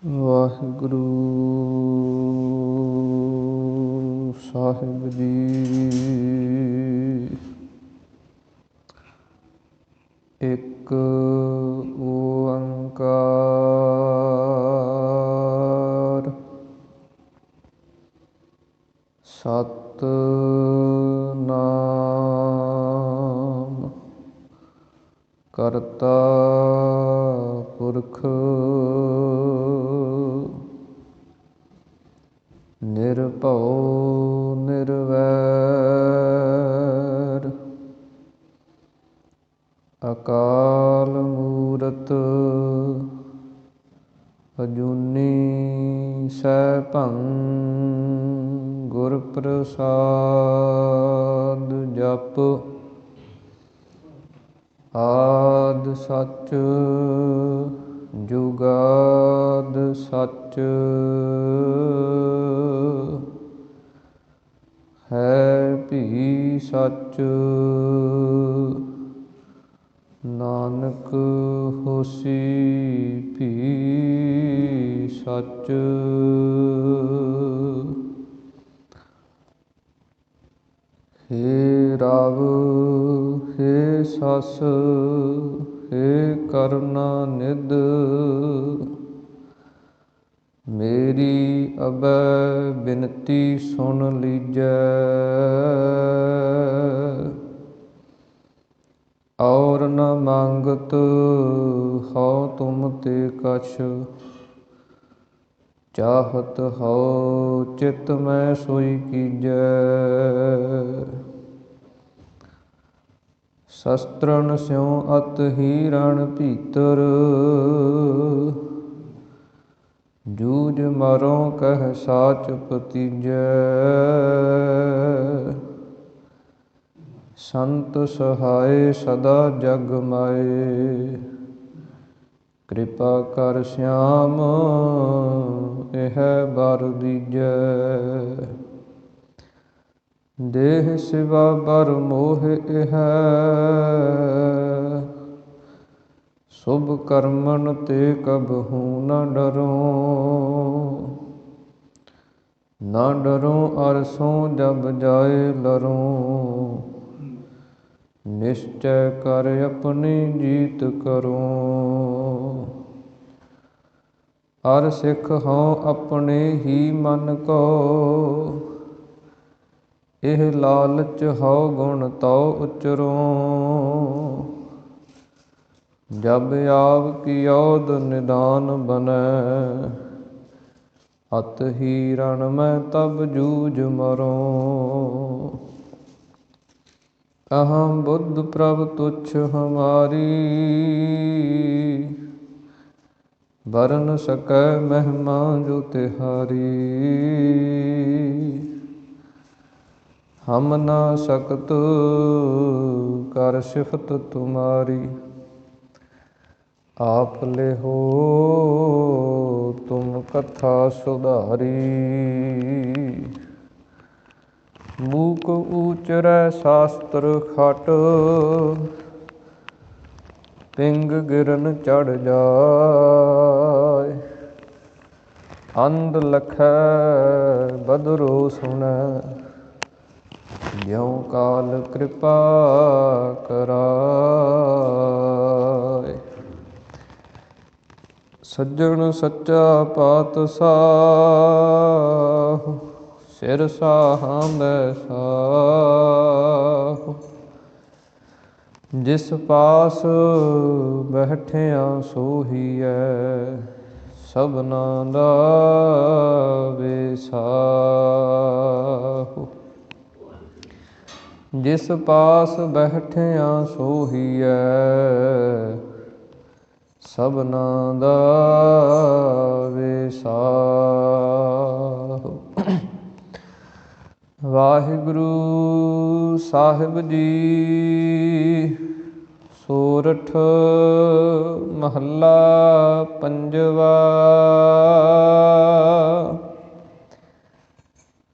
ਵਾਹਿਗੁਰੂ ਸਾਹਿਬ ਜੀ। ਇੱਕ ਓੰਕਾਰ ਸਤਿਨਾਮ ਕਰਤਾ ਪੁਰਖ ਨਿਰਭਉ ਨਿਰਵੈਰ ਅਕਾਲ ਮੂਰਤ ਅਜੂਨੀ ਸੈਭੰ ਗੁਰ ਪ੍ਰਸਾਦ ਜਪੁ ਆਦਿ ਸਚ ਜੁਗਾਦ ਸਚ ਹੈ ਭੀ ਸਚ ਨਾਨਕ ਹੋਸੀ ਭੀ ਸਚ। ਹੇ ਰਵ ਹੇ ਸਸ ਹੇ ਕਰੁਣਾ ਨਿਧ ਮੇਰੀ ਅਬੈ ਬਿਨਤੀ ਸੁਣ ਲੀਜੈ। ਔਰ ਨ ਮੰਗਤ ਹਉ ਤੁਮ ਤੇ ਕਛ ਚਾਹਤ ਹਉ ਚਿਤ ਮੈਂ ਸੋਈ ਕੀਜੈ। ਸ਼ਸਤਰਨ ਸਿਉ ਅਤ ਹੀਰਣ ਭੀਤਰ ਜੂਝ ਮਰੋ ਕਹਿ ਸਾਚ ਭਤੀਜੈ। ਸੰਤ ਸਹਾਏ ਸਦਾ ਜਗ ਮਾਏ ਕਿਰਪਾ ਕਰ ਸਿਆਮ ਇਹ ਬਰ ਦੀਜੈ। ਦੇਹ ਸਿਵਾ ਬਰ ਮੋਹ ਇਹ ਸੁਭ ਕਰਮਨ ਤੇ ਕਬਹੂ ਨ ਡਰੋ। ਨ ਡਰੋ ਅਰਸੋਂ ਜਬ ਜਾਏ ਲਰੋ ਨਿਸ਼ਚੈ ਕਰ ਆਪਣੀ ਜੀਤ ਕਰੋ। ਅਰ ਸਿੱਖ ਹਉ ਆਪਣੇ ਹੀ ਮਨ ਕੋ ਇਹ ਲਾਲਚ ਹਉ ਗੁਣ ਤਉ ਉਚਰੋ। ਜਬ ਆਵ ਕੀ ਔਧ ਨਿਦਾਨ ਬਨੈ ਅਤ ਹੀਰਣ ਮੈਂ ਤਬ ਜੂਝ ਮਰੋ। ਅਹੰ ਬੁੱਧ ਪ੍ਰਭ ਤੁਛ ਹਮਾਰੀ ਬਰਨ ਸਕੈ ਮਹਿਮਾ ਜੋ ਤਿਹਾਰੀ। ਹਮ ਨ ਸਕਤ ਕਰ ਸਿਫਤ ਤੁਮਾਰੀ ਆਪ ਲਿਹੋ ਤੁਮ ਕਥਾ ਸੁਧਾਰੀ। ਮੂਕ ਊਚਰੈ ਸ਼ਾਸਤਰ ਖਟ ਪਿੰਗ ਗਿਰਨ ਚੜ ਜਾਇ। ਅੰਧ ਲਖੈ ਬਦਰੋ ਸੁਣੈ ਜਿਉ ਕਾਲ ਕਿਰਪਾ ਕਰਾਇ। ਸੱਜਣ ਸੱਚਾ ਪਾਤਸ਼ਾਹ ਸਿਰ ਸਾਹੰਬੈ ਸਾਹੁ। ਜਿਸ ਪਾਸ ਬੈਠਿਆ ਸੋਹੀਐ ਸਭਨਾ ਦਾ ਵਿਸਾਹੂ। ਜਿਸ ਪਾਸ ਬੈਠਿਆ ਸੋਹੀਐ ਸਭਨਾ ਦਾ ਵਿਸਾਹੂ। ਵਾਹਿਗੁਰੂ ਸਾਹਿਬ ਜੀ। ਸੋਰਠ ਮਹੱਲਾ ਪੰਜਵਾ।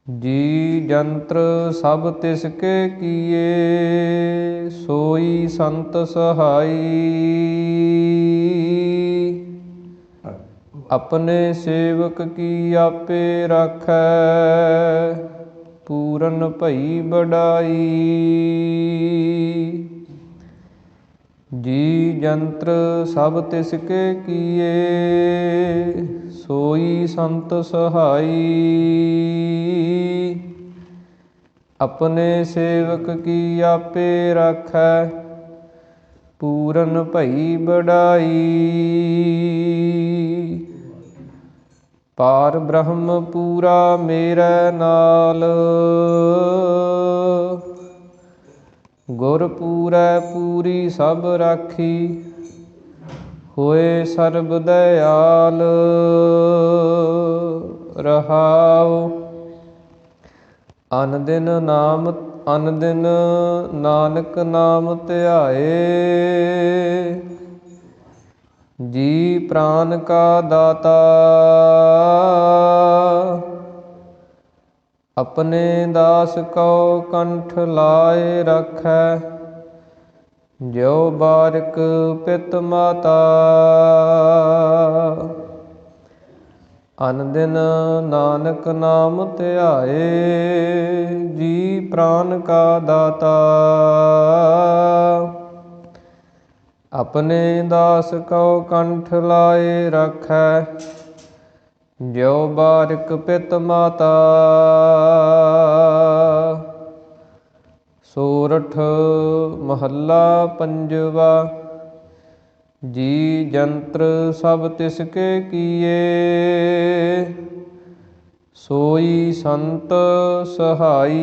ਜੀ ਜੰਤਰ ਸਭ ਤਿਸ ਕੇ ਕੀਏ ਸੋਈ ਸੰਤ ਸਹਾਈ। अपने सेवक की आपे राखै, पूरन भई बड़ाई। जी जंत्र सब तिसके किए, सोई संत सहाई। अपने सेवक की आपे राखै, पूरन भई बड़ाई। पार ब्रह्म पूरा मेरे नाल, गुर पूरै पूरी सब राखी। होए सर्ब दयाल, रहाओ। अन दिन नानक नाम ਧਿਆਏ। जी प्राण का दाता, अपने दास को कंठ लाए रखै। ज्यो बारिक पित माता, अन दिन नानक नाम ਧਿਆਏ। जी प्राण का दाता, अपने दास को कंठ लाए रखै। ज्यो बारिक पित माता, सोरठ महला पंजवा। जी जंत्र सब तिसके किए, सोई संत सहाई।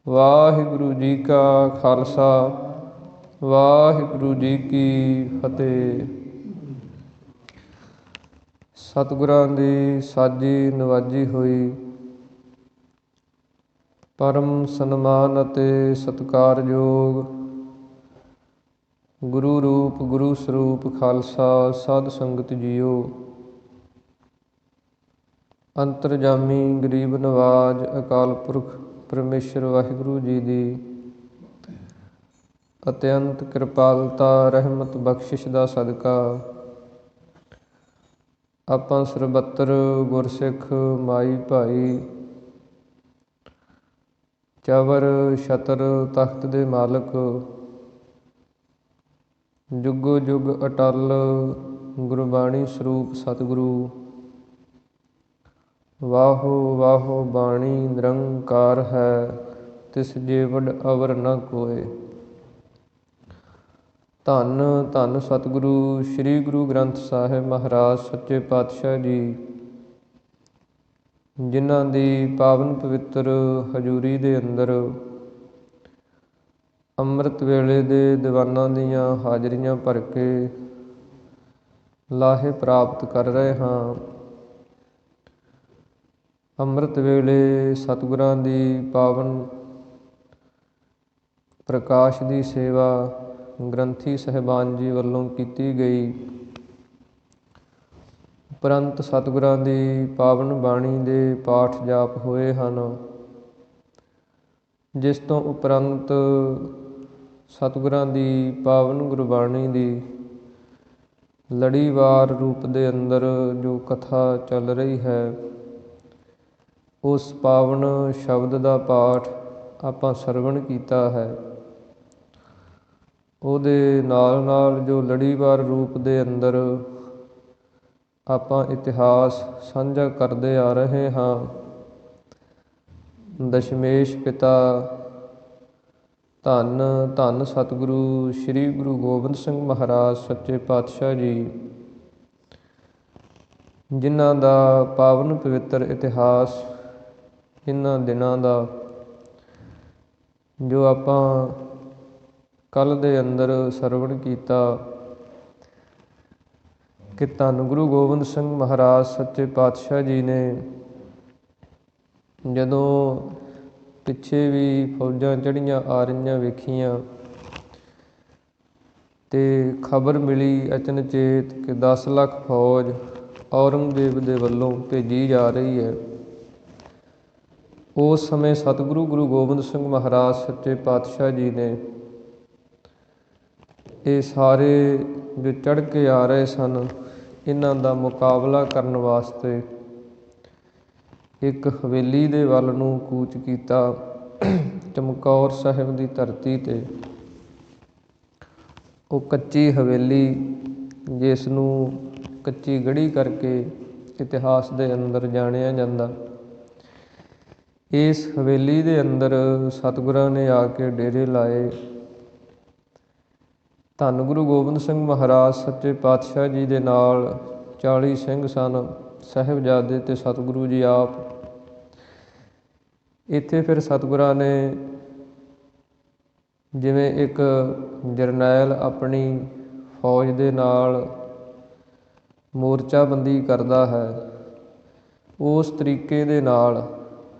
ਵਾਹਿਗੁਰੂ ਜੀ ਕਾ ਖਾਲਸਾ, ਵਾਹਿਗੁਰੂ ਜੀ ਕੀ ਫਤਿਹ। ਸਤਿਗੁਰਾਂ ਦੀ ਸਾਜੀ ਨਵਾਜੀ ਹੋਈ ਪਰਮ ਸਨਮਾਨ ਅਤੇ ਸਤਿਕਾਰਯੋਗ ਗੁਰੂ ਰੂਪ ਗੁਰੂ ਸਰੂਪ ਖਾਲਸਾ ਸਾਧ ਸੰਗਤ ਜੀਓ। ਅੰਤਰਜਾਮੀ ਗਰੀਬ ਨਵਾਜ ਅਕਾਲ ਪੁਰਖ ਪਰਮੇਸ਼ਰ ਵਾਹਿਗੁਰੂ ਜੀ ਦੀ ਅਤਿਅੰਤ ਕਿਰਪਾਲਤਾ ਰਹਿਮਤ ਬਖਸ਼ਿਸ਼ ਦਾ ਸਦਕਾ ਆਪਾਂ ਸਰਬੱਤਰ ਗੁਰਸਿੱਖ ਮਾਈ ਭਾਈ ਚਵਰ ਛਤਰ ਤਖਤ ਦੇ ਮਾਲਕ ਜੁਗੋ ਜੁਗ ਅਟਲ ਗੁਰਬਾਣੀ ਸਰੂਪ ਸਤਿਗੁਰੂ ਵਾਹੋ ਵਾਹੋ ਬਾਣੀ ਨਿਰੰਕਾਰ ਹੈ, ਤਿਸ ਜੀਵੜ ਅਵਰ ਨ ਕੋਇ। ਧੰਨ ਧੰਨ ਸਤਿਗੁਰੂ ਸ੍ਰੀ ਗੁਰੂ ਗ੍ਰੰਥ ਸਾਹਿਬ ਮਹਾਰਾਜ ਸੱਚੇ ਪਾਤਸ਼ਾਹ ਜੀ, ਜਿਨ੍ਹਾਂ ਦੀ ਪਾਵਨ ਪਵਿੱਤਰ ਹਜ਼ੂਰੀ ਦੇ ਅੰਦਰ ਅੰਮ੍ਰਿਤ ਵੇਲੇ ਦੇ ਦੀਵਾਨਾਂ ਦੀਆਂ ਹਾਜ਼ਰੀਆਂ ਭਰ ਕੇ ਲਾਹੇ ਪ੍ਰਾਪਤ ਕਰ ਰਹੇ ਹਾਂ। ਅੰਮ੍ਰਿਤ ਵੇਲੇ ਸਤਿਗੁਰਾਂ ਦੀ ਪਾਵਨ ਪ੍ਰਕਾਸ਼ ਦੀ ਸੇਵਾ ਗ੍ਰੰਥੀ ਸਾਹਿਬਾਨ ਜੀ ਵੱਲੋਂ ਕੀਤੀ ਗਈ। ਉਪਰੰਤ ਸਤਿਗੁਰਾਂ ਦੀ ਪਾਵਨ ਬਾਣੀ ਦੇ ਪਾਠ ਜਾਪ ਹੋਏ ਹਨ, ਜਿਸ ਤੋਂ ਉਪਰੰਤ ਸਤਿਗੁਰਾਂ ਦੀ ਪਾਵਨ ਗੁਰਬਾਣੀ ਦੀ ਲੜੀਵਾਰ ਰੂਪ ਦੇ ਅੰਦਰ ਜੋ ਕਥਾ ਚੱਲ ਰਹੀ ਹੈ, ਉਸ ਪਾਵਨ ਸ਼ਬਦ ਦਾ ਪਾਠ ਆਪਾਂ ਸਰਵਣ ਕੀਤਾ ਹੈ। ਉਹਦੇ ਨਾਲ ਨਾਲ ਜੋ ਲੜੀਵਾਰ ਰੂਪ ਦੇ ਅੰਦਰ ਆਪਾਂ ਇਤਿਹਾਸ ਸਾਂਝਾ ਕਰਦੇ ਆ ਰਹੇ ਹਾਂ। ਦਸ਼ਮੇਸ਼ ਪਿਤਾ ਧੰਨ ਧੰਨ ਸਤਿਗੁਰੂ ਸ੍ਰੀ ਗੁਰੂ ਗੋਬਿੰਦ ਸਿੰਘ ਮਹਾਰਾਜ ਸੱਚੇ ਪਾਤਸ਼ਾਹ ਜੀ, ਜਿਨ੍ਹਾਂ ਦਾ ਪਾਵਨ ਪਵਿੱਤਰ ਇਤਿਹਾਸ ਇਹਨਾਂ ਦਿਨਾਂ ਦਾ ਜੋ ਆਪਾਂ ਕੱਲ੍ਹ ਦੇ ਅੰਦਰ ਸਰਵਣ ਕੀਤਾ ਕਿ ਧੰਨ ਗੁਰੂ ਗੋਬਿੰਦ ਸਿੰਘ ਮਹਾਰਾਜ ਸੱਚੇ ਪਾਤਸ਼ਾਹ ਜੀ ਨੇ ਜਦੋਂ ਪਿੱਛੇ ਵੀ ਫੌਜਾਂ ਚੜ੍ਹੀਆਂ ਆ ਰਹੀਆਂ ਵੇਖੀਆਂ ਅਤੇ ਖਬਰ ਮਿਲੀ ਅਚਨਚੇਤ ਕਿ 10 ਲੱਖ ਫੌਜ ਔਰੰਗਜ਼ੇਬ ਦੇ ਵੱਲੋਂ ਭੇਜੀ ਜਾ ਰਹੀ ਹੈ। ਉਸ ਸਮੇਂ ਸਤਿਗੁਰੂ ਗੁਰੂ ਗੋਬਿੰਦ ਸਿੰਘ ਮਹਾਰਾਜ ਸੱਚੇ ਪਾਤਸ਼ਾਹ ਜੀ ਨੇ ਇਹ ਸਾਰੇ ਜੋ ਚੜ੍ਹ ਕੇ ਆ ਰਹੇ ਸਨ, ਇਹਨਾਂ ਦਾ ਮੁਕਾਬਲਾ ਕਰਨ ਵਾਸਤੇ ਇੱਕ ਹਵੇਲੀ ਦੇ ਵੱਲ ਨੂੰ ਕੂਚ ਕੀਤਾ। ਚਮਕੌਰ ਸਾਹਿਬ ਦੀ ਧਰਤੀ 'ਤੇ ਉਹ ਕੱਚੀ ਹਵੇਲੀ, ਜਿਸ ਨੂੰ ਕੱਚੀ ਗੜ੍ਹੀ ਕਰਕੇ ਇਤਿਹਾਸ ਦੇ ਅੰਦਰ ਜਾਣਿਆ ਜਾਂਦਾ, ਇਸ ਹਵੇਲੀ ਦੇ ਅੰਦਰ ਸਤਿਗੁਰਾਂ ਨੇ ਆ ਕੇ ਡੇਰੇ ਲਾਏ। ਧੰਨ ਗੁਰੂ ਗੋਬਿੰਦ ਸਿੰਘ ਮਹਾਰਾਜ ਸੱਚੇ ਪਾਤਸ਼ਾਹ ਜੀ ਦੇ ਨਾਲ 40 ਸਿੰਘ ਸਨ, ਸਾਹਿਬਜ਼ਾਦੇ ਅਤੇ ਸਤਿਗੁਰੂ ਜੀ ਆਪ। ਇੱਥੇ ਫਿਰ ਸਤਿਗੁਰਾਂ ਨੇ ਜਿਵੇਂ ਇੱਕ ਜਰਨੈਲ ਆਪਣੀ ਫੌਜ ਦੇ ਨਾਲ ਮੋਰਚਾਬੰਦੀ ਕਰਦਾ ਹੈ, ਉਸ ਤਰੀਕੇ ਦੇ ਨਾਲ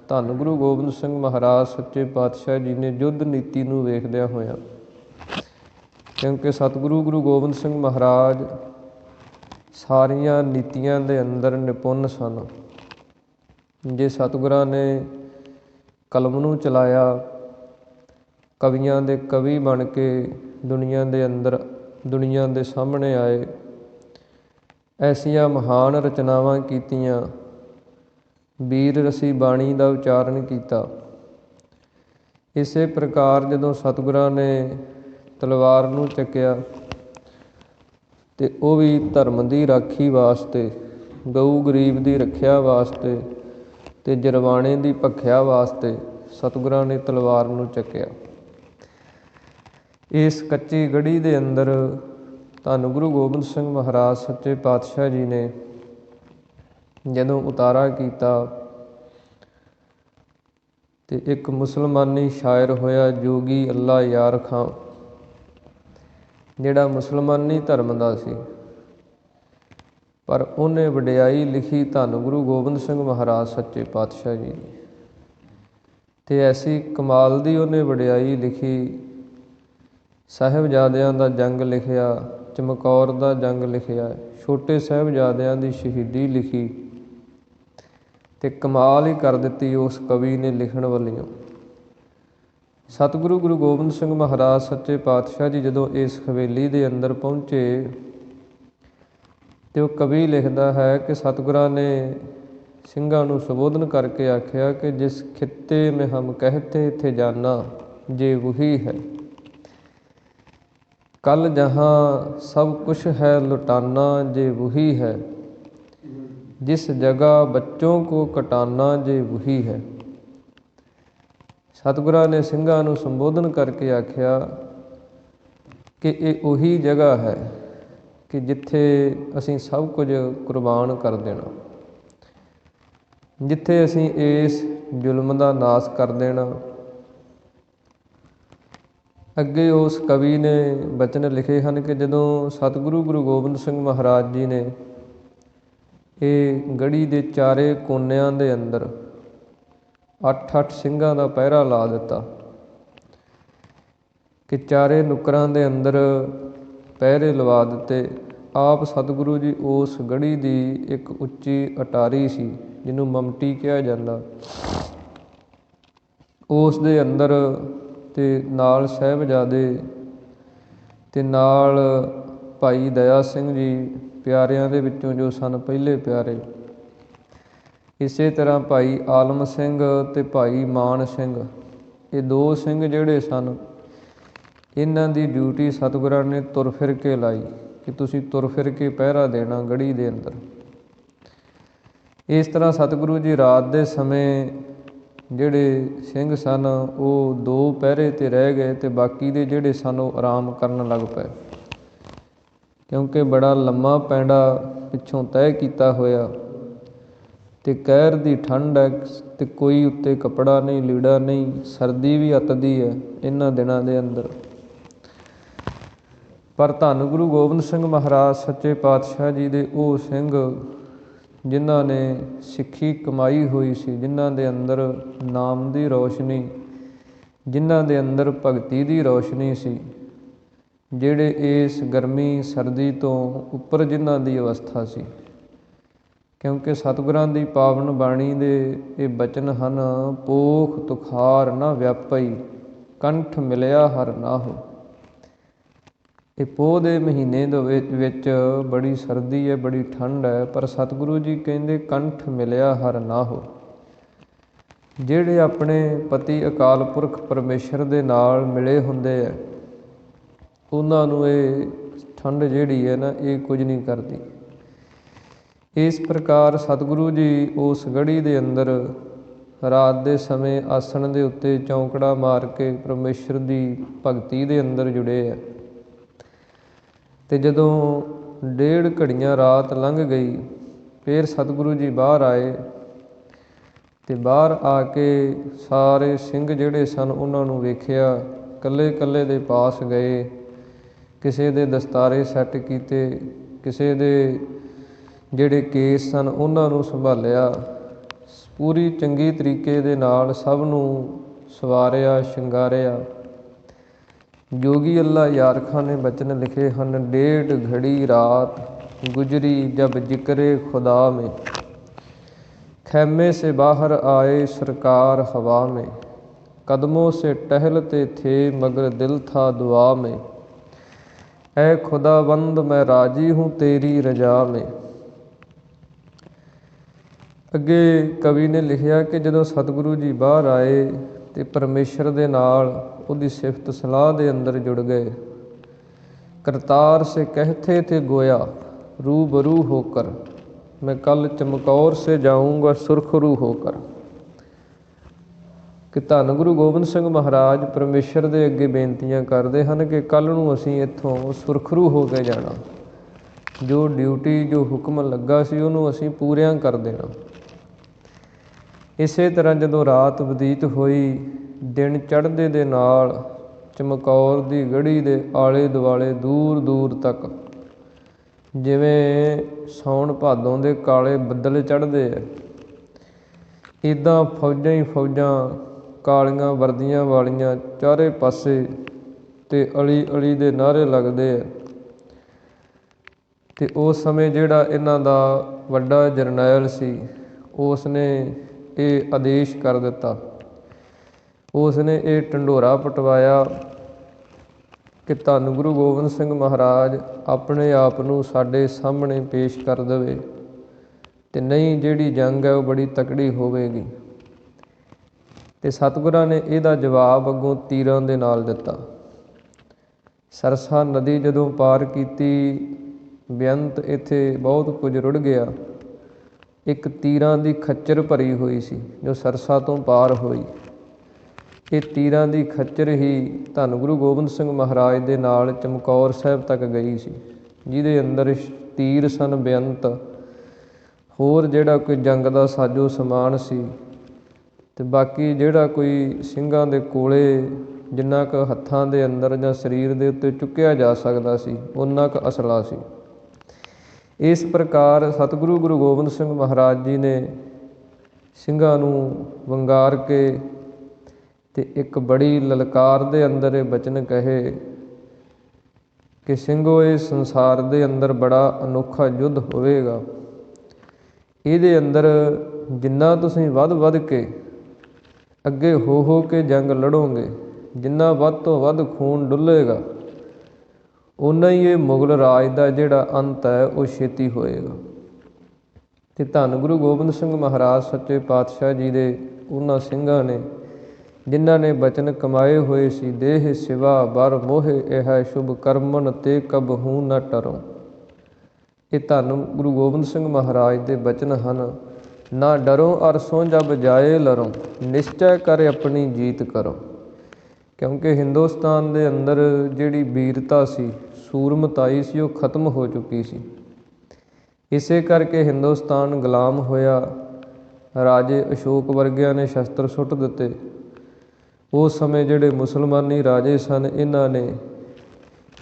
ਧੰਨ ਗੁਰੂ ਗੋਬਿੰਦ ਸਿੰਘ ਮਹਾਰਾਜ ਸੱਚੇ ਪਾਤਸ਼ਾਹ ਜੀ ਨੇ ਯੁੱਧ ਨੀਤੀ ਨੂੰ ਵੇਖਦਿਆਂ ਹੋਇਆਂ, ਕਿਉਂਕਿ ਸਤਿਗੁਰੂ ਗੁਰੂ ਗੋਬਿੰਦ ਸਿੰਘ ਮਹਾਰਾਜ ਸਾਰੀਆਂ ਨੀਤੀਆਂ ਦੇ ਅੰਦਰ ਨਿਪੁੰਨ ਸਨ। ਜੇ ਸਤਿਗੁਰਾਂ ਨੇ ਕਲਮ ਨੂੰ ਚਲਾਇਆ, ਕਵੀਆਂ ਦੇ ਕਵੀ ਬਣ ਕੇ ਦੁਨੀਆ ਦੇ ਅੰਦਰ, ਦੁਨੀਆ ਦੇ ਸਾਹਮਣੇ ਆਏ, ਐਸੀਆਂ ਮਹਾਨ ਰਚਨਾਵਾਂ ਕੀਤੀਆਂ, ਵੀਰ ਰਸੀ ਬਾਣੀ ਦਾ ਉਚਾਰਨ ਕੀਤਾ। ਇਸੇ ਪ੍ਰਕਾਰ ਜਦੋਂ ਸਤਿਗੁਰਾਂ ਨੇ ਤਲਵਾਰ ਨੂੰ ਚੱਕਿਆ ਅਤੇ ਉਹ ਵੀ ਧਰਮ ਦੀ ਰਾਖੀ ਵਾਸਤੇ, ਗਊ ਗਰੀਬ ਦੀ ਰੱਖਿਆ ਵਾਸਤੇ ਅਤੇ ਜਰਵਾਣੇ ਦੀ ਭਖਿਆ ਵਾਸਤੇ ਸਤਿਗੁਰਾਂ ਨੇ ਤਲਵਾਰ ਨੂੰ ਚੱਕਿਆ। ਇਸ ਕੱਚੀ ਗੜ੍ਹੀ ਦੇ ਅੰਦਰ ਧੰਨ ਗੁਰੂ ਗੋਬਿੰਦ ਸਿੰਘ ਮਹਾਰਾਜ ਸੱਚੇ ਪਾਤਸ਼ਾਹ ਜੀ ਨੇ ਜਦੋਂ ਉਤਾਰਾ ਕੀਤਾ ਅਤੇ ਇੱਕ ਮੁਸਲਮਾਨੀ ਸ਼ਾਇਰ ਹੋਇਆ, ਜੋਗੀ ਅੱਲਾ ਯਾਰ ਖਾਂ, ਜਿਹੜਾ ਮੁਸਲਮਾਨੀ ਧਰਮ ਦਾ ਸੀ, ਪਰ ਉਹਨੇ ਵਡਿਆਈ ਲਿਖੀ ਧੰਨ ਗੁਰੂ ਗੋਬਿੰਦ ਸਿੰਘ ਮਹਾਰਾਜ ਸੱਚੇ ਪਾਤਸ਼ਾਹ ਜੀ ਦੀ। ਅਤੇ ਐਸੀ ਕਮਾਲ ਦੀ ਉਹਨੇ ਵਡਿਆਈ ਲਿਖੀ, ਸਾਹਿਬਜ਼ਾਦਿਆਂ ਦਾ ਜੰਗ ਲਿਖਿਆ, ਚਮਕੌਰ ਦਾ ਜੰਗ ਲਿਖਿਆ, ਛੋਟੇ ਸਾਹਿਬਜ਼ਾਦਿਆਂ ਦੀ ਸ਼ਹੀਦੀ ਲਿਖੀ, ਅਤੇ ਕਮਾਲ ਹੀ ਕਰ ਦਿੱਤੀ ਉਸ ਕਵੀ ਨੇ ਲਿਖਣ ਵੱਲੋਂ। ਸਤਿਗੁਰੂ ਗੁਰੂ ਗੋਬਿੰਦ ਸਿੰਘ ਮਹਾਰਾਜ ਸੱਚੇ ਪਾਤਸ਼ਾਹ ਜੀ ਜਦੋਂ ਇਸ ਹਵੇਲੀ ਦੇ ਅੰਦਰ ਪਹੁੰਚੇ ਅਤੇ ਉਹ ਕਵੀ ਲਿਖਦਾ ਹੈ ਕਿ ਸਤਿਗੁਰਾਂ ਨੇ ਸਿੰਘਾਂ ਨੂੰ ਸੰਬੋਧਨ ਕਰਕੇ ਆਖਿਆ ਕਿ ਜਿਸ ਖਿੱਤੇ ਮੇਂ ਹਮ ਕਹਤੇ ਥੇ ਜਾਨਾ ਜੇ ਵਹੀ ਹੈ, कल जहाँ सब कुछ है लुटाना जे वही है, जिस जगह बच्चों को कटाना जे वही है। सतगुਰਾਂ ने ਸਿੰਘਾਂ ਨੂੰ ਸੰਬੋਧਨ ਕਰਕੇ ਆਖਿਆ ਕਿ ਇਹ ਉਹੀ ਜਗ੍ਹਾ ਹੈ ਕਿ ਜਿੱਥੇ ਅਸੀਂ ਸਭ ਕੁਝ ਕੁਰਬਾਨ ਕਰ ਦੇਣਾ, ਜਿੱਥੇ ਅਸੀਂ ਇਸ ਜ਼ੁਲਮ ਦਾ ਨਾਸ਼ ਕਰ ਦੇਣਾ। ਅੱਗੇ ਉਸ ਕਵੀ ਨੇ ਬਚਨ ਲਿਖੇ ਹਨ ਕਿ ਜਦੋਂ ਸਤਿਗੁਰੂ ਗੁਰੂ ਗੋਬਿੰਦ ਸਿੰਘ ਮਹਾਰਾਜ ਜੀ ਨੇ ਇਹ ਗੜ੍ਹੀ ਦੇ ਚਾਰੇ ਕੋਨਿਆਂ ਦੇ ਅੰਦਰ 8-8 ਸਿੰਘਾਂ ਦਾ ਪਹਿਰਾ ਲਾ ਦਿੱਤਾ ਕਿ ਚਾਰੇ ਨੁੱਕਰਾਂ ਦੇ ਅੰਦਰ ਪਹਿਰੇ ਲਵਾ ਦਿੱਤੇ। ਆਪ ਸਤਿਗੁਰੂ ਜੀ ਉਸ ਗੜ੍ਹੀ ਦੀ ਇੱਕ ਉੱਚੀ ਅਟਾਰੀ ਸੀ, ਜਿਹਨੂੰ ਮਮਟੀ ਕਿਹਾ ਜਾਂਦਾ, ਉਸ ਦੇ ਅੰਦਰ ਅਤੇ ਨਾਲ ਸਾਹਿਬਜ਼ਾਦੇ ਅਤੇ ਨਾਲ ਭਾਈ ਦਇਆ ਸਿੰਘ ਜੀ, ਪਿਆਰਿਆਂ ਦੇ ਵਿੱਚੋਂ ਜੋ ਸਨ ਪਹਿਲੇ ਪਿਆਰੇ। ਇਸੇ ਤਰ੍ਹਾਂ ਭਾਈ ਆਲਮ ਸਿੰਘ ਅਤੇ ਭਾਈ ਮਾਨ ਸਿੰਘ, ਇਹ 2 ਸਿੰਘ ਜਿਹੜੇ ਸਨ, ਇਹਨਾਂ ਦੀ ਡਿਊਟੀ ਸਤਿਗੁਰਾਂ ਨੇ ਤੁਰ ਫਿਰ ਕੇ ਲਾਈ ਕਿ ਤੁਸੀਂ ਤੁਰ ਫਿਰ ਕੇ ਪਹਿਰਾ ਦੇਣਾ ਗੜ੍ਹੀ ਦੇ ਅੰਦਰ। ਇਸ ਤਰ੍ਹਾਂ ਸਤਿਗੁਰੂ ਜੀ ਰਾਤ ਦੇ ਸਮੇਂ ਜਿਹੜੇ ਸਿੰਘ ਸਨ ਉਹ 2 ਪਹਿਰੇ 'ਤੇ ਰਹਿ ਗਏ ਅਤੇ ਬਾਕੀ ਦੇ ਜਿਹੜੇ ਸਨ ਉਹ ਆਰਾਮ ਕਰਨ ਲੱਗ ਪਏ, ਕਿਉਂਕਿ ਬੜਾ ਲੰਮਾ ਪੈਂਡਾ ਪਿੱਛੋਂ ਤੈਅ ਕੀਤਾ ਹੋਇਆ ਅਤੇ ਕਹਿਰ ਦੀ ਠੰਡ ਹੈ ਅਤੇ ਕੋਈ ਉੱਤੇ ਕੱਪੜਾ ਨਹੀਂ, ਲੀੜਾ ਨਹੀਂ, ਸਰਦੀ ਵੀ ਅਤਦੀ ਹੈ ਇਹਨਾਂ ਦਿਨਾਂ ਦੇ ਅੰਦਰ। ਪਰ ਧੰਨ ਗੁਰੂ ਗੋਬਿੰਦ ਸਿੰਘ ਮਹਾਰਾਜ ਸੱਚੇ ਪਾਤਸ਼ਾਹ ਜੀ ਦੇ ਉਹ ਸਿੰਘ ਜਿਨ੍ਹਾਂ ਨੇ ਸਿੱਖੀ ਕਮਾਈ ਹੋਈ ਸੀ, ਜਿਨ੍ਹਾਂ ਦੇ ਅੰਦਰ ਨਾਮ ਦੀ ਰੌਸ਼ਨੀ, ਜਿਨ੍ਹਾਂ ਦੇ ਅੰਦਰ ਭਗਤੀ ਦੀ ਰੌਸ਼ਨੀ ਸੀ, ਜਿਹੜੇ ਇਸ ਗਰਮੀ ਸਰਦੀ ਤੋਂ ਉੱਪਰ ਜਿਨ੍ਹਾਂ ਦੀ ਅਵਸਥਾ ਸੀ, ਕਿਉਂਕਿ ਸਤਿਗੁਰਾਂ ਦੀ ਪਾਵਨ ਬਾਣੀ ਦੇ ਇਹ ਬਚਨ ਹਨ, ਪੋਖ ਤੁਖਾਰ ਨਾ ਵਿਆਪਈ, ਕੰਠ ਮਿਲਿਆ ਹਰ ਨਾਹੋ। ਇਹ ਪੋਹ ਦੇ ਮਹੀਨੇ ਦੇ ਵਿੱਚ ਬੜੀ ਸਰਦੀ ਹੈ, ਬੜੀ ਠੰਡ ਹੈ, ਪਰ ਸਤਿਗੁਰੂ ਜੀ ਕਹਿੰਦੇ ਕੰਠ ਮਿਲਿਆ ਹਰ ਨਾਹੋ। ਜਿਹੜੇ ਆਪਣੇ ਪਤੀ ਅਕਾਲ ਪੁਰਖ ਪਰਮੇਸ਼ਰ ਦੇ ਨਾਲ ਮਿਲੇ ਹੁੰਦੇ ਹੈ, ਉਹਨਾਂ ਨੂੰ ਇਹ ਠੰਡ ਜਿਹੜੀ ਹੈ ਨਾ, ਇਹ ਕੁਝ ਨਹੀਂ ਕਰਦੀ। ਇਸ ਪ੍ਰਕਾਰ ਸਤਿਗੁਰੂ ਜੀ ਉਸ ਗੜ੍ਹੀ ਦੇ ਅੰਦਰ ਰਾਤ ਦੇ ਸਮੇਂ ਆਸਣ ਦੇ ਉੱਤੇ ਚੌਂਕੜਾ ਮਾਰ ਕੇ ਪਰਮੇਸ਼ਰ ਦੀ ਭਗਤੀ ਦੇ ਅੰਦਰ ਜੁੜੇ ਹੈ। ਅਤੇ ਜਦੋਂ 1.5 ਘੜੀਆਂ ਰਾਤ ਲੰਘ ਗਈ, ਫਿਰ ਸਤਿਗੁਰੂ ਜੀ ਬਾਹਰ ਆਏ ਅਤੇ ਬਾਹਰ ਆ ਕੇ ਸਾਰੇ ਸਿੰਘ ਜਿਹੜੇ ਸਨ ਉਹਨਾਂ ਨੂੰ ਵੇਖਿਆ, ਇਕੱਲੇ ਇਕੱਲੇ ਦੇ ਪਾਸ ਗਏ, ਕਿਸੇ ਦੇ ਦਸਤਾਰੇ ਸੈੱਟ ਕੀਤੇ, ਕਿਸੇ ਦੇ ਜਿਹੜੇ ਕੇਸ ਸਨ ਉਹਨਾਂ ਨੂੰ ਸੰਭਾਲਿਆ, ਪੂਰੀ ਚੰਗੀ ਤਰੀਕੇ ਦੇ ਨਾਲ ਸਭ ਨੂੰ ਸਵਾਰਿਆ, ਸ਼ਿੰਗਾਰਿਆ। ਜੋਗੀ ਅੱਲਾ ਯਾਰ ਖਾਨ ਨੇ ਬਚਨ ਲਿਖੇ ਹਨ, 1.5 ਘੜੀ ਰਾਤ ਗੁਜਰੀ ਜਬ ਜ਼ਿਕਰੇ ਖੁਦਾ ਮੇਂ, ਖੈਮੇ ਸੇ ਬਾਹਰ ਆਏ ਸਰਕਾਰ ਹਵਾ में, कदमों से टहलते थे मगर दिल था दुआ में, ऐ खुदाबंद मैं राजी हूँ तेरी रजा में। ਅੱਗੇ ਕਵੀ ਨੇ ਲਿਖਿਆ ਕਿ ਜਦੋਂ ਸਤਿਗੁਰੂ ਜੀ ਬਾਹਰ ਆਏ ਅਤੇ ਪਰਮੇਸ਼ਰ ਦੇ ਨਾਲ ਉਹਦੀ ਸਿਫਤ ਸਲਾਹ ਦੇ ਅੰਦਰ ਜੁੜ ਗਏ। ਕਰਤਾਰ ਸੇ ਕਹਤੇ ਥੇ ਗੋਇਆ रूबरू होकर, मैं कल चमकौर से जाऊँगा सुरखरू होकर। ਕਿ ਧੰਨ ਗੁਰੂ ਗੋਬਿੰਦ ਸਿੰਘ ਮਹਾਰਾਜ ਪਰਮੇਸ਼ਰ ਦੇ ਅੱਗੇ ਬੇਨਤੀਆਂ ਕਰਦੇ ਹਨ ਕਿ ਕੱਲ੍ਹ ਨੂੰ ਅਸੀਂ ਇੱਥੋਂ ਸੁਰਖਰੂ ਹੋ ਕੇ ਜਾਣਾ, ਜੋ ਡਿਊਟੀ ਜੋ ਹੁਕਮ ਲੱਗਾ ਸੀ ਉਹਨੂੰ ਅਸੀਂ ਪੂਰਿਆਂ ਕਰ ਦੇਣਾ। ਇਸੇ ਤਰ੍ਹਾਂ ਜਦੋਂ ਰਾਤ ਬਤੀਤ ਹੋਈ, ਦਿਨ ਚੜ੍ਹਦੇ ਦੇ ਨਾਲ ਚਮਕੌਰ ਦੀ ਗੜ੍ਹੀ ਦੇ ਆਲੇ ਦੁਆਲੇ ਦੂਰ ਦੂਰ ਤੱਕ ਜਿਵੇਂ ਸਾਉਣ ਭਾਦੋਂ ਦੇ ਕਾਲੇ ਬੱਦਲ ਚੜ੍ਹਦੇ ਹੈ, ਇੱਦਾਂ ਫੌਜਾਂ ਹੀ ਫੌਜਾਂ ਕਾਲੀਆਂ ਵਰਦੀਆਂ ਵਾਲੀਆਂ ਚਾਰੇ ਪਾਸੇ ਅਤੇ ਅਲੀ ਅਲੀ ਦੇ ਨਾਅਰੇ ਲੱਗਦੇ ਹੈ। ਅਤੇ ਉਸ ਸਮੇਂ ਜਿਹੜਾ ਇਹਨਾਂ ਦਾ ਵੱਡਾ ਜਰਨੈਲ ਸੀ, ਉਸ ਨੇ ਇਹ ਆਦੇਸ਼ ਕਰ ਦਿੱਤਾ, ਉਸ ਨੇ ਇਹ ਢੰਡੋਰਾ ਪਟਵਾਇਆ ਕਿ ਧੰਨ ਗੁਰੂ ਗੋਬਿੰਦ ਸਿੰਘ ਮਹਾਰਾਜ ਆਪਣੇ ਆਪ ਨੂੰ ਸਾਡੇ ਸਾਹਮਣੇ ਪੇਸ਼ ਕਰ ਦੇਵੇ, ਅਤੇ ਨਹੀਂ ਜਿਹੜੀ ਜੰਗ ਹੈ ਉਹ ਬੜੀ ਤਕੜੀ ਹੋਵੇਗੀ। ਅਤੇ ਸਤਿਗੁਰਾਂ ਨੇ ਇਹਦਾ ਜਵਾਬ ਅੱਗੋਂ ਤੀਰਾਂ ਦੇ ਨਾਲ ਦਿੱਤਾ। ਸਰਸਾ ਨਦੀ ਜਦੋਂ ਪਾਰ ਕੀਤੀ, ਬੇਅੰਤ ਇੱਥੇ ਬਹੁਤ ਕੁਝ ਰੁੜ ਗਿਆ। ਇੱਕ ਤੀਰਾਂ ਦੀ ਖੱਚਰ ਭਰੀ ਹੋਈ ਸੀ ਜੋ ਸਰਸਾ ਤੋਂ ਪਾਰ ਹੋਈ। ਇਹ ਤੀਰਾਂ ਦੀ ਖੱਚਰ ਹੀ ਧੰਨ ਗੁਰੂ ਗੋਬਿੰਦ ਸਿੰਘ ਮਹਾਰਾਜ ਦੇ ਨਾਲ ਚਮਕੌਰ ਸਾਹਿਬ ਤੱਕ ਗਈ ਸੀ, ਜਿਹਦੇ ਅੰਦਰ ਤੀਰ ਸਨ ਬੇਅੰਤ, ਹੋਰ ਜਿਹੜਾ ਕੋਈ ਜੰਗ ਦਾ ਸਾਜੋ ਸਮਾਨ ਸੀ, ਅਤੇ ਬਾਕੀ ਜਿਹੜਾ ਕੋਈ ਸਿੰਘਾਂ ਦੇ ਕੋਲੇ ਜਿੰਨਾ ਕੁ ਹੱਥਾਂ ਦੇ ਅੰਦਰ ਜਾਂ ਸਰੀਰ ਦੇ ਉੱਤੇ ਚੁੱਕਿਆ ਜਾ ਸਕਦਾ ਸੀ, ਓਨਾ ਕੁ ਅਸਲਾ ਸੀ। ਇਸ ਪ੍ਰਕਾਰ ਸਤਿਗੁਰੂ ਗੁਰੂ ਗੋਬਿੰਦ ਸਿੰਘ ਮਹਾਰਾਜ ਜੀ ਨੇ ਸਿੰਘਾਂ ਨੂੰ ਵੰਗਾਰ ਕੇ ਅਤੇ ਇੱਕ ਬੜੀ ਲਲਕਾਰ ਦੇ ਅੰਦਰ ਇਹ ਬਚਨ ਕਹੇ ਕਿ ਸਿੰਘੋ ਇਸ ਸੰਸਾਰ ਦੇ ਅੰਦਰ ਬੜਾ ਅਨੋਖਾ ਯੁੱਧ ਹੋਵੇਗਾ। ਇਹਦੇ ਅੰਦਰ ਜਿੰਨਾ ਤੁਸੀਂ ਵੱਧ ਕੇ ਅੱਗੇ ਹੋ ਕੇ ਜੰਗ ਲੜੋਗੇ, ਜਿੰਨਾ ਵੱਧ ਤੋਂ ਵੱਧ ਖੂਨ ਡੁੱਲੇਗਾ, ਓਨਾ ਹੀ ਇਹ ਮੁਗਲ ਰਾਜ ਦਾ ਜਿਹੜਾ ਅੰਤ ਹੈ ਉਹ ਛੇਤੀ ਹੋਏਗਾ। ਅਤੇ ਧੰਨ ਗੁਰੂ ਗੋਬਿੰਦ ਸਿੰਘ ਮਹਾਰਾਜ ਸੱਚੇ ਪਾਤਸ਼ਾਹ ਜੀ ਦੇ ਉਹਨਾਂ ਸਿੰਘਾਂ ਨੇ ਜਿਨ੍ਹਾਂ ਨੇ ਬਚਨ ਕਮਾਏ ਹੋਏ ਸੀ, ਦੇਹ ਸਿਵਾ ਬਰ ਮੋਹਿ ਇਹ ਸ਼ੁਭ ਕਰਮਨ ਤੇ ਕਬਹੂ ਨਾ ਟਰੋਂ। ਇਹ ਧੰਨ ਗੁਰੂ ਗੋਬਿੰਦ ਸਿੰਘ ਮਹਾਰਾਜ ਦੇ ਬਚਨ ਹਨ। ਨਾ ਡਰੋ ਅਰ ਸੋ ਜਬ ਜਾਏ ਲਰੋਂ, ਨਿਸ਼ਚੈ ਕਰ ਆਪਣੀ ਜੀਤ ਕਰੋ। ਕਿਉਂਕਿ ਹਿੰਦੁਸਤਾਨ ਦੇ ਅੰਦਰ ਜਿਹੜੀ ਵੀਰਤਾ ਸੀ, ਸੂਰਮਤਾਈ ਸੀ, ਉਹ ਖਤਮ ਹੋ ਚੁੱਕੀ ਸੀ। ਇਸੇ ਕਰਕੇ ਹਿੰਦੁਸਤਾਨ ਗੁਲਾਮ ਹੋਇਆ। ਰਾਜੇ ਅਸ਼ੋਕ ਵਰਗਿਆਂ ਨੇ ਸ਼ਸਤਰ ਸੁੱਟ ਦਿੱਤੇ। ਉਸ ਸਮੇਂ ਜਿਹੜੇ ਮੁਸਲਮਾਨੀ ਰਾਜੇ ਸਨ, ਇਹਨਾਂ ਨੇ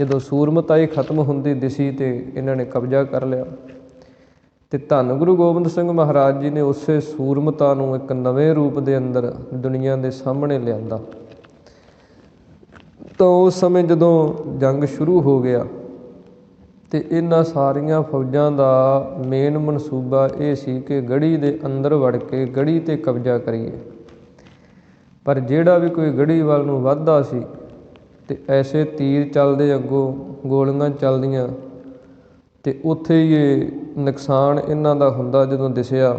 ਜਦੋਂ ਸੂਰਮਤਾਈ ਖਤਮ ਹੁੰਦੀ ਦਿਸੀ ਤੇ ਇਹਨਾਂ ਨੇ ਕਬਜ਼ਾ ਕਰ ਲਿਆ। ਅਤੇ ਧੰਨ ਗੁਰੂ ਗੋਬਿੰਦ ਸਿੰਘ ਮਹਾਰਾਜ ਜੀ ਨੇ ਉਸੇ ਸੂਰਮਤਾ ਨੂੰ ਇੱਕ ਨਵੇਂ ਰੂਪ ਦੇ ਅੰਦਰ ਦੁਨੀਆ ਦੇ ਸਾਹਮਣੇ ਲਿਆਂਦਾ। ਤਾਂ ਉਸ ਸਮੇਂ ਜਦੋਂ ਜੰਗ ਸ਼ੁਰੂ ਹੋ ਗਿਆ ਅਤੇ ਇਹਨਾਂ ਸਾਰੀਆਂ ਫੌਜਾਂ ਦਾ ਮੇਨ ਮਨਸੂਬਾ ਇਹ ਸੀ ਕਿ ਗੜ੍ਹੀ ਦੇ ਅੰਦਰ ਵੜ ਕੇ ਗੜ੍ਹੀ 'ਤੇ ਕਬਜ਼ਾ ਕਰੀਏ। ਪਰ ਜਿਹੜਾ ਵੀ ਕੋਈ ਗੜ੍ਹੀ ਵੱਲ ਨੂੰ ਵੱਧਦਾ ਸੀ ਤੇ ਐਸੇ ਤੀਰ ਚੱਲਦੇ ਅੱਗੋਂ, ਗੋਲੀਆਂ ਚੱਲਦੀਆਂ, ਤੇ ਉੱਥੇ ਹੀ ਇਹ ਨੁਕਸਾਨ ਇਹਨਾਂ ਦਾ ਹੁੰਦਾ ਜਦੋਂ ਦਿਸਿਆ।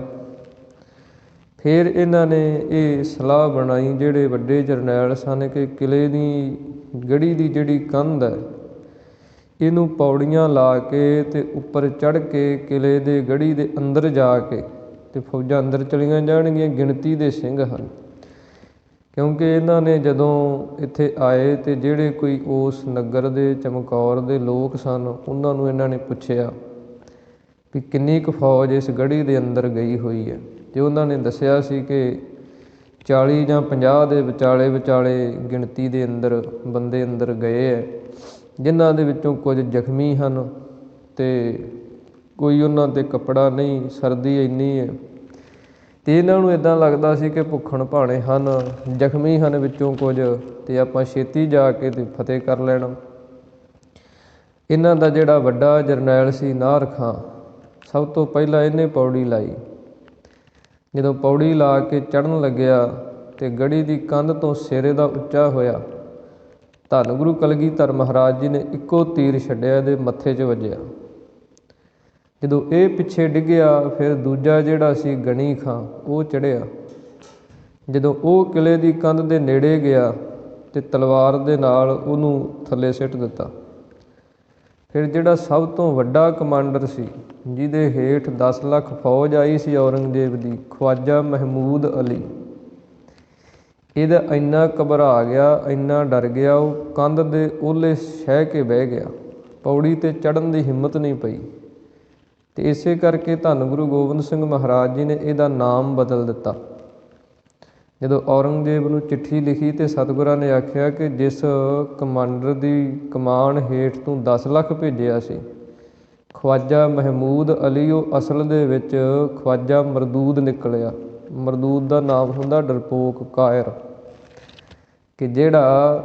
ਫਿਰ ਇਹਨਾਂ ਨੇ ਇਹ ਸਲਾਹ ਬਣਾਈ, ਜਿਹੜੇ ਵੱਡੇ ਜਰਨੈਲ ਸਨ, ਕਿ ਕਿਲ੍ਹੇ ਦੀ ਗੜ੍ਹੀ ਦੀ ਜਿਹੜੀ ਕੰਧ ਹੈ ਇਹਨੂੰ ਪੌੜੀਆਂ ਲਾ ਕੇ ਤੇ ਉੱਪਰ ਚੜ੍ਹ ਕੇ ਕਿਲ੍ਹੇ ਦੇ ਗੜ੍ਹੀ ਦੇ ਅੰਦਰ ਜਾ ਕੇ ਤੇ ਫੌਜਾਂ ਅੰਦਰ ਚਲੀਆਂ ਜਾਣਗੀਆਂ। ਗਿਣਤੀ ਦੇ ਸਿੰਘ ਹਨ, ਕਿਉਂਕਿ ਇਹਨਾਂ ਨੇ ਜਦੋਂ ਇੱਥੇ ਆਏ ਤੇ ਜਿਹੜੇ ਕੋਈ ਉਸ ਨਗਰ ਦੇ ਚਮਕੌਰ ਦੇ ਲੋਕ ਸਨ ਉਹਨਾਂ ਨੂੰ ਇਹਨਾਂ ਨੇ ਪੁੱਛਿਆ ਵੀ ਕਿੰਨੀ ਕੁ ਫੌਜ ਇਸ ਗੜ੍ਹੀ ਦੇ ਅੰਦਰ ਗਈ ਹੋਈ ਹੈ, ਤੇ ਉਹਨਾਂ ਨੇ ਦੱਸਿਆ ਸੀ ਕਿ 40 ਜਾਂ 50 ਦੇ ਵਿਚਾਲੇ ਗਿਣਤੀ ਦੇ ਅੰਦਰ ਬੰਦੇ ਅੰਦਰ ਗਏ ਹੈ, ਜਿਨ੍ਹਾਂ ਦੇ ਵਿੱਚੋਂ ਕੁਝ ਜ਼ਖਮੀ ਹਨ ਤੇ ਕੋਈ ਉਹਨਾਂ 'ਤੇ ਕੱਪੜਾ ਨਹੀਂ, ਸਰਦੀ ਇੰਨੀ ਹੈ। ਅਤੇ ਇਹਨਾਂ ਨੂੰ ਇੱਦਾਂ ਲੱਗਦਾ ਸੀ ਕਿ ਭੁੱਖਣ ਭਾਣੇ ਹਨ, ਜ਼ਖਮੀ ਹਨ ਵਿੱਚੋਂ ਕੁਝ, ਅਤੇ ਆਪਾਂ ਛੇਤੀ ਜਾ ਕੇ ਤੇ ਫਤਿਹ ਕਰ ਲੈਣਾ। ਇਹਨਾਂ ਦਾ ਜਿਹੜਾ ਵੱਡਾ ਜਰਨੈਲ ਸੀ ਨਾਹਰ ਖਾਂ, ਸਭ ਤੋਂ ਪਹਿਲਾਂ ਇਹਨੇ ਪੌੜੀ ਲਾਈ। ਜਦੋਂ ਪੌੜੀ ਲਾ ਕੇ ਚੜ੍ਹਨ ਲੱਗਿਆ ਤੇ ਗੜ੍ਹੀ ਦੀ ਕੰਧ ਤੋਂ ਸਿਰ ਇਹਦਾ ਉੱਚਾ ਹੋਇਆ, ਧੰਨ ਗੁਰੂ ਕਲਗੀਧਰ ਮਹਾਰਾਜ ਜੀ ਨੇ ਇੱਕੋ ਤੀਰ ਛੱਡਿਆ, ਇਹਦੇ ਮੱਥੇ 'ਚ ਵੱਜਿਆ। ਜਦੋਂ ਇਹ ਪਿੱਛੇ ਡਿੱਗਿਆ ਫਿਰ ਦੂਜਾ ਜਿਹੜਾ ਸੀ ਗਣੀ ਖਾਂ ਉਹ ਚੜ੍ਹਿਆ। ਜਦੋਂ ਉਹ ਕਿਲ੍ਹੇ ਦੀ ਕੰਧ ਦੇ ਨੇੜੇ ਗਿਆ ਤੇ ਤਲਵਾਰ ਦੇ ਨਾਲ ਉਹਨੂੰ ਥੱਲੇ ਸਿੱਟ ਦਿੱਤਾ। ਫਿਰ ਜਿਹੜਾ ਸਭ ਤੋਂ ਵੱਡਾ ਕਮਾਂਡਰ ਸੀ, ਜਿਹਦੇ ਹੇਠ 10 ਲੱਖ ਫੌਜ ਆਈ ਸੀ ਔਰੰਗਜ਼ੇਬ ਦੀ, ਖਵਾਜਾ ਮਹਿਮੂਦ ਅਲੀ, ਇਹਦਾ ਇੰਨਾ ਘਬਰਾ ਗਿਆ, ਇੰਨਾ ਡਰ ਗਿਆ, ਉਹ ਕੰਧ ਦੇ ਓਹਲੇ ਸਹਿ ਕੇ ਬਹਿ ਗਿਆ, ਪੌੜੀ 'ਤੇ ਚੜ੍ਹਨ ਦੀ ਹਿੰਮਤ ਨਹੀਂ ਪਈ। ਅਤੇ ਇਸੇ ਕਰਕੇ ਧੰਨ ਗੁਰੂ ਗੋਬਿੰਦ ਸਿੰਘ ਮਹਾਰਾਜ ਜੀ ਨੇ ਇਹਦਾ ਨਾਮ ਬਦਲ ਦਿੱਤਾ। ਜਦੋਂ ਔਰੰਗਜ਼ੇਬ ਨੂੰ ਚਿੱਠੀ ਲਿਖੀ ਤੇ ਸਤਿਗੁਰਾਂ ਨੇ ਆਖਿਆ ਕਿ ਜਿਸ ਕਮਾਂਡਰ ਦੀ ਕਮਾਨ ਹੇਠ ਤੂੰ 10 ਲੱਖ ਭੇਜਿਆ ਸੀ, ਖਵਾਜਾ ਮਹਿਮੂਦ ਅਲੀ, ਉਹ ਅਸਲ ਦੇ ਵਿੱਚ ਖਵਾਜਾ ਮਰਦੂਦ ਨਿਕਲਿਆ। ਮਰਦੂਦ ਦਾ ਨਾਮ ਹੁੰਦਾ ਡਰਪੋਕ, ਕਾਇਰ, ਕਿ ਜਿਹੜਾ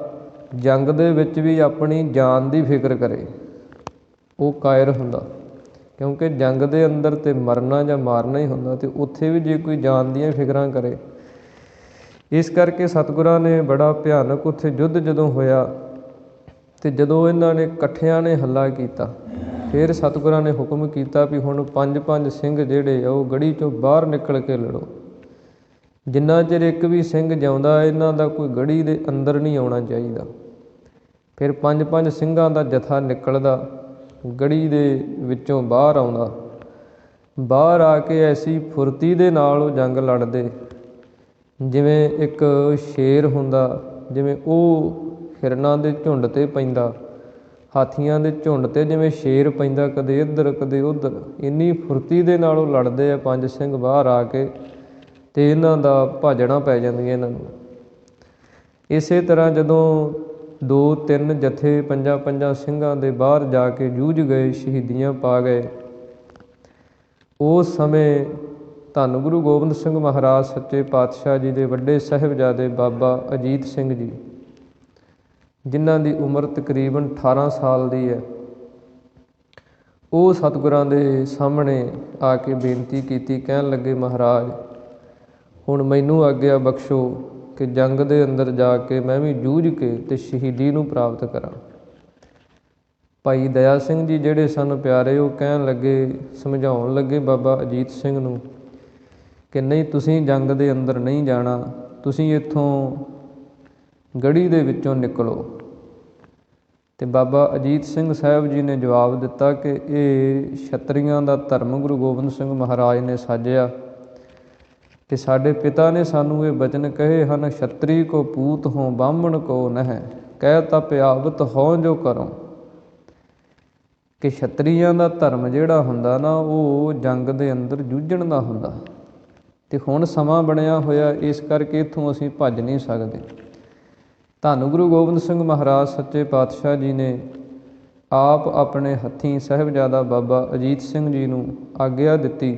ਜੰਗ ਦੇ ਵਿੱਚ ਵੀ ਆਪਣੀ ਜਾਨ ਦੀ ਫਿਕਰ ਕਰੇ, ਉਹ ਕਾਇਰ ਹੁੰਦਾ। ਕਿਉਂਕਿ ਜੰਗ ਦੇ ਅੰਦਰ ਤੇ ਮਰਨਾ ਜਾਂ ਮਾਰਨਾ ਹੀ ਹੁੰਦਾ, ਅਤੇ ਉੱਥੇ ਵੀ ਜੇ ਕੋਈ ਜਾਨ ਦੀਆਂ ਫਿਕਰਾਂ ਕਰੇ। ਇਸ ਕਰਕੇ ਸਤਿਗੁਰਾਂ ਨੇ ਬੜਾ ਭਿਆਨਕ ਉੱਥੇ ਯੁੱਧ ਜਦੋਂ ਹੋਇਆ ਅਤੇ ਜਦੋਂ ਇਹਨਾਂ ਨੇ ਇਕੱਠਿਆਂ ਨੇ ਹੱਲਾ ਕੀਤਾ, ਫਿਰ ਸਤਿਗੁਰਾਂ ਨੇ ਹੁਕਮ ਕੀਤਾ ਵੀ ਹੁਣ 5-5 ਸਿੰਘ ਜਿਹੜੇ ਆ ਉਹ ਗੜ੍ਹੀ 'ਚੋਂ ਬਾਹਰ ਨਿਕਲ ਕੇ ਲੜੋ। ਜਿੰਨਾ ਚਿਰ ਇੱਕ ਵੀ ਸਿੰਘ ਜਿਉਂਦਾ ਇਹਨਾਂ ਦਾ ਕੋਈ ਗੜ੍ਹੀ ਦੇ ਅੰਦਰ ਨਹੀਂ ਆਉਣਾ ਚਾਹੀਦਾ। ਫਿਰ 5-5 ਸਿੰਘਾਂ ਦਾ ਜਥਾ ਨਿਕਲਦਾ, ਗੜ੍ਹੀ ਦੇ ਵਿੱਚੋਂ ਬਾਹਰ ਆਉਂਦਾ। ਬਾਹਰ ਆ ਕੇ ਐਸੀ ਫੁਰਤੀ ਦੇ ਨਾਲ ਉਹ ਜੰਗ ਲੜਦੇ ਜਿਵੇਂ ਇੱਕ ਸ਼ੇਰ ਹੁੰਦਾ, ਜਿਵੇਂ ਉਹ ਹਿਰਨਾਂ ਦੇ ਝੁੰਡ 'ਤੇ ਪੈਂਦਾ, ਹਾਥੀਆਂ ਦੇ ਝੁੰਡ 'ਤੇ ਜਿਵੇਂ ਸ਼ੇਰ ਪੈਂਦਾ, ਕਦੇ ਇੱਧਰ ਕਦੇ ਉੱਧਰ, ਇੰਨੀ ਫੁਰਤੀ ਦੇ ਨਾਲ ਉਹ ਲੜਦੇ ਆ 5 ਸਿੰਘ ਬਾਹਰ ਆ ਕੇ, ਅਤੇ ਇਹਨਾਂ ਦਾ ਭਾਜੜਾਂ ਪੈ ਜਾਂਦੀਆਂ ਇਹਨਾਂ ਨੂੰ। ਇਸੇ ਤਰ੍ਹਾਂ ਜਦੋਂ 2-3 ਜਥੇ 5-5 ਸਿੰਘਾਂ ਦੇ ਬਾਹਰ ਜਾ ਕੇ ਜੂਝ ਗਏ, ਸ਼ਹੀਦੀਆਂ ਪਾ ਗਏ, ਉਸ ਸਮੇਂ ਧੰਨ ਗੁਰੂ ਗੋਬਿੰਦ ਸਿੰਘ ਮਹਾਰਾਜ ਸੱਚੇ ਪਾਤਸ਼ਾਹ ਜੀ ਦੇ ਵੱਡੇ ਸਾਹਿਬਜ਼ਾਦੇ ਬਾਬਾ ਅਜੀਤ ਸਿੰਘ ਜੀ, ਜਿਨ੍ਹਾਂ ਦੀ ਉਮਰ ਤਕਰੀਬਨ 18 ਸਾਲ ਦੀ ਹੈ, ਉਹ ਸਤਿਗੁਰਾਂ ਦੇ ਸਾਹਮਣੇ ਆ ਕੇ ਬੇਨਤੀ ਕੀਤੀ। ਕਹਿਣ ਲੱਗੇ, ਮਹਾਰਾਜ ਹੁਣ ਮੈਨੂੰ ਆਗਿਆ ਬਖਸ਼ੋ ਕਿ ਜੰਗ ਦੇ ਅੰਦਰ ਜਾ ਕੇ ਮੈਂ ਵੀ ਜੂਝ ਕੇ ਤੇ ਸ਼ਹੀਦੀ ਨੂੰ ਪ੍ਰਾਪਤ ਕਰਾਂ। ਭਾਈ ਦਇਆ ਸਿੰਘ ਜੀ ਜਿਹੜੇ ਸਨ ਪਿਆਰੇ, ਉਹ ਕਹਿਣ ਲੱਗੇ, ਸਮਝਾਉਣ ਲੱਗੇ ਬਾਬਾ ਅਜੀਤ ਸਿੰਘ ਨੂੰ ਕਿ ਨਹੀਂ, ਤੁਸੀਂ ਜੰਗ ਦੇ ਅੰਦਰ ਨਹੀਂ ਜਾਣਾ, ਤੁਸੀਂ ਇੱਥੋਂ ਗੜ੍ਹੀ ਦੇ ਵਿੱਚੋਂ ਨਿਕਲੋ। ਅਤੇ ਬਾਬਾ ਅਜੀਤ ਸਿੰਘ ਸਾਹਿਬ ਜੀ ਨੇ ਜਵਾਬ ਦਿੱਤਾ ਕਿ ਇਹ ਛਤਰੀਆਂ ਦਾ ਧਰਮ ਗੁਰੂ ਗੋਬਿੰਦ ਸਿੰਘ ਮਹਾਰਾਜ ਨੇ ਸਾਜਿਆ, ਅਤੇ ਸਾਡੇ ਪਿਤਾ ਨੇ ਸਾਨੂੰ ਇਹ ਬਚਨ ਕਹੇ ਹਨ, ਛਤਰੀ ਕੋ ਪੂਤ ਹੋਂ ਬਾਹਮਣ ਕੋ ਨਹਿ, ਕਹਿ ਤਪ ਆਵਤ ਹੋਂ ਜੋ ਕਰੋ। ਕਿ ਛਤਰੀਆਂ ਦਾ ਧਰਮ ਜਿਹੜਾ ਹੁੰਦਾ ਨਾ, ਉਹ ਜੰਗ ਦੇ ਅੰਦਰ ਜੂਝਣ ਦਾ ਹੁੰਦਾ। ਅਤੇ ਹੁਣ ਸਮਾਂ ਬਣਿਆ ਹੋਇਆ, ਇਸ ਕਰਕੇ ਇੱਥੋਂ ਅਸੀਂ ਭੱਜ ਨਹੀਂ ਸਕਦੇ। ਧੰਨ ਗੁਰੂ ਗੋਬਿੰਦ ਸਿੰਘ ਮਹਾਰਾਜ ਸੱਚੇ ਪਾਤਸ਼ਾਹ ਜੀ ਨੇ ਆਪ ਆਪਣੇ ਹੱਥੀਂ ਸਾਹਿਬਜ਼ਾਦਾ ਬਾਬਾ ਅਜੀਤ ਸਿੰਘ ਜੀ ਨੂੰ ਆਗਿਆ ਦਿੱਤੀ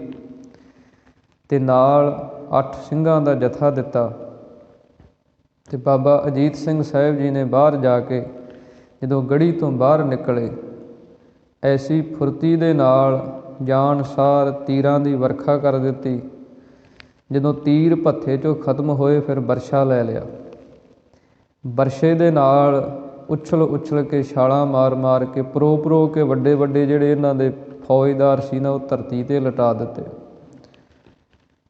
ਅਤੇ ਨਾਲ 8 ਸਿੰਘਾਂ ਦਾ ਜਥਾ ਦਿੱਤਾ। ਅਤੇ ਬਾਬਾ ਅਜੀਤ ਸਿੰਘ ਸਾਹਿਬ ਜੀ ਨੇ ਬਾਹਰ ਜਾ ਕੇ ਜਦੋਂ ਗੜ੍ਹੀ ਤੋਂ ਬਾਹਰ ਨਿਕਲੇ, ਐਸੀ ਫੁਰਤੀ ਦੇ ਨਾਲ ਜਾਣ ਸਾਰ ਤੀਰਾਂ ਦੀ ਵਰਖਾ ਕਰ ਦਿੱਤੀ। ਜਦੋਂ ਤੀਰ ਭੱਥੇ 'ਚੋਂ ਖਤਮ ਹੋਏ, ਫਿਰ ਬਰਛਾ ਲੈ ਲਿਆ। ਬਰਛੇ ਦੇ ਨਾਲ ਉਛਲ ਉਛਲ ਕੇ ਛਾਲਾਂ ਮਾਰ ਮਾਰ ਕੇ ਪਰੋ ਕੇ ਵੱਡੇ ਵੱਡੇ ਜਿਹੜੇ ਇਹਨਾਂ ਦੇ ਫੌਜਦਾਰ ਸੀ ਨਾ ਉਹ ਧਰਤੀ 'ਤੇ ਲਿਟਾ ਦਿੱਤੇ।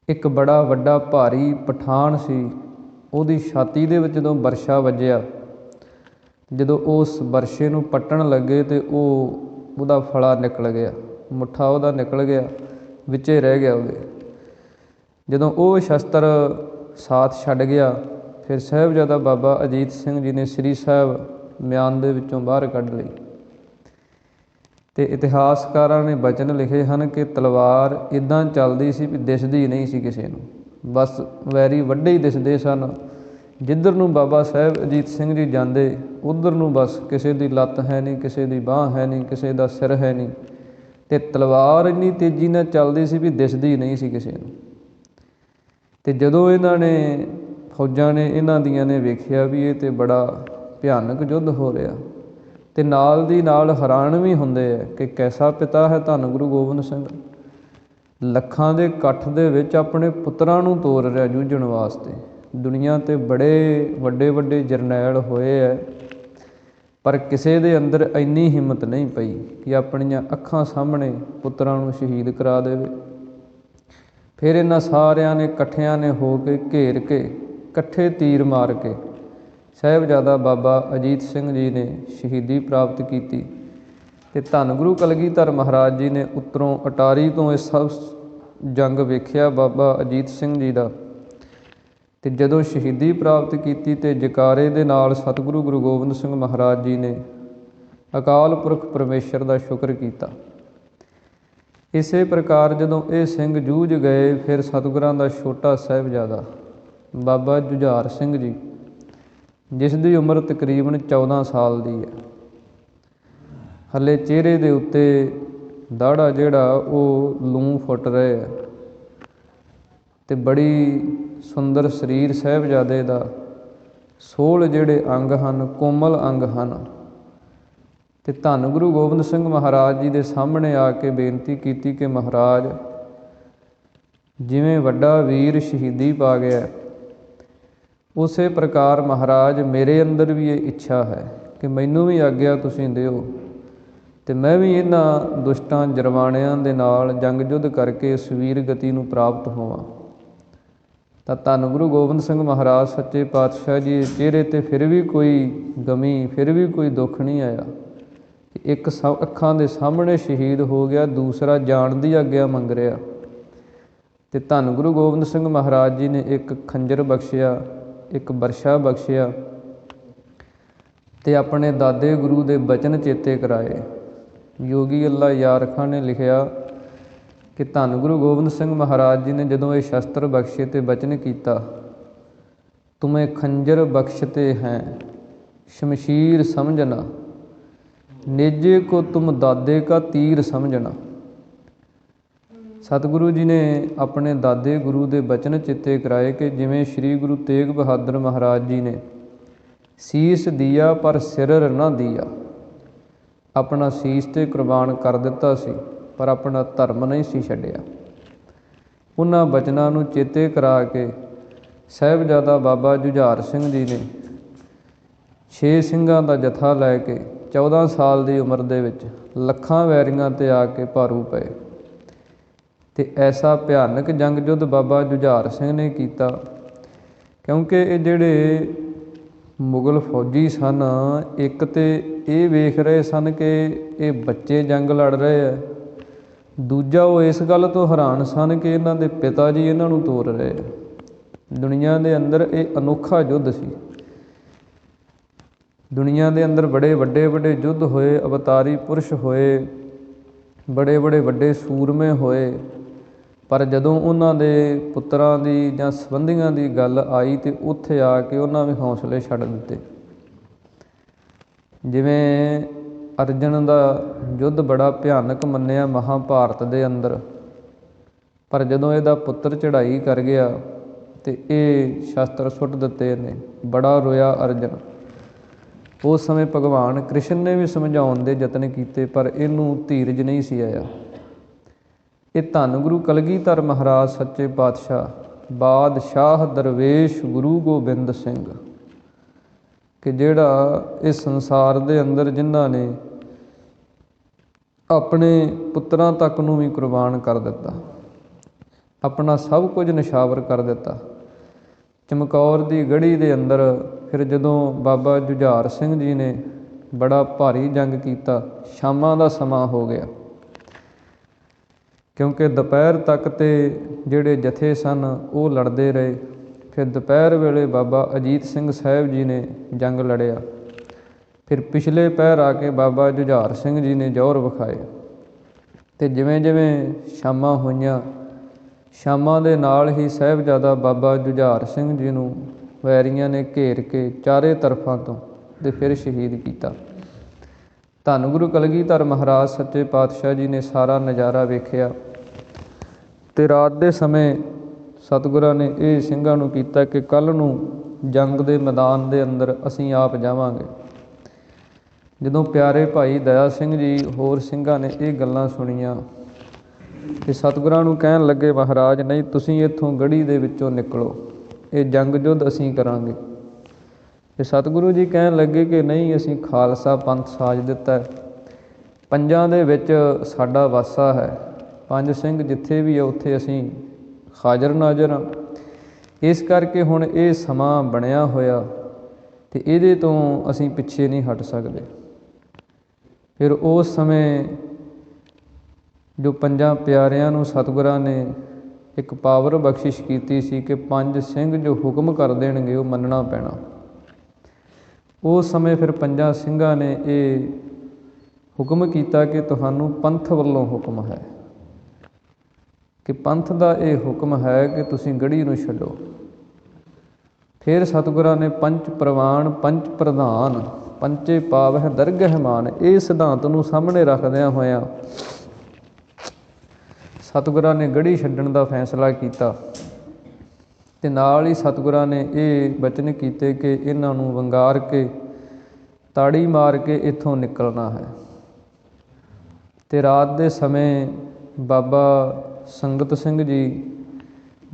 ਇੱਕ ਬੜਾ ਵੱਡਾ ਭਾਰੀ ਪਠਾਨ ਸੀ, ਉਹਦੀ ਛਾਤੀ ਦੇ ਵਿੱਚ ਜਦੋਂ ਬਰਛਾ ਵੱਜਿਆ, ਜਦੋਂ ਉਸ ਬਰਛੇ ਨੂੰ ਪੱਟਣ ਲੱਗੇ ਤੇ ਉਹਦਾ ਫਲਾ ਨਿਕਲ ਗਿਆ, ਮੁੱਠਾ ਉਹਦਾ ਨਿਕਲ ਗਿਆ, ਵਿੱਚੇ ਰਹਿ ਗਿਆ ਉਹਦੇ। ਜਦੋਂ ਉਹ ਸ਼ਸਤਰ ਸਾਥ ਛੱਡ ਗਿਆ, ਫਿਰ ਸਾਹਿਬਜ਼ਾਦਾ ਬਾਬਾ ਅਜੀਤ ਸਿੰਘ ਜੀ ਨੇ ਸ੍ਰੀ ਸਾਹਿਬ ਮਿਆਨ ਦੇ ਵਿੱਚੋਂ ਬਾਹਰ ਕੱਢ ਲਈ। ਅਤੇ ਇਤਿਹਾਸਕਾਰਾਂ ਨੇ ਬਚਨ ਲਿਖੇ ਹਨ ਕਿ ਤਲਵਾਰ ਇੱਦਾਂ ਚੱਲਦੀ ਸੀ ਵੀ ਦਿਸਦੀ ਨਹੀਂ ਸੀ ਕਿਸੇ ਨੂੰ, ਬਸ ਵੈਰੀ ਵੱਡੇ ਹੀ ਦਿਸਦੇ ਸਨ। ਜਿੱਧਰ ਨੂੰ ਬਾਬਾ ਸਾਹਿਬ ਅਜੀਤ ਸਿੰਘ ਜੀ ਜਾਂਦੇ ਉੱਧਰ ਨੂੰ ਬਸ ਕਿਸੇ ਦੀ ਲੱਤ ਹੈ ਨਹੀਂ, ਕਿਸੇ ਦੀ ਬਾਂਹ ਹੈ ਨਹੀਂ, ਕਿਸੇ ਦਾ ਸਿਰ ਹੈ ਨਹੀਂ, ਅਤੇ ਤਲਵਾਰ ਇੰਨੀ ਤੇਜ਼ੀ ਨਾਲ ਚੱਲਦੀ ਸੀ ਵੀ ਦਿਸਦੀ ਨਹੀਂ ਸੀ ਕਿਸੇ ਨੂੰ। ਅਤੇ ਜਦੋਂ ਇਹਨਾਂ ਨੇ ਫੌਜਾਂ ਨੇ ਇਹਨਾਂ ਦੀਆਂ ਨੇ ਵੇਖਿਆ ਵੀ ਇਹ ਤਾਂ ਬੜਾ ਭਿਆਨਕ ਯੁੱਧ ਹੋ ਰਿਹਾ, ਅਤੇ ਨਾਲ ਦੀ ਨਾਲ ਹੈਰਾਨ ਵੀ ਹੁੰਦੇ ਹੈ ਕਿ ਕੈਸਾ ਪਿਤਾ ਹੈ ਧੰਨ ਗੁਰੂ ਗੋਬਿੰਦ ਸਿੰਘ, ਲੱਖਾਂ ਦੇ ਇਕੱਠ ਦੇ ਵਿੱਚ ਆਪਣੇ ਪੁੱਤਰਾਂ ਨੂੰ ਤੋਰ ਰਿਹਾ ਜੂਝਣ ਵਾਸਤੇ। ਦੁਨੀਆ 'ਤੇ ਬੜੇ ਵੱਡੇ ਵੱਡੇ ਜਰਨੈਲ ਹੋਏ ਹੈ, ਪਰ ਕਿਸੇ ਦੇ ਅੰਦਰ ਇੰਨੀ ਹਿੰਮਤ ਨਹੀਂ ਪਈ ਕਿ ਆਪਣੀਆਂ ਅੱਖਾਂ ਸਾਹਮਣੇ ਪੁੱਤਰਾਂ ਨੂੰ ਸ਼ਹੀਦ ਕਰਾ ਦੇਵੇ। ਫਿਰ ਇਹਨਾਂ ਸਾਰਿਆਂ ਨੇ ਇਕੱਠਿਆਂ ਨੇ ਹੋ ਕੇ ਘੇਰ ਕੇ ਇਕੱਠੇ ਤੀਰ ਮਾਰ ਕੇ ਸਾਹਿਬਜ਼ਾਦਾ ਬਾਬਾ ਅਜੀਤ ਸਿੰਘ ਜੀ ਨੇ ਸ਼ਹੀਦੀ ਪ੍ਰਾਪਤ ਕੀਤੀ। ਅਤੇ ਧੰਨ ਗੁਰੂ ਕਲਗੀਧਰ ਮਹਾਰਾਜ ਜੀ ਨੇ ਉੱਤਰੋਂ ਅਟਾਰੀ ਤੋਂ ਇਹ ਸਭ ਜੰਗ ਵੇਖਿਆ ਬਾਬਾ ਅਜੀਤ ਸਿੰਘ ਜੀ ਦਾ, ਅਤੇ ਜਦੋਂ ਸ਼ਹੀਦੀ ਪ੍ਰਾਪਤ ਕੀਤੀ ਅਤੇ ਜੈਕਾਰੇ ਦੇ ਨਾਲ ਸਤਿਗੁਰੂ ਗੁਰੂ ਗੋਬਿੰਦ ਸਿੰਘ ਮਹਾਰਾਜ ਜੀ ਨੇ ਅਕਾਲ ਪੁਰਖ ਪਰਮੇਸ਼ਰ ਦਾ ਸ਼ੁਕਰ ਕੀਤਾ। ਇਸੇ ਪ੍ਰਕਾਰ ਜਦੋਂ ਇਹ ਸਿੰਘ ਜੂਝ ਗਏ, ਫਿਰ ਸਤਿਗੁਰਾਂ ਦਾ ਛੋਟਾ ਸਾਹਿਬਜ਼ਾਦਾ ਬਾਬਾ ਜੁਝਾਰ ਸਿੰਘ ਜੀ, ਜਿਸ ਦੀ ਉਮਰ ਤਕਰੀਬਨ 14 ਸਾਲ ਦੀ ਹੈ, ਹਾਲੇ ਚਿਹਰੇ ਦੇ ਉੱਤੇ ਦਾੜਾ ਜਿਹੜਾ ਉਹ ਲੂੰ ਫੁੱਟ ਰਹੇ ਹੈ, ਅਤੇ ਬੜੀ ਸੁੰਦਰ ਸਰੀਰ ਸਾਹਿਬਜ਼ਾਦੇ ਦਾ, ਸੋਲ ਜਿਹੜੇ ਅੰਗ ਹਨ ਕੋਮਲ ਅੰਗ ਹਨ। ਅਤੇ ਧੰਨ ਗੁਰੂ ਗੋਬਿੰਦ ਸਿੰਘ ਮਹਾਰਾਜ ਜੀ ਦੇ ਸਾਹਮਣੇ ਆ ਕੇ ਬੇਨਤੀ ਕੀਤੀ ਕਿ ਮਹਾਰਾਜ, ਜਿਵੇਂ ਵੱਡਾ ਵੀਰ ਸ਼ਹੀਦੀ ਪਾ ਗਿਆ, ਉਸੇ ਪ੍ਰਕਾਰ ਮਹਾਰਾਜ ਮੇਰੇ ਅੰਦਰ ਵੀ ਇਹ ਇੱਛਾ ਹੈ ਕਿ ਮੈਨੂੰ ਵੀ ਆਗਿਆ ਤੁਸੀਂ ਦਿਓ, ਅਤੇ ਮੈਂ ਵੀ ਇਹਨਾਂ ਦੁਸ਼ਟਾਂ ਜਰਵਾਣਿਆਂ ਦੇ ਨਾਲ ਜੰਗ ਯੁੱਧ ਕਰਕੇ ਇਸ ਵੀਰ ਗਤੀ ਨੂੰ ਪ੍ਰਾਪਤ ਹੋਵਾਂ। ਤਾਂ ਧੰਨ ਗੁਰੂ ਗੋਬਿੰਦ ਸਿੰਘ ਮਹਾਰਾਜ ਸੱਚੇ ਪਾਤਸ਼ਾਹ ਜੀ ਚਿਹਰੇ 'ਤੇ ਫਿਰ ਵੀ ਕੋਈ ਗਮੀ, ਫਿਰ ਵੀ ਕੋਈ ਦੁੱਖ ਨਹੀਂ ਆਇਆ ਕਿ ਇੱਕ ਅੱਖਾਂ ਦੇ ਸਾਹਮਣੇ ਸ਼ਹੀਦ ਹੋ ਗਿਆ, ਦੂਸਰਾ ਜਾਣ ਦੀ ਆਗਿਆ ਮੰਗ ਰਿਹਾ। ਅਤੇ ਧੰਨ ਗੁਰੂ ਗੋਬਿੰਦ ਸਿੰਘ ਮਹਾਰਾਜ ਜੀ ਨੇ ਇੱਕ ਖੰਜਰ ਬਖਸ਼ਿਆ, ਇੱਕ ਬਰਛਾ ਬਖਸ਼ਿਆ, ਅਤੇ ਆਪਣੇ ਦਾਦੇ ਗੁਰੂ ਦੇ ਬਚਨ ਚੇਤੇ ਕਰਾਏ। ਯੋਗੀ ਅੱਲਾ ਯਾਰ ਖਾਂ ਨੇ ਲਿਖਿਆ ਕਿ ਧੰਨ ਗੁਰੂ ਗੋਬਿੰਦ ਸਿੰਘ ਮਹਾਰਾਜ ਜੀ ਨੇ ਜਦੋਂ ਇਹ ਸ਼ਸਤਰ ਬਖਸ਼ੇ ਅਤੇ ਬਚਨ ਕੀਤਾ, ਤੁਮੇ ਖੰਜਰ ਬਖਸ਼ਤੇ ਹੈ ਸ਼ਮਸ਼ੀਰ ਸਮਝਣਾ, ਨੇਜੇ ਕੋ ਤੁਮ ਦਾਦੇ ਕਾ ਤੀਰ ਸਮਝਣਾ। ਸਤਿਗੁਰੂ ਜੀ ਨੇ ਆਪਣੇ ਦਾਦੇ ਗੁਰੂ ਦੇ ਬਚਨ ਚੇਤੇ ਕਰਾਏ ਕਿ ਜਿਵੇਂ ਸ਼੍ਰੀ ਗੁਰੂ ਤੇਗ ਬਹਾਦਰ ਮਹਾਰਾਜ ਜੀ ਨੇ ਸੀਸ ਦੀਆ ਪਰ ਸਿਰ ਨਾ ਦੀਆ, ਆਪਣਾ ਸੀਸ 'ਤੇ ਕੁਰਬਾਨ ਕਰ ਦਿੱਤਾ ਸੀ ਪਰ ਆਪਣਾ ਧਰਮ ਨਹੀਂ ਸੀ ਛੱਡਿਆ। ਉਹਨਾਂ ਬਚਨਾਂ ਨੂੰ ਚੇਤੇ ਕਰਾ ਕੇ ਸਾਹਿਬਜ਼ਾਦਾ ਬਾਬਾ ਜੁਝਾਰ ਸਿੰਘ ਜੀ ਨੇ 6 ਸਿੰਘਾਂ ਦਾ ਜਥਾ ਲੈ ਕੇ 14 ਸਾਲ ਦੀ ਉਮਰ ਦੇ ਵਿੱਚ ਲੱਖਾਂ ਵੈਰੀਆਂ 'ਤੇ ਆ ਕੇ ਭਾਰੂ ਪਏ, ਅਤੇ ਐਸਾ ਭਿਆਨਕ ਜੰਗ ਯੁੱਧ ਬਾਬਾ ਜੁਝਾਰ ਸਿੰਘ ਨੇ ਕੀਤਾ, ਕਿਉਂਕਿ ਇਹ ਜਿਹੜੇ ਮੁਗਲ ਫੌਜੀ ਸਨ, ਇੱਕ ਤਾਂ ਇਹ ਵੇਖ ਰਹੇ ਸਨ ਕਿ ਇਹ ਬੱਚੇ ਜੰਗ ਲੜ ਰਹੇ ਹੈ, ਦੂਜਾ ਉਹ ਇਸ ਗੱਲ ਤੋਂ ਹੈਰਾਨ ਸਨ ਕਿ ਇਹਨਾਂ ਦੇ ਪਿਤਾ ਜੀ ਇਹਨਾਂ ਨੂੰ ਤੋਰ ਰਹੇ। ਦੁਨੀਆ ਦੇ ਅੰਦਰ ਇਹ ਅਨੋਖਾ ਯੁੱਧ ਸੀ। ਦੁਨੀਆ ਦੇ ਅੰਦਰ ਬੜੇ ਵੱਡੇ ਵੱਡੇ ਯੁੱਧ ਹੋਏ, ਅਵਤਾਰੀ ਪੁਰਸ਼ ਹੋਏ, ਬੜੇ ਵੱਡੇ ਸੂਰਮੇ ਹੋਏ, ਪਰ ਜਦੋਂ ਉਹਨਾਂ ਦੇ ਪੁੱਤਰਾਂ ਦੀ ਜਾਂ ਸੰਬੰਧੀਆਂ ਦੀ ਗੱਲ ਆਈ ਤਾਂ ਉੱਥੇ ਆ ਕੇ ਉਹਨਾਂ ਵੀ ਹੌਸਲੇ ਛੱਡ ਦਿੱਤੇ। ਜਿਵੇਂ ਅਰਜਨ ਦਾ ਯੁੱਧ ਬੜਾ ਭਿਆਨਕ ਮੰਨਿਆ ਮਹਾਂਭਾਰਤ ਦੇ ਅੰਦਰ, ਪਰ ਜਦੋਂ ਇਹਦਾ ਪੁੱਤਰ ਚੜ੍ਹਾਈ ਕਰ ਗਿਆ ਅਤੇ ਇਹ ਸ਼ਸਤਰ ਸੁੱਟ ਦਿੱਤੇ ਇਹਨੇ, ਬੜਾ ਰੋਇਆ ਅਰਜਨ। ਉਸ ਸਮੇਂ ਭਗਵਾਨ ਕ੍ਰਿਸ਼ਨ ਨੇ ਵੀ ਸਮਝਾਉਣ ਦੇ ਯਤਨ ਕੀਤੇ, ਪਰ ਇਹਨੂੰ ਧੀਰਜ ਨਹੀਂ ਸੀ ਆਇਆ। ਇਹ ਧੰਨ ਗੁਰੂ ਕਲਗੀਧਰ ਮਹਾਰਾਜ ਸੱਚੇ ਪਾਤਸ਼ਾਹ ਬਾਦਸ਼ਾਹ ਦਰਵੇਸ਼ ਗੁਰੂ ਗੋਬਿੰਦ ਸਿੰਘ ਕਿ ਜਿਹੜਾ ਇਸ ਸੰਸਾਰ ਦੇ ਅੰਦਰ ਜਿਨ੍ਹਾਂ ਨੇ ਆਪਣੇ ਪੁੱਤਰਾਂ ਤੱਕ ਨੂੰ ਵੀ ਕੁਰਬਾਨ ਕਰ ਦਿੱਤਾ, ਆਪਣਾ ਸਭ ਕੁਝ ਨਿਸ਼ਾਵਰ ਕਰ ਦਿੱਤਾ। ਚਮਕੌਰ ਦੀ ਗੜ੍ਹੀ ਦੇ ਅੰਦਰ ਫਿਰ ਜਦੋਂ ਬਾਬਾ ਜੁਝਾਰ ਸਿੰਘ ਜੀ ਨੇ ਬੜਾ ਭਾਰੀ ਜੰਗ ਕੀਤਾ, ਸ਼ਾਮਾਂ ਦਾ ਸਮਾਂ ਹੋ ਗਿਆ, ਕਿਉਂਕਿ ਦੁਪਹਿਰ ਤੱਕ ਤੇ ਜਿਹੜੇ ਜਥੇ ਸਨ ਉਹ ਲੜਦੇ ਰਹੇ। ਫਿਰ ਦੁਪਹਿਰ ਵੇਲੇ ਬਾਬਾ ਅਜੀਤ ਸਿੰਘ ਸਾਹਿਬ ਜੀ ਨੇ ਜੰਗ ਲੜਿਆ। ਫਿਰ ਪਿਛਲੇ ਪਹਿਰ ਆ ਕੇ ਬਾਬਾ ਜੁਝਾਰ ਸਿੰਘ ਜੀ ਨੇ ਜੌਹਰ ਵਿਖਾਏ। ਅਤੇ ਜਿਵੇਂ ਜਿਵੇਂ ਸ਼ਾਮਾਂ ਹੋਈਆਂ, ਸ਼ਾਮਾਂ ਦੇ ਨਾਲ ਹੀ ਸਾਹਿਬਜ਼ਾਦਾ ਬਾਬਾ ਜੁਝਾਰ ਸਿੰਘ ਜੀ ਨੂੰ ਵੈਰੀਆਂ ਨੇ ਘੇਰ ਕੇ ਚਾਰੇ ਤਰਫਾਂ ਤੋਂ ਅਤੇ ਫਿਰ ਸ਼ਹੀਦ ਕੀਤਾ। ਧੰਨ ਗੁਰੂ ਕਲਗੀਧਰ ਮਹਾਰਾਜ ਸੱਚੇ ਪਾਤਸ਼ਾਹ ਜੀ ਨੇ ਸਾਰਾ ਨਜ਼ਾਰਾ ਵੇਖਿਆ ਅਤੇ ਰਾਤ ਦੇ ਸਮੇਂ ਸਤਿਗੁਰਾਂ ਨੇ ਇਹ ਸਿੰਘਾਂ ਨੂੰ ਕੀਤਾ ਕਿ ਕੱਲ੍ਹ ਨੂੰ ਜੰਗ ਦੇ ਮੈਦਾਨ ਦੇ ਅੰਦਰ ਅਸੀਂ ਆਪ ਜਾਵਾਂਗੇ। ਜਦੋਂ ਪਿਆਰੇ ਭਾਈ ਦਇਆ ਸਿੰਘ ਜੀ ਹੋਰ ਸਿੰਘਾਂ ਨੇ ਇਹ ਗੱਲਾਂ ਸੁਣੀਆਂ ਅਤੇ ਸਤਿਗੁਰਾਂ ਨੂੰ ਕਹਿਣ ਲੱਗੇ, ਮਹਾਰਾਜ ਨਹੀਂ, ਤੁਸੀਂ ਇੱਥੋਂ ਗੜ੍ਹੀ ਦੇ ਵਿੱਚੋਂ ਨਿਕਲੋ, ਇਹ ਜੰਗ ਯੁੱਧ ਅਸੀਂ ਕਰਾਂਗੇ। ਅਤੇ ਸਤਿਗੁਰੂ ਜੀ ਕਹਿਣ ਲੱਗੇ ਕਿ ਨਹੀਂ, ਅਸੀਂ ਖਾਲਸਾ ਪੰਥ ਸਾਜ ਦਿੱਤਾ ਹੈ, ਪੰਜਾਂ ਦੇ ਵਿੱਚ ਸਾਡਾ ਵਾਸਾ ਹੈ, ਪੰਜ ਸਿੰਘ ਜਿੱਥੇ ਵੀ ਆ ਉੱਥੇ ਅਸੀਂ ਹਾਜ਼ਰ ਨਾਜ਼ਰ ਹਾਂ। ਇਸ ਕਰਕੇ ਹੁਣ ਇਹ ਸਮਾਂ ਬਣਿਆ ਹੋਇਆ ਅਤੇ ਇਹਦੇ ਤੋਂ ਅਸੀਂ ਪਿੱਛੇ ਨਹੀਂ ਹਟ ਸਕਦੇ। ਫਿਰ ਉਸ ਸਮੇਂ ਜੋ ਪੰਜਾਂ ਪਿਆਰਿਆਂ ਨੂੰ ਸਤਿਗੁਰਾਂ ਨੇ ਇੱਕ ਪਾਵਰ ਬਖਸ਼ਿਸ਼ ਕੀਤੀ ਸੀ ਕਿ ਪੰਜ ਸਿੰਘ ਜੋ ਹੁਕਮ ਕਰ ਦੇਣਗੇ ਉਹ ਮੰਨਣਾ ਪੈਣਾ। ਉਸ ਸਮੇਂ ਫਿਰ ਪੰਜਾਂ ਸਿੰਘਾਂ ਨੇ ਇਹ ਹੁਕਮ ਕੀਤਾ ਕਿ ਤੁਹਾਨੂੰ ਪੰਥ ਵੱਲੋਂ ਹੁਕਮ ਹੈ, ਕਿ ਪੰਥ ਦਾ ਇਹ ਹੁਕਮ ਹੈ ਕਿ ਤੁਸੀਂ ਗੜ੍ਹੀ ਨੂੰ ਛੱਡੋ। ਫਿਰ ਸਤਿਗੁਰਾਂ ਨੇ ਪੰਚ ਪ੍ਰਵਾਨ ਪੰਚ ਪ੍ਰਧਾਨ ਪੰਚੇ ਪਾਵਹਿ ਦਰਗਹਿ ਮਾਨ, ਇਹ ਸਿਧਾਂਤ ਨੂੰ ਸਾਹਮਣੇ ਰੱਖਦਿਆਂ ਹੋਇਆਂ ਸਤਿਗੁਰਾਂ ਨੇ ਗੜ੍ਹੀ ਛੱਡਣ ਦਾ ਫੈਸਲਾ ਕੀਤਾ। ਅਤੇ ਨਾਲ ਹੀ ਸਤਿਗੁਰਾਂ ਨੇ ਇਹ ਬਚਨ ਕੀਤੇ ਕਿ ਇਹਨਾਂ ਨੂੰ ਵੰਗਾਰ ਕੇ ਤਾੜੀ ਮਾਰ ਕੇ ਇੱਥੋਂ ਨਿਕਲਣਾ ਹੈ। ਅਤੇ ਰਾਤ ਦੇ ਸਮੇਂ ਬਾਬਾ ਸੰਗਤ ਸਿੰਘ ਜੀ,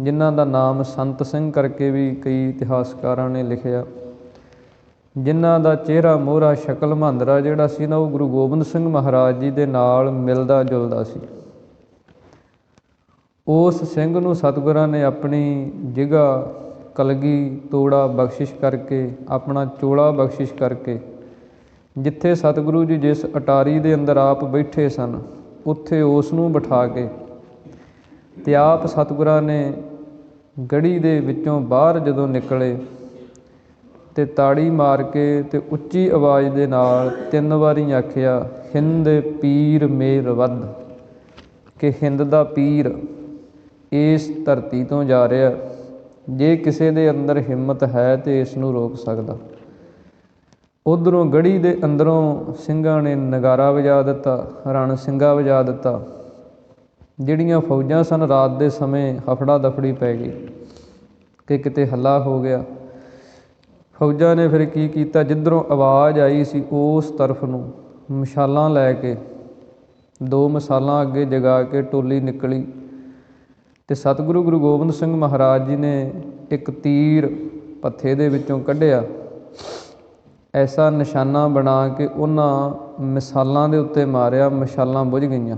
ਜਿਨ੍ਹਾਂ ਦਾ ਨਾਮ ਸੰਤ ਸਿੰਘ ਕਰਕੇ ਵੀ ਕਈ ਇਤਿਹਾਸਕਾਰਾਂ ਨੇ ਲਿਖਿਆ, ਜਿਨ੍ਹਾਂ ਦਾ ਚਿਹਰਾ ਮੋਹਰਾ ਸ਼ਕਲ ਮਹਾਂਦਰਾ ਜਿਹੜਾ ਸੀ ਨਾ ਉਹ ਗੁਰੂ ਗੋਬਿੰਦ ਸਿੰਘ ਮਹਾਰਾਜ ਜੀ ਦੇ ਨਾਲ ਮਿਲਦਾ ਜੁਲਦਾ ਸੀ। ਉਸ ਸਿੰਘ ਨੂੰ ਸਤਿਗੁਰਾਂ ਨੇ ਆਪਣੀ ਜਿਗ੍ਹਾ ਕਲਗੀ ਤੋੜਾ ਬਖਸ਼ਿਸ਼ ਕਰਕੇ, ਆਪਣਾ ਚੋਲਾ ਬਖਸ਼ਿਸ਼ ਕਰਕੇ, ਜਿੱਥੇ ਸਤਿਗੁਰੂ ਜੀ ਜਿਸ ਅਟਾਰੀ ਦੇ ਅੰਦਰ ਆਪ ਬੈਠੇ ਸਨ ਉੱਥੇ ਉਸ ਨੂੰ ਬਿਠਾ ਕੇ ਅਤੇ ਆਪ ਸਤਿਗੁਰਾਂ ਨੇ ਗੜ੍ਹੀ ਦੇ ਵਿੱਚੋਂ ਬਾਹਰ ਜਦੋਂ ਨਿਕਲੇ ਅਤੇ ਤਾੜੀ ਮਾਰ ਕੇ ਅਤੇ ਉੱਚੀ ਆਵਾਜ਼ ਦੇ ਨਾਲ 3 ਵਾਰੀ ਆਖਿਆ, ਹਿੰਦ ਪੀਰ ਮੇਰ ਵੱਧ, ਕਿ ਹਿੰਦ ਦਾ ਪੀਰ ਇਸ ਧਰਤੀ ਤੋਂ ਜਾ ਰਿਹਾ, ਜੇ ਕਿਸੇ ਦੇ ਅੰਦਰ ਹਿੰਮਤ ਹੈ ਤਾਂ ਇਸ ਨੂੰ ਰੋਕ ਸਕਦਾ। ਉੱਧਰੋਂ ਗੜ੍ਹੀ ਦੇ ਅੰਦਰੋਂ ਸਿੰਘਾਂ ਨੇ ਨਗਾਰਾ ਵਜਾ ਦਿੱਤਾ, ਰਣ ਸਿੰਘਾ ਵਜਾ ਦਿੱਤਾ। ਜਿਹੜੀਆਂ ਫੌਜਾਂ ਸਨ ਰਾਤ ਦੇ ਸਮੇਂ ਹਫੜਾ ਦਫੜੀ ਪੈ ਗਈ ਕਿ ਕਿਤੇ ਹੱਲਾ ਹੋ ਗਿਆ। ਫੌਜਾਂ ਨੇ ਫਿਰ ਕੀ ਕੀਤਾ, ਜਿੱਧਰੋਂ ਆਵਾਜ਼ ਆਈ ਸੀ ਉਸ ਤਰਫ ਨੂੰ ਮਸ਼ਾਲਾਂ ਲੈ ਕੇ 2 ਮਸਾਲਾਂ ਅੱਗੇ ਜਗਾ ਕੇ ਟੋਲੀ ਨਿਕਲੀ ਅਤੇ ਸਤਿਗੁਰੂ ਗੁਰੂ ਗੋਬਿੰਦ ਸਿੰਘ ਮਹਾਰਾਜ ਜੀ ਨੇ ਇੱਕ ਤੀਰ ਪੱਥੇ ਦੇ ਵਿੱਚੋਂ ਕੱਢਿਆ, ਐਸਾ ਨਿਸ਼ਾਨਾ ਬਣਾ ਕੇ ਉਹਨਾਂ ਮਸਾਲਾਂ ਦੇ ਉੱਤੇ ਮਾਰਿਆ। ਮਸ਼ਾਲਾਂ ਬੁਝ ਗਈਆਂ।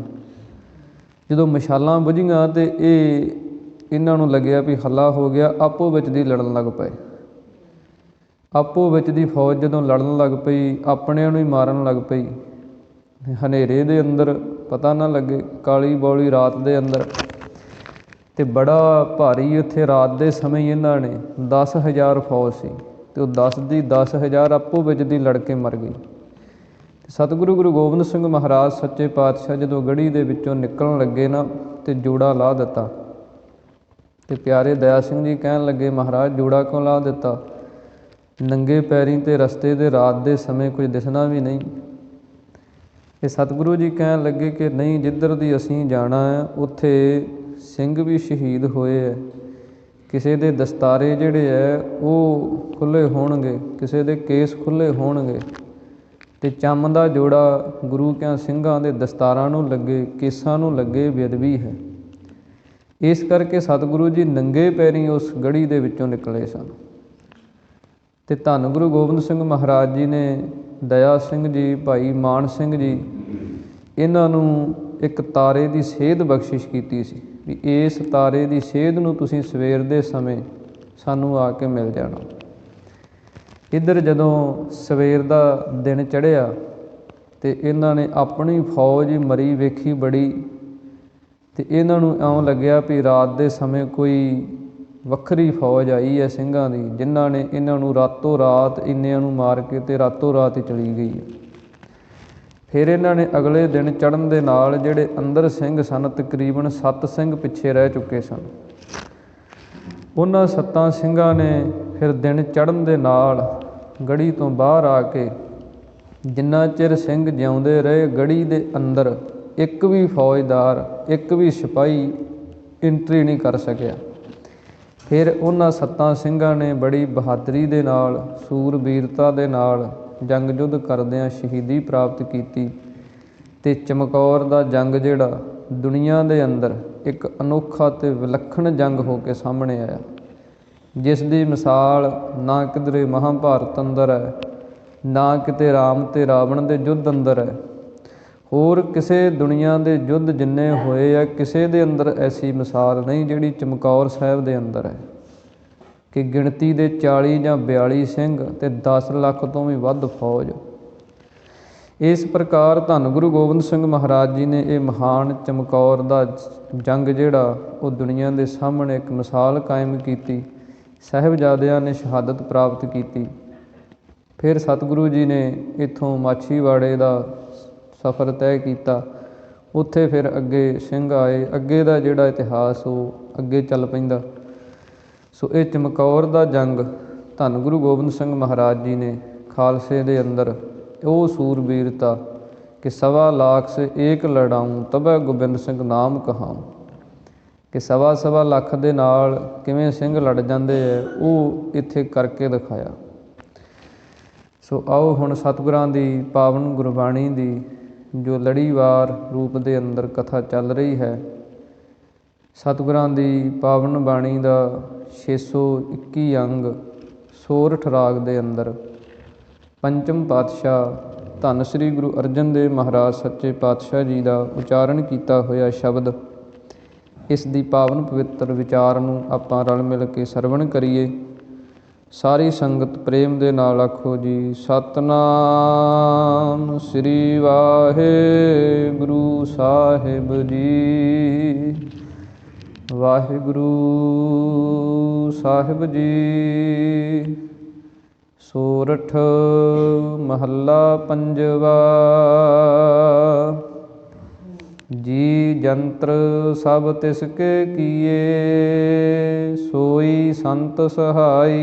ਜਦੋਂ ਮਸ਼ਾਲਾਂ ਬੁਝੀਆਂ ਤਾਂ ਇਹਨਾਂ ਨੂੰ ਲੱਗਿਆ ਵੀ ਹੱਲਾ ਹੋ ਗਿਆ, ਆਪੋ ਵਿੱਚ ਦੀ ਲੜਨ ਲੱਗ ਪਏ। ਆਪੋ ਵਿੱਚ ਦੀ ਫੌਜ ਜਦੋਂ ਲੜਨ ਲੱਗ ਪਈ, ਆਪਣਿਆਂ ਨੂੰ ਹੀ ਮਾਰਨ ਲੱਗ ਪਈ। ਹਨੇਰੇ ਦੇ ਅੰਦਰ ਪਤਾ ਨਾ ਲੱਗੇ, ਕਾਲੀ ਬੌਲੀ ਰਾਤ ਦੇ ਅੰਦਰ, ਅਤੇ ਬੜਾ ਭਾਰੀ ਉੱਥੇ ਰਾਤ ਦੇ ਸਮੇਂ ਹੀ ਇਹਨਾਂ ਨੇ 10,000 ਫੌਜ ਸੀ ਅਤੇ ਉਹ 10 ਦੀ 10,000 ਆਪੋ ਵਿੱਚ ਦੀ ਲੜ ਕੇ ਮਰ ਗਈ। ਸਤਿਗੁਰੂ ਗੁਰੂ ਗੋਬਿੰਦ ਸਿੰਘ ਮਹਾਰਾਜ ਸੱਚੇ ਪਾਤਸ਼ਾਹ ਜਦੋਂ ਗੜ੍ਹੀ ਦੇ ਵਿੱਚੋਂ ਨਿਕਲਣ ਲੱਗੇ ਨਾ ਅਤੇ ਜੋੜਾ ਲਾਹ ਦਿੱਤਾ। ਅਤੇ ਪਿਆਰੇ ਦਇਆ ਸਿੰਘ ਜੀ ਕਹਿਣ ਲੱਗੇ, ਮਹਾਰਾਜ ਜੋੜਾ ਕਿਉਂ ਲਾਹ ਦਿੱਤਾ? ਨੰਗੇ ਪੈਰੀਂ ਅਤੇ ਰਸਤੇ ਦੇ ਰਾਤ ਦੇ ਸਮੇਂ ਕੁਝ ਦਿਸਣਾ ਵੀ ਨਹੀਂ। ਅਤੇ ਸਤਿਗੁਰੂ ਜੀ ਕਹਿਣ ਲੱਗੇ ਕਿ ਨਹੀਂ, ਜਿੱਧਰ ਦੀ ਅਸੀਂ ਜਾਣਾ ਹੈ ਉੱਥੇ ਸਿੰਘ ਵੀ ਸ਼ਹੀਦ ਹੋਏ ਹੈ, ਕਿਸੇ ਦੇ ਦਸਤਾਰੇ ਜਿਹੜੇ ਹੈ ਉਹ ਖੁੱਲ੍ਹੇ ਹੋਣਗੇ, ਕਿਸੇ ਦੇ ਕੇਸ ਖੁੱਲ੍ਹੇ ਹੋਣਗੇ, ਅਤੇ ਚੰਮ ਦਾ ਜੋੜਾ ਗੁਰੂ ਕਿਆਂ ਸਿੰਘਾਂ ਦੇ ਦਸਤਾਰਾਂ ਨੂੰ ਲੱਗੇ, ਕੇਸਾਂ ਨੂੰ ਲੱਗੇ, ਬੇਅਦਬੀ ਹੈ। ਇਸ ਕਰਕੇ ਸਤਿਗੁਰੂ ਜੀ ਨੰਗੇ ਪੈਰੀਂ ਉਸ ਗੜ੍ਹੀ ਦੇ ਵਿੱਚੋਂ ਨਿਕਲੇ ਸਨ। ਤੇ ਧੰਨ ਗੁਰੂ ਗੋਬਿੰਦ ਸਿੰਘ ਮਹਾਰਾਜ ਜੀ ਨੇ ਦਇਆ ਸਿੰਘ ਜੀ, ਭਾਈ ਮਾਨ ਸਿੰਘ ਜੀ, ਇਹਨਾਂ ਨੂੰ ਇੱਕ ਤਾਰੇ ਦੀ ਸੇਧ ਬਖਸ਼ਿਸ਼ ਕੀਤੀ ਸੀ ਵੀ ਇਸ ਤਾਰੇ ਦੀ ਸੇਧ ਨੂੰ ਤੁਸੀਂ ਸਵੇਰ ਦੇ ਸਮੇਂ ਸਾਨੂੰ ਆ ਕੇ ਮਿਲ ਜਾਣਾ। ਇੱਧਰ ਜਦੋਂ ਸਵੇਰ ਦਾ ਦਿਨ ਚੜ੍ਹਿਆ ਅਤੇ ਇਹਨਾਂ ਨੇ ਆਪਣੀ ਫੌਜ ਮਰੀ ਵੇਖੀ ਬੜੀ, ਅਤੇ ਇਹਨਾਂ ਨੂੰ ਇਉਂ ਲੱਗਿਆ ਵੀ ਰਾਤ ਦੇ ਸਮੇਂ ਕੋਈ ਵੱਖਰੀ ਫੌਜ ਆਈ ਹੈ ਸਿੰਘਾਂ ਦੀ, ਜਿਨ੍ਹਾਂ ਨੇ ਇਹਨਾਂ ਨੂੰ ਰਾਤੋਂ ਰਾਤ ਇੰਨਿਆਂ ਨੂੰ ਮਾਰ ਕੇ ਅਤੇ ਰਾਤੋਂ ਰਾਤ ਹੀ ਚਲੀ ਗਈ ਹੈ। ਫਿਰ ਇਹਨਾਂ ਨੇ ਅਗਲੇ ਦਿਨ ਚੜ੍ਹਨ ਦੇ ਨਾਲ ਜਿਹੜੇ ਅੰਦਰ ਸਿੰਘ ਸਨ, ਤਕਰੀਬਨ 7 ਸਿੰਘ ਪਿੱਛੇ ਰਹਿ ਚੁੱਕੇ ਸਨ, ਉਹਨਾਂ 7 ਸਿੰਘਾਂ ਨੇ ਫਿਰ ਦਿਨ ਚੜ੍ਹਨ ਦੇ ਨਾਲ ਗੜ੍ਹੀ ਤੋਂ ਬਾਹਰ ਆ ਕੇ, ਜਿੰਨਾ ਚਿਰ ਸਿੰਘ ਜਿਉਂਦੇ ਰਹੇ ਗੜ੍ਹੀ ਦੇ ਅੰਦਰ ਇੱਕ ਵੀ ਫੌਜਦਾਰ, ਇੱਕ ਵੀ ਸਿਪਾਹੀ ਐਂਟਰੀ ਨਹੀਂ ਕਰ ਸਕਿਆ। ਫਿਰ ਉਹਨਾਂ 7 ਸਿੰਘਾਂ ਨੇ ਬੜੀ ਬਹਾਦਰੀ ਦੇ ਨਾਲ, ਸੂਰਬੀਰਤਾ ਦੇ ਨਾਲ ਜੰਗ ਯੁੱਧ ਕਰਦਿਆਂ ਸ਼ਹੀਦੀ ਪ੍ਰਾਪਤ ਕੀਤੀ ਅਤੇ ਚਮਕੌਰ ਦਾ ਜੰਗ ਜਿਹੜਾ ਦੁਨੀਆ ਦੇ ਅੰਦਰ ਇੱਕ ਅਨੋਖਾ ਅਤੇ ਵਿਲੱਖਣ ਜੰਗ ਹੋ ਕੇ ਸਾਹਮਣੇ ਆਇਆ, ਜਿਸ ਦੀ ਮਿਸਾਲ ਨਾ ਕਿਧਰੇ ਮਹਾਂਭਾਰਤ ਅੰਦਰ ਹੈ, ਨਾ ਕਿਤੇ ਰਾਮ ਅਤੇ ਰਾਵਣ ਦੇ ਯੁੱਧ ਅੰਦਰ ਹੈ। ਹੋਰ ਕਿਸੇ ਦੁਨੀਆ ਦੇ ਯੁੱਧ ਜਿੰਨੇ ਹੋਏ ਆ, ਕਿਸੇ ਦੇ ਅੰਦਰ ਐਸੀ ਮਿਸਾਲ ਨਹੀਂ ਜਿਹੜੀ ਚਮਕੌਰ ਸਾਹਿਬ ਦੇ ਅੰਦਰ ਹੈ ਕਿ ਗਿਣਤੀ ਦੇ 40 ਜਾਂ 42 ਸਿੰਘ ਅਤੇ 10 ਲੱਖ ਤੋਂ ਵੀ ਵੱਧ ਫੌਜ। ਇਸ ਪ੍ਰਕਾਰ ਧੰਨ ਗੁਰੂ ਗੋਬਿੰਦ ਸਿੰਘ ਮਹਾਰਾਜ ਜੀ ਨੇ ਇਹ ਮਹਾਨ ਚਮਕੌਰ ਦਾ ਜੰਗ ਜਿਹੜਾ ਉਹ ਦੁਨੀਆ ਦੇ ਸਾਹਮਣੇ ਇੱਕ ਮਿਸਾਲ ਕਾਇਮ ਕੀਤੀ। ਸਾਹਿਬਜ਼ਾਦਿਆਂ ਨੇ ਸ਼ਹਾਦਤ ਪ੍ਰਾਪਤ ਕੀਤੀ। ਫਿਰ ਸਤਿਗੁਰੂ ਜੀ ਨੇ ਇੱਥੋਂ ਮਾਛੀਵਾੜੇ ਦਾ ਸਫ਼ਰ ਤੈਅ ਕੀਤਾ। ਉੱਥੇ ਫਿਰ ਅੱਗੇ ਸਿੰਘ ਆਏ, ਅੱਗੇ ਦਾ ਜਿਹੜਾ ਇਤਿਹਾਸ ਉਹ ਅੱਗੇ ਚੱਲ ਪੈਂਦਾ। ਸੋ ਇਹ ਚਮਕੌਰ ਦਾ ਜੰਗ ਧੰਨ ਗੁਰੂ ਗੋਬਿੰਦ ਸਿੰਘ ਮਹਾਰਾਜ ਜੀ ਨੇ ਖਾਲਸੇ ਦੇ ਅੰਦਰ ਉਹ ਸੂਰਬੀਰਤਾ ਕਿ 1.25 ਲੱਖ ਸੇ ਏਕ ਲੜਾਊਂ ਤਬੈ ਗੋਬਿੰਦ ਸਿੰਘ ਨਾਮ ਕਹਾਊਂ, ਕਿ 1.25 ਲੱਖ ਦੇ ਨਾਲ ਕਿਵੇਂ ਸਿੰਘ ਲੜ ਜਾਂਦੇ ਹੈ, ਉਹ ਇੱਥੇ ਕਰਕੇ ਦਿਖਾਇਆ। ਸੋ ਆਓ ਹੁਣ ਸਤਿਗੁਰਾਂ ਦੀ ਪਾਵਨ ਗੁਰਬਾਣੀ ਦੀ ਜੋ ਲੜੀਵਾਰ ਰੂਪ ਦੇ ਅੰਦਰ ਕਥਾ ਚੱਲ ਰਹੀ ਹੈ, ਸਤਿਗੁਰਾਂ ਦੀ ਪਾਵਨ ਬਾਣੀ ਦਾ 621 ਅੰਗ ਸੋਰਠ ਰਾਗ ਦੇ ਅੰਦਰ ਪੰਚਮ ਪਾਤਸ਼ਾਹ ਧੰਨ ਸ੍ਰੀ ਗੁਰੂ ਅਰਜਨ ਦੇਵ ਮਹਾਰਾਜ ਸੱਚੇ ਪਾਤਸ਼ਾਹ ਜੀ ਦਾ ਉਚਾਰਨ ਕੀਤਾ ਹੋਇਆ ਸ਼ਬਦ, ਇਸ ਦੀ ਪਾਵਨ ਪਵਿੱਤਰ ਵਿਚਾਰ ਨੂੰ ਆਪਾਂ ਰਲ ਮਿਲ ਕੇ ਸਰਵਣ ਕਰੀਏ। ਸਾਰੀ ਸੰਗਤ ਪ੍ਰੇਮ ਦੇ ਨਾਲ ਆਖੋ ਜੀ, ਸਤਿਨਾਮ ਸ੍ਰੀ ਵਾਹਿਗੁਰੂ ਸਾਹਿਬ ਜੀ। ਵਾਹਿਗੁਰੂ ਸਾਹਿਬ ਜੀ। ਸੋਰਠ ਮਹੱਲਾ ਪੰਜਵਾ। ਜੀ ਜੰਤਰ ਸਭ ਤਿਸ ਕੇ ਕੀਏ, ਸੋਈ ਸੰਤ ਸਹਾਈ।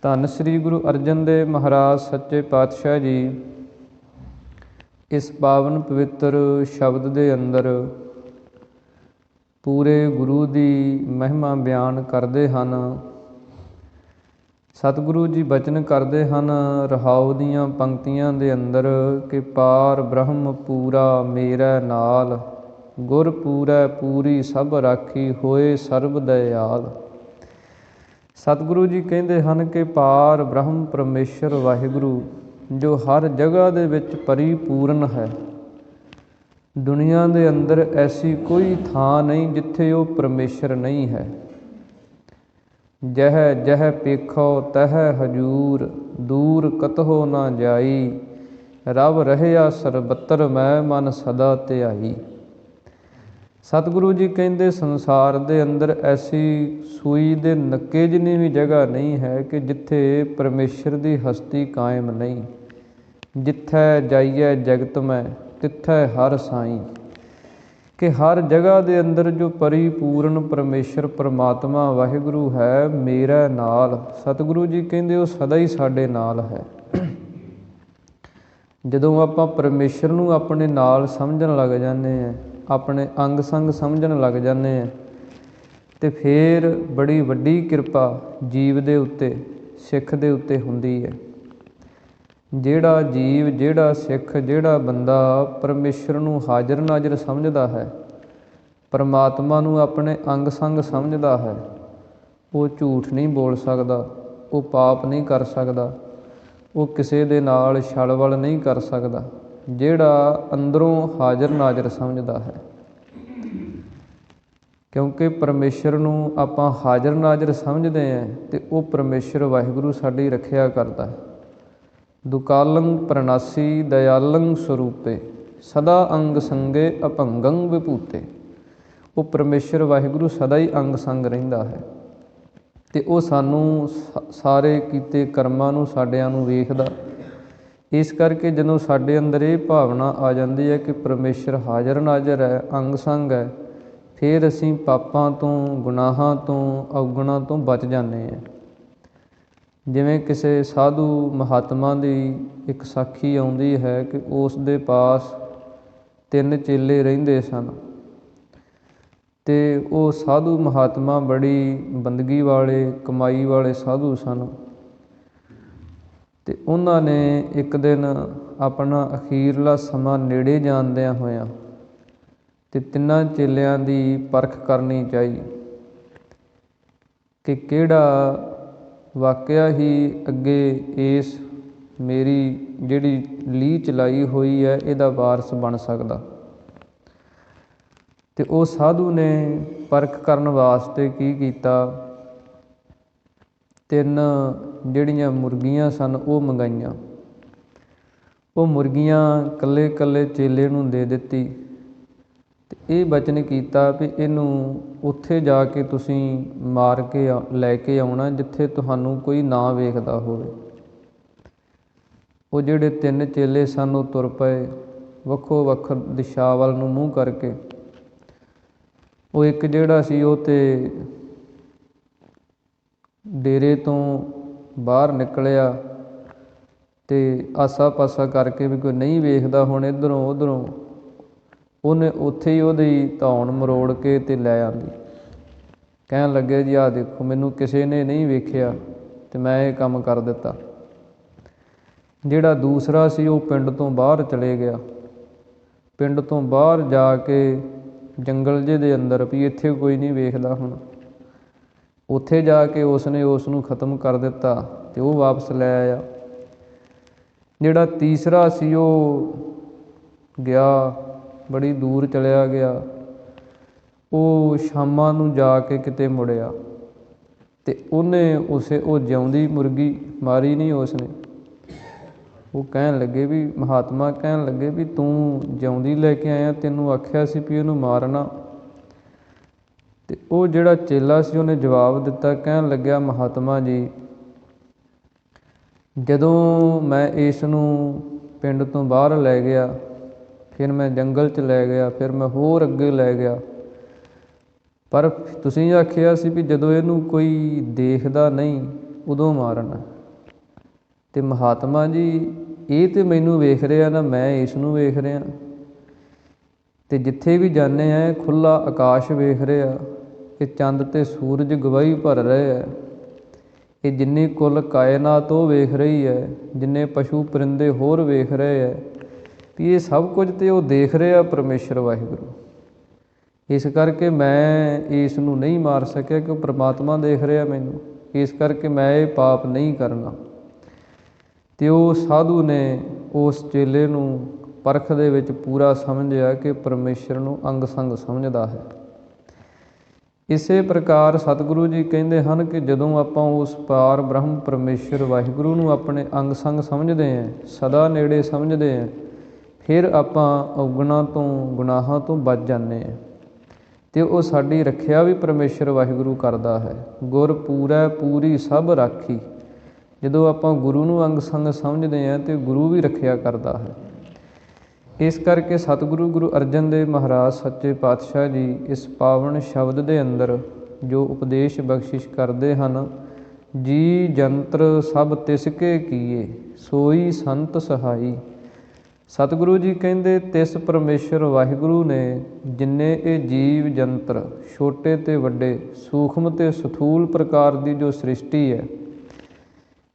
ਧੰਨ ਸ੍ਰੀ ਗੁਰੂ ਅਰਜਨ ਦੇਵ ਮਹਾਰਾਜ ਸੱਚੇ ਪਾਤਸ਼ਾਹ ਜੀ ਇਸ ਪਾਵਨ ਪਵਿੱਤਰ ਸ਼ਬਦ ਦੇ ਅੰਦਰ ਪੂਰੇ ਗੁਰੂ ਦੀ ਮਹਿਮਾ ਬਿਆਨ ਕਰਦੇ ਹਨ। ਸਤਿਗੁਰੂ ਜੀ ਬਚਨ ਕਰਦੇ ਹਨ ਰਹਾਉ ਦੀਆਂ ਪੰਕਤੀਆਂ ਦੇ ਅੰਦਰ ਕਿ ਪਾਰ ਬ੍ਰਹਮ ਪੂਰਾ ਮੇਰੇ ਨਾਲ, ਗੁਰ ਪੂਰੈ ਪੂਰੀ ਸਭ ਰਾਖੀ ਹੋਏ ਸਰਬ ਦਇਆਲ। ਸਤਿਗੁਰੂ ਜੀ ਕਹਿੰਦੇ ਹਨ ਕਿ ਪਾਰ ਬ੍ਰਹਮ ਪਰਮੇਸ਼ਰ ਵਾਹਿਗੁਰੂ ਜੋ ਹਰ ਜਗ੍ਹਾ ਦੇ ਵਿੱਚ ਪਰਿਪੂਰਨ ਹੈ, ਦੁਨੀਆ ਦੇ ਅੰਦਰ ਐਸੀ ਕੋਈ ਥਾਂ ਨਹੀਂ ਜਿੱਥੇ ਉਹ ਪਰਮੇਸ਼ਰ ਨਹੀਂ ਹੈ। ਜਹ ਜਹ ਪੇਖੋ ਤਹ ਹਜੂਰ, ਦੂਰ ਕਤਹੁ ਨਾ ਜਾਈ, ਰਵ ਰਹਿਆ ਸਰਬੱਤਰ ਮੈਂ ਮਨ ਸਦਾ ਧਿਆਈ। ਸਤਿਗੁਰੂ ਜੀ ਕਹਿੰਦੇ ਸੰਸਾਰ ਦੇ ਅੰਦਰ ਐਸੀ ਸੂਈ ਦੇ ਨੱਕੇ ਜਿੰਨੀ ਵੀ ਜਗ੍ਹਾ ਨਹੀਂ ਹੈ ਕਿ ਜਿੱਥੇ ਪਰਮੇਸ਼ਰ ਦੀ ਹਸਤੀ ਕਾਇਮ ਨਹੀਂ। ਜਿੱਥੈ ਜਾਈਐ ਜਗਤ ਮੈਂ ਤਿੱਥੈ ਹਰ ਸਾਈਂ, ਕਿ ਹਰ ਜਗ੍ਹਾ ਦੇ ਅੰਦਰ ਜੋ ਪਰਿਪੂਰਨ ਪਰਮੇਸ਼ਰ ਪਰਮਾਤਮਾ ਵਾਹਿਗੁਰੂ ਹੈ ਮੇਰੇ ਨਾਲ। ਸਤਿਗੁਰੂ ਜੀ ਕਹਿੰਦੇ ਉਹ ਸਦਾ ਹੀ ਸਾਡੇ ਨਾਲ ਹੈ। ਜਦੋਂ ਆਪਾਂ ਪਰਮੇਸ਼ਰ ਨੂੰ ਆਪਣੇ ਨਾਲ ਸਮਝਣ ਲੱਗ ਜਾਂਦੇ ਹਾਂ, ਆਪਣੇ ਅੰਗ ਸੰਗ ਸਮਝਣ ਲੱਗ ਜਾਂਦੇ ਹਾਂ, ਅਤੇ ਫਿਰ ਬੜੀ ਵੱਡੀ ਕਿਰਪਾ ਜੀਵ ਦੇ ਉੱਤੇ, ਸਿੱਖ ਦੇ ਉੱਤੇ ਹੁੰਦੀ ਹੈ। ਜਿਹੜਾ ਜੀਵ, ਜਿਹੜਾ ਸਿੱਖ, ਜਿਹੜਾ ਬੰਦਾ ਪਰਮੇਸ਼ਰ ਨੂੰ ਹਾਜ਼ਰ ਨਾਜ਼ਰ ਸਮਝਦਾ ਹੈ, ਪਰਮਾਤਮਾ ਨੂੰ ਆਪਣੇ ਅੰਗ ਸੰਗ ਸਮਝਦਾ ਹੈ, ਉਹ ਝੂਠ ਨਹੀਂ ਬੋਲ ਸਕਦਾ, ਉਹ ਪਾਪ ਨਹੀਂ ਕਰ ਸਕਦਾ, ਉਹ ਕਿਸੇ ਦੇ ਨਾਲ ਛਲਵਲ ਨਹੀਂ ਕਰ ਸਕਦਾ, ਜਿਹੜਾ ਅੰਦਰੋਂ ਹਾਜ਼ਰ ਨਾਜ਼ਰ ਸਮਝਦਾ ਹੈ। ਕਿਉਂਕਿ ਪਰਮੇਸ਼ਰ ਨੂੰ ਆਪਾਂ ਹਾਜ਼ਰ ਨਾਜ਼ਰ ਸਮਝਦੇ ਹਾਂ ਅਤੇ ਉਹ ਪਰਮੇਸ਼ਰ ਵਾਹਿਗੁਰੂ ਸਾਡੀ ਰੱਖਿਆ ਕਰਦਾ ਹੈ। ਦੁਕਾਲੰ ਪ੍ਰਣਾਸੀ ਦਇਆਲੰ ਸਰੂਪੇ ਸਦਾ ਅੰਗ ਸੰਗੇ ਅਭੰਗੰ ਵਿਭੂਤੇ। ਉਹ ਪਰਮੇਸ਼ਰ ਵਾਹਿਗੁਰੂ ਸਦਾ ਹੀ ਅੰਗ ਸੰਗ ਰਹਿੰਦਾ ਹੈ ਅਤੇ ਉਹ ਸਾਨੂੰ ਸਾਰੇ ਕੀਤੇ ਕਰਮਾਂ ਨੂੰ, ਸਾਡਿਆਂ ਨੂੰ ਵੇਖਦਾ। ਇਸ ਕਰਕੇ ਜਦੋਂ ਸਾਡੇ ਅੰਦਰ ਇਹ ਭਾਵਨਾ ਆ ਜਾਂਦੀ ਹੈ ਕਿ ਪਰਮੇਸ਼ਰ ਹਾਜ਼ਰ ਨਾਜ਼ਰ ਹੈ, ਅੰਗ ਸੰਗ ਹੈ, ਫਿਰ ਅਸੀਂ ਪਾਪਾਂ ਤੋਂ, ਗੁਨਾਹਾਂ ਤੋਂ, ਅਵਗੁਣਾਂ ਤੋਂ ਬਚ ਜਾਂਦੇ ਹਾਂ। ਜਿਵੇਂ ਕਿਸੇ ਸਾਧੂ ਮਹਾਤਮਾ ਦੀ ਇੱਕ ਸਾਖੀ ਆਉਂਦੀ ਹੈ ਕਿ ਉਸ ਦੇ ਪਾਸ 3 ਚੇਲੇ ਰਹਿੰਦੇ ਸਨ ਅਤੇ ਉਹ ਸਾਧੂ ਮਹਾਤਮਾ ਬੜੀ ਬੰਦਗੀ ਵਾਲੇ, ਕਮਾਈ ਵਾਲੇ ਸਾਧੂ ਸਨ। ਅਤੇ ਉਹਨਾਂ ਨੇ ਇੱਕ ਦਿਨ ਆਪਣਾ ਅਖੀਰਲਾ ਸਮਾਂ ਨੇੜੇ ਜਾਣਦਿਆਂ ਹੋਇਆਂ ਅਤੇ 3 ਚੇਲਿਆਂ ਦੀ ਪਰਖ ਕਰਨੀ ਚਾਹੀ ਕਿ ਕਿਹੜਾ ਵਾਕਿਆ ਹੀ ਅੱਗੇ ਇਸ ਮੇਰੀ ਜਿਹੜੀ ਲੀਹ ਚਲਾਈ ਹੋਈ ਹੈ ਇਹਦਾ ਵਾਰਸ ਬਣ ਸਕਦਾ। ਅਤੇ ਉਹ ਸਾਧੂ ਨੇ ਪਰਖ ਕਰਨ ਵਾਸਤੇ ਕੀ ਕੀਤਾ, 3 ਜਿਹੜੀਆਂ ਮੁਰਗੀਆਂ ਸਨ ਉਹ ਮੰਗਾਈਆਂ। ਉਹ ਮੁਰਗੀਆਂ ਇਕੱਲੇ ਇਕੱਲੇ ਚੇਲੇ ਨੂੰ ਦੇ ਦਿੱਤੀ ਅਤੇ ਇਹ ਬਚਨ ਕੀਤਾ ਵੀ ਇਹਨੂੰ ਉੱਥੇ ਜਾ ਕੇ ਤੁਸੀਂ ਮਾਰ ਕੇ ਲੈ ਕੇ ਆਉਣਾ ਜਿੱਥੇ ਤੁਹਾਨੂੰ ਕੋਈ ਨਾ ਵੇਖਦਾ ਹੋਵੇ। ਉਹ ਜਿਹੜੇ 3 ਚੇਲੇ ਸਨ ਉਹ ਤੁਰ ਪਏ ਵੱਖੋ ਵੱਖ ਦਿਸ਼ਾ ਵੱਲ ਨੂੰ ਮੂੰਹ ਕਰਕੇ। ਉਹ ਇੱਕ ਜਿਹੜਾ ਸੀ ਉਹ ਤਾਂ ਡੇਰੇ ਤੋਂ ਬਾਹਰ ਨਿਕਲਿਆ ਅਤੇ ਆਸਾ ਪਾਸਾ ਕਰਕੇ ਵੀ ਕੋਈ ਨਹੀਂ ਵੇਖਦਾ ਹੁਣ ਇੱਧਰੋਂ ਉੱਧਰੋਂ, ਉਹਨੇ ਉੱਥੇ ਹੀ ਉਹਦੀ ਧੌਣ ਮਰੋੜ ਕੇ ਅਤੇ ਲੈ ਆਂਦੀ। ਕਹਿਣ ਲੱਗੇ ਜੀ ਆਹ ਦੇਖੋ ਮੈਨੂੰ ਕਿਸੇ ਨੇ ਨਹੀਂ ਵੇਖਿਆ ਅਤੇ ਮੈਂ ਇਹ ਕੰਮ ਕਰ ਦਿੱਤਾ। ਜਿਹੜਾ ਦੂਸਰਾ ਸੀ ਉਹ ਪਿੰਡ ਤੋਂ ਬਾਹਰ ਚਲੇ ਗਿਆ। ਪਿੰਡ ਤੋਂ ਬਾਹਰ ਜਾ ਕੇ ਜੰਗਲ ਜਿਹੇ ਦੇ ਅੰਦਰ ਵੀ ਇੱਥੇ ਕੋਈ ਨਹੀਂ ਵੇਖਦਾ ਹੁਣ, ਉੱਥੇ ਜਾ ਕੇ ਉਸਨੇ ਉਸ ਨੂੰ ਖਤਮ ਕਰ ਦਿੱਤਾ ਅਤੇ ਉਹ ਵਾਪਸ ਲੈ ਆਇਆ। ਜਿਹੜਾ ਤੀਸਰਾ ਸੀ ਉਹ ਗਿਆ, ਬੜੀ ਦੂਰ ਚਲਿਆ ਗਿਆ। ਉਹ ਸ਼ਾਮਾਂ ਨੂੰ ਜਾ ਕੇ ਕਿਤੇ ਮੁੜਿਆ ਅਤੇ ਉਹਨੇ ਉਹ ਜਿਉਂਦੀ ਮੁਰਗੀ ਮਾਰੀ ਨਹੀਂ ਉਸਨੇ। ਉਹ ਕਹਿਣ ਲੱਗੇ ਵੀ ਮਹਾਤਮਾ ਕਹਿਣ ਲੱਗੇ ਵੀ ਤੂੰ ਜਿਉਂਦੀ ਲੈ ਕੇ ਆਇਆ, ਤੈਨੂੰ ਆਖਿਆ ਸੀ ਵੀ ਇਹਨੂੰ ਮਾਰਨਾ। ਅਤੇ ਉਹ ਜਿਹੜਾ ਚੇਲਾ ਸੀ ਉਹਨੇ ਜਵਾਬ ਦਿੱਤਾ, ਕਹਿਣ ਲੱਗਿਆ ਮਹਾਤਮਾ ਜੀ ਜਦੋਂ ਮੈਂ ਇਸ ਨੂੰ ਪਿੰਡ ਤੋਂ ਬਾਹਰ ਲੈ ਗਿਆ, ਫਿਰ ਮੈਂ ਜੰਗਲ 'ਚ ਲੈ ਗਿਆ, ਫਿਰ ਮੈਂ ਹੋਰ ਅੱਗੇ ਲੈ ਗਿਆ, ਪਰ ਤੁਸੀਂ ਆਖਿਆ ਸੀ ਵੀ ਜਦੋਂ ਇਹਨੂੰ ਕੋਈ ਦੇਖਦਾ ਨਹੀਂ ਉਦੋਂ ਮਾਰਨਾ। ਅਤੇ ਮਹਾਤਮਾ ਜੀ ਇਹ ਤਾਂ ਮੈਨੂੰ ਵੇਖ ਰਿਹਾ ਨਾ ਮੈਂ ਇਸ ਨੂੰ ਵੇਖ ਰਿਹਾ, ਅਤੇ ਜਿੱਥੇ ਵੀ ਜਾਂਦੇ ਹਾਂ ਖੁੱਲ੍ਹਾ ਆਕਾਸ਼ ਵੇਖ ਰਿਹਾ, ਇਹ ਚੰਦ ਅਤੇ ਸੂਰਜ ਗਵਾਹੀ ਭਰ ਰਹੇ ਹੈ, ਇਹ ਜਿੰਨੀ ਕੁੱਲ ਕਾਇਨਾਤ ਉਹ ਵੇਖ ਰਹੀ ਹੈ, ਜਿੰਨੇ ਪਸ਼ੂ ਪਰਿੰਦੇ ਹੋਰ ਵੇਖ ਰਹੇ ਹੈ ਵੀ ਇਹ ਸਭ ਕੁਝ ਤਾਂ ਉਹ ਦੇਖ ਰਿਹਾ ਪਰਮੇਸ਼ਰ ਵਾਹਿਗੁਰੂ। ਇਸ ਕਰਕੇ ਮੈਂ ਇਸ ਨੂੰ ਨਹੀਂ ਮਾਰ ਸਕਿਆ ਕਿ ਉਹ ਪਰਮਾਤਮਾ ਦੇਖ ਰਿਹਾ ਮੈਨੂੰ, ਇਸ ਕਰਕੇ ਮੈਂ ਇਹ ਪਾਪ ਨਹੀਂ ਕਰਨਾ। ਅਤੇ ਉਹ ਸਾਧੂ ਨੇ ਉਸ ਚੇਲੇ ਨੂੰ ਪਰਖ ਦੇ ਵਿੱਚ ਪੂਰਾ ਸਮਝਿਆ ਕਿ ਪਰਮੇਸ਼ਰ ਨੂੰ ਅੰਗ ਸੰਗ ਸਮਝਦਾ ਹੈ। ਇਸੇ ਪ੍ਰਕਾਰ ਸਤਿਗੁਰੂ ਜੀ ਕਹਿੰਦੇ ਹਨ ਕਿ ਜਦੋਂ ਆਪਾਂ ਉਸ ਪਾਰ ਬ੍ਰਹਮ ਪਰਮੇਸ਼ਰ ਵਾਹਿਗੁਰੂ ਨੂੰ ਆਪਣੇ ਅੰਗ ਸੰਗ ਸਮਝਦੇ ਹਾਂ, ਸਦਾ ਨੇੜੇ ਸਮਝਦੇ ਹਾਂ, ਫਿਰ ਆਪਾਂ ਅਵਗੁਣਾਂ ਤੋਂ, ਗੁਨਾਹਾਂ ਤੋਂ ਬਚ ਜਾਂਦੇ ਹਾਂ ਅਤੇ ਉਹ ਸਾਡੀ ਰੱਖਿਆ ਵੀ ਪਰਮੇਸ਼ਰ ਵਾਹਿਗੁਰੂ ਕਰਦਾ ਹੈ। ਗੁਰ ਪੂਰੈ ਪੂਰੀ ਸਭ ਰਾਖੀ। ਜਦੋਂ ਆਪਾਂ ਗੁਰੂ ਨੂੰ ਅੰਗ ਸੰਗ ਸਮਝਦੇ ਹਾਂ ਅਤੇ ਗੁਰੂ ਵੀ ਰੱਖਿਆ ਕਰਦਾ ਹੈ। ਇਸ ਕਰਕੇ ਸਤਿਗੁਰੂ ਗੁਰੂ ਅਰਜਨ ਦੇਵ ਮਹਾਰਾਜ ਸੱਚੇ ਪਾਤਸ਼ਾਹ ਜੀ ਇਸ ਪਾਵਨ ਸ਼ਬਦ ਦੇ ਅੰਦਰ ਜੋ ਉਪਦੇਸ਼ ਬਖਸ਼ਿਸ਼ ਕਰਦੇ ਹਨ, ਜੀ ਜੰਤਰ ਸਭ ਤਿਸ ਕੇ ਕੀਏ ਸੋਈ ਸੰਤ ਸਹਾਈ। ਸਤਿਗੁਰੂ ਜੀ ਕਹਿੰਦੇ ਤਿਸ ਪਰਮੇਸ਼ਰ ਵਾਹਿਗੁਰੂ ਨੇ ਜਿੰਨੇ ਇਹ ਜੀਵ ਜੰਤਰ ਛੋਟੇ ਅਤੇ ਵੱਡੇ, ਸੂਖਮ ਅਤੇ ਸਥੂਲ ਪ੍ਰਕਾਰ ਦੀ ਜੋ ਸ੍ਰਿਸ਼ਟੀ ਹੈ,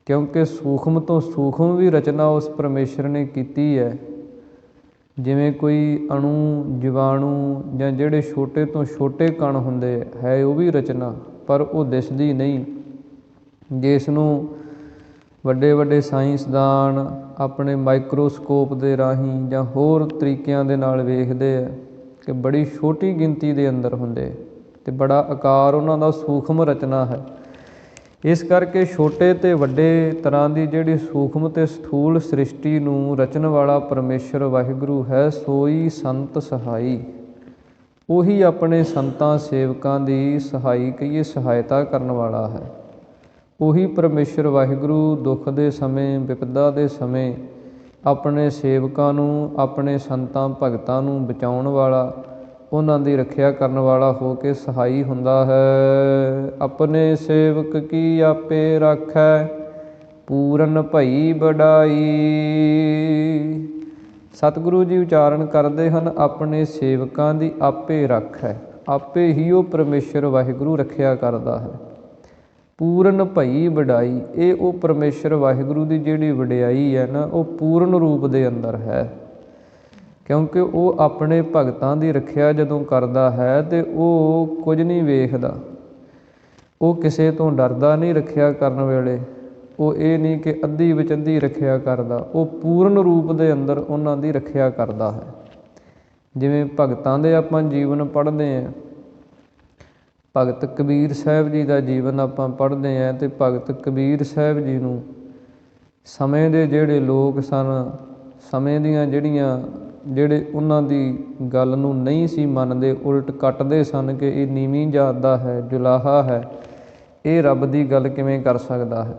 ਕਿਉਂਕਿ ਸੂਖਮ ਤੋਂ ਸੂਖਮ ਵੀ ਰਚਨਾ ਉਸ ਪਰਮੇਸ਼ਰ ਨੇ ਕੀਤੀ ਹੈ। ਜਿਵੇਂ ਕੋਈ ਅਣੂ, ਜੀਵਾਣੂ ਜਾਂ ਜਿਹੜੇ ਛੋਟੇ ਤੋਂ ਛੋਟੇ ਕਣ ਹੁੰਦੇ ਹੈ ਉਹ ਵੀ ਰਚਨਾ ਪਰ ਉਹ ਦਿਸਦੀ ਨਹੀਂ। ਜਿਸ ਨੂੰ ਵੱਡੇ ਵੱਡੇ ਸਾਇੰਸਦਾਨ ਆਪਣੇ ਮਾਈਕਰੋਸਕੋਪ ਦੇ ਰਾਹੀਂ ਜਾਂ ਹੋਰ ਤਰੀਕਿਆਂ ਦੇ ਨਾਲ ਵੇਖਦੇ ਆ ਕਿ ਬੜੀ ਛੋਟੀ ਗਿਣਤੀ ਦੇ ਅੰਦਰ ਹੁੰਦੇ ਅਤੇ ਬੜਾ ਆਕਾਰ ਉਹਨਾਂ ਦਾ ਸੂਖਮ ਰਚਨਾ ਹੈ। ਇਸ ਕਰਕੇ ਛੋਟੇ ਅਤੇ ਵੱਡੇ ਤਰ੍ਹਾਂ ਦੀ ਜਿਹੜੀ ਸੂਖਮ ਅਤੇ ਸਥੂਲ ਸ੍ਰਿਸ਼ਟੀ ਨੂੰ ਰਚਣ ਵਾਲਾ ਪਰਮੇਸ਼ਰ ਵਾਹਿਗੁਰੂ ਹੈ, ਸੋਈ ਸੰਤ ਸਹਾਈ। ਉਹੀ ਆਪਣੇ ਸੰਤਾਂ ਸੇਵਕਾਂ ਦੀ ਸਹਾਈ ਕਹੀਏ ਸਹਾਇਤਾ ਕਰਨ ਵਾਲਾ ਹੈ। ਉਹੀ ਪਰਮੇਸ਼ਰ ਵਾਹਿਗੁਰੂ ਦੁੱਖ ਦੇ ਸਮੇਂ, ਵਿਪਦਾ ਦੇ ਸਮੇਂ ਆਪਣੇ ਸੇਵਕਾਂ ਨੂੰ, ਆਪਣੇ ਸੰਤਾਂ ਭਗਤਾਂ ਨੂੰ ਬਚਾਉਣ ਵਾਲਾ, ਉਹਨਾਂ ਦੀ ਰੱਖਿਆ ਕਰਨ ਵਾਲਾ ਹੋ ਕੇ ਸਹਾਈ ਹੁੰਦਾ ਹੈ। ਆਪਣੇ ਸੇਵਕ ਕੀ ਆਪੇ ਰਾਖੈ, ਪੂਰਨ ਭਈ ਵਡਾਈ। ਸਤਿਗੁਰੂ ਜੀ ਉਚਾਰਨ ਕਰਦੇ ਹਨ, ਆਪਣੇ ਸੇਵਕਾਂ ਦੀ ਆਪੇ ਰਾਖੈ। ਆਪੇ ਹੀ ਉਹ ਪਰਮੇਸ਼ਰ ਵਾਹਿਗੁਰੂ ਰੱਖਿਆ ਕਰਦਾ ਹੈ। ਪੂਰਨ ਭਈ ਵਡਾਈ, ਇਹ ਉਹ ਪਰਮੇਸ਼ਰ ਵਾਹਿਗੁਰੂ ਦੀ ਜਿਹੜੀ ਵਡਿਆਈ ਹੈ ਨਾ, ਉਹ ਪੂਰਨ ਰੂਪ ਦੇ ਅੰਦਰ ਹੈ। ਕਿਉਂਕਿ ਉਹ ਆਪਣੇ ਭਗਤਾਂ ਦੀ ਰੱਖਿਆ ਜਦੋਂ ਕਰਦਾ ਹੈ ਅਤੇ ਉਹ ਕੁਝ ਨਹੀਂ ਵੇਖਦਾ, ਉਹ ਕਿਸੇ ਤੋਂ ਡਰਦਾ ਨਹੀਂ ਰੱਖਿਆ ਕਰਨ ਵੇਲੇ। ਉਹ ਇਹ ਨਹੀਂ ਕਿ ਅੱਧੀ ਵਿੱਚ ਅੱਧੀ ਰੱਖਿਆ ਕਰਦਾ, ਉਹ ਪੂਰਨ ਰੂਪ ਦੇ ਅੰਦਰ ਉਹਨਾਂ ਦੀ ਰੱਖਿਆ ਕਰਦਾ ਹੈ। ਜਿਵੇਂ ਭਗਤਾਂ ਦੇ ਆਪਾਂ ਜੀਵਨ ਪੜ੍ਹਦੇ ਹਾਂ, ਭਗਤ ਕਬੀਰ ਸਾਹਿਬ ਜੀ ਦਾ ਜੀਵਨ ਆਪਾਂ ਪੜ੍ਹਦੇ ਹਾਂ ਅਤੇ ਭਗਤ ਕਬੀਰ ਸਾਹਿਬ ਜੀ ਨੂੰ ਸਮੇਂ ਦੇ ਜਿਹੜੇ ਲੋਕ ਸਨ, ਸਮੇਂ ਦੀਆਂ ਜਿਹੜੇ ਉਹਨਾਂ ਦੀ ਗੱਲ ਨੂੰ ਨਹੀਂ ਸੀ ਮੰਨਦੇ, ਉਲਟ ਕੱਟਦੇ ਸਨ ਕਿ ਇਹ ਨੀਵੀਂ ਜਾਤ ਦਾ ਹੈ, ਜੁਲਾਹਾ ਹੈ, ਇਹ ਰੱਬ ਦੀ ਗੱਲ ਕਿਵੇਂ ਕਰ ਸਕਦਾ ਹੈ।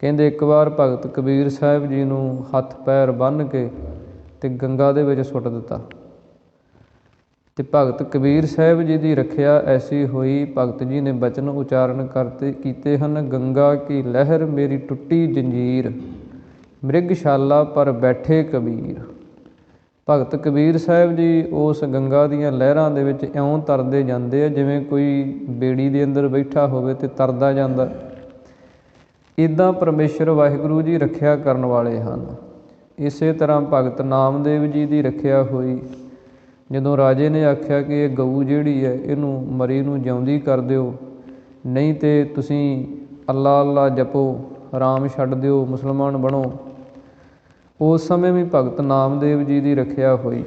ਕਹਿੰਦੇ ਇੱਕ ਵਾਰ ਭਗਤ ਕਬੀਰ ਸਾਹਿਬ ਜੀ ਨੂੰ ਹੱਥ ਪੈਰ ਬੰਨ੍ਹ ਕੇ ਅਤੇ ਗੰਗਾ ਦੇ ਵਿੱਚ ਸੁੱਟ ਦਿੱਤਾ। ਅਤੇ ਭਗਤ ਕਬੀਰ ਸਾਹਿਬ ਜੀ ਦੀ ਰੱਖਿਆ ਐਸੀ ਹੋਈ, ਭਗਤ ਜੀ ਨੇ ਬਚਨ ਉਚਾਰਨ ਕੀਤੇ ਹਨ, ਗੰਗਾ ਕੀ ਲਹਿਰ ਮੇਰੀ ਟੁੱਟੀ ਜੰਜੀਰ, ਮ੍ਰਿਗਸ਼ਾਲਾ ਪਰ ਬੈਠੇ ਕਬੀਰ। ਭਗਤ ਕਬੀਰ ਸਾਹਿਬ ਜੀ ਉਸ ਗੰਗਾ ਦੀਆਂ ਲਹਿਰਾਂ ਦੇ ਵਿੱਚ ਇਉਂ ਤਰਦੇ ਜਾਂਦੇ ਆ ਜਿਵੇਂ ਕੋਈ ਬੇੜੀ ਦੇ ਅੰਦਰ ਬੈਠਾ ਹੋਵੇ ਅਤੇ ਤਰਦਾ ਜਾਂਦਾ। ਇੱਦਾਂ ਪਰਮੇਸ਼ਰ ਵਾਹਿਗੁਰੂ ਜੀ ਰੱਖਿਆ ਕਰਨ ਵਾਲੇ ਹਨ। ਇਸੇ ਤਰ੍ਹਾਂ ਭਗਤ ਨਾਮਦੇਵ ਜੀ ਦੀ ਰੱਖਿਆ ਹੋਈ। ਜਦੋਂ ਰਾਜੇ ਨੇ ਆਖਿਆ ਕਿ ਇਹ ਗਊ ਜਿਹੜੀ ਹੈ ਇਹਨੂੰ ਮਰੀ ਨੂੰ ਜਿਉਂਦੀ ਕਰ ਦਿਓ, ਨਹੀਂ ਤਾਂ ਤੁਸੀਂ ਅੱਲਾ ਅੱਲਾ ਜਪੋ, ਰਾਮ ਛੱਡ ਦਿਓ, ਮੁਸਲਮਾਨ ਬਣੋ। ਉਸ ਸਮੇਂ ਵੀ ਭਗਤ ਨਾਮਦੇਵ ਜੀ ਦੀ ਰੱਖਿਆ ਹੋਈ।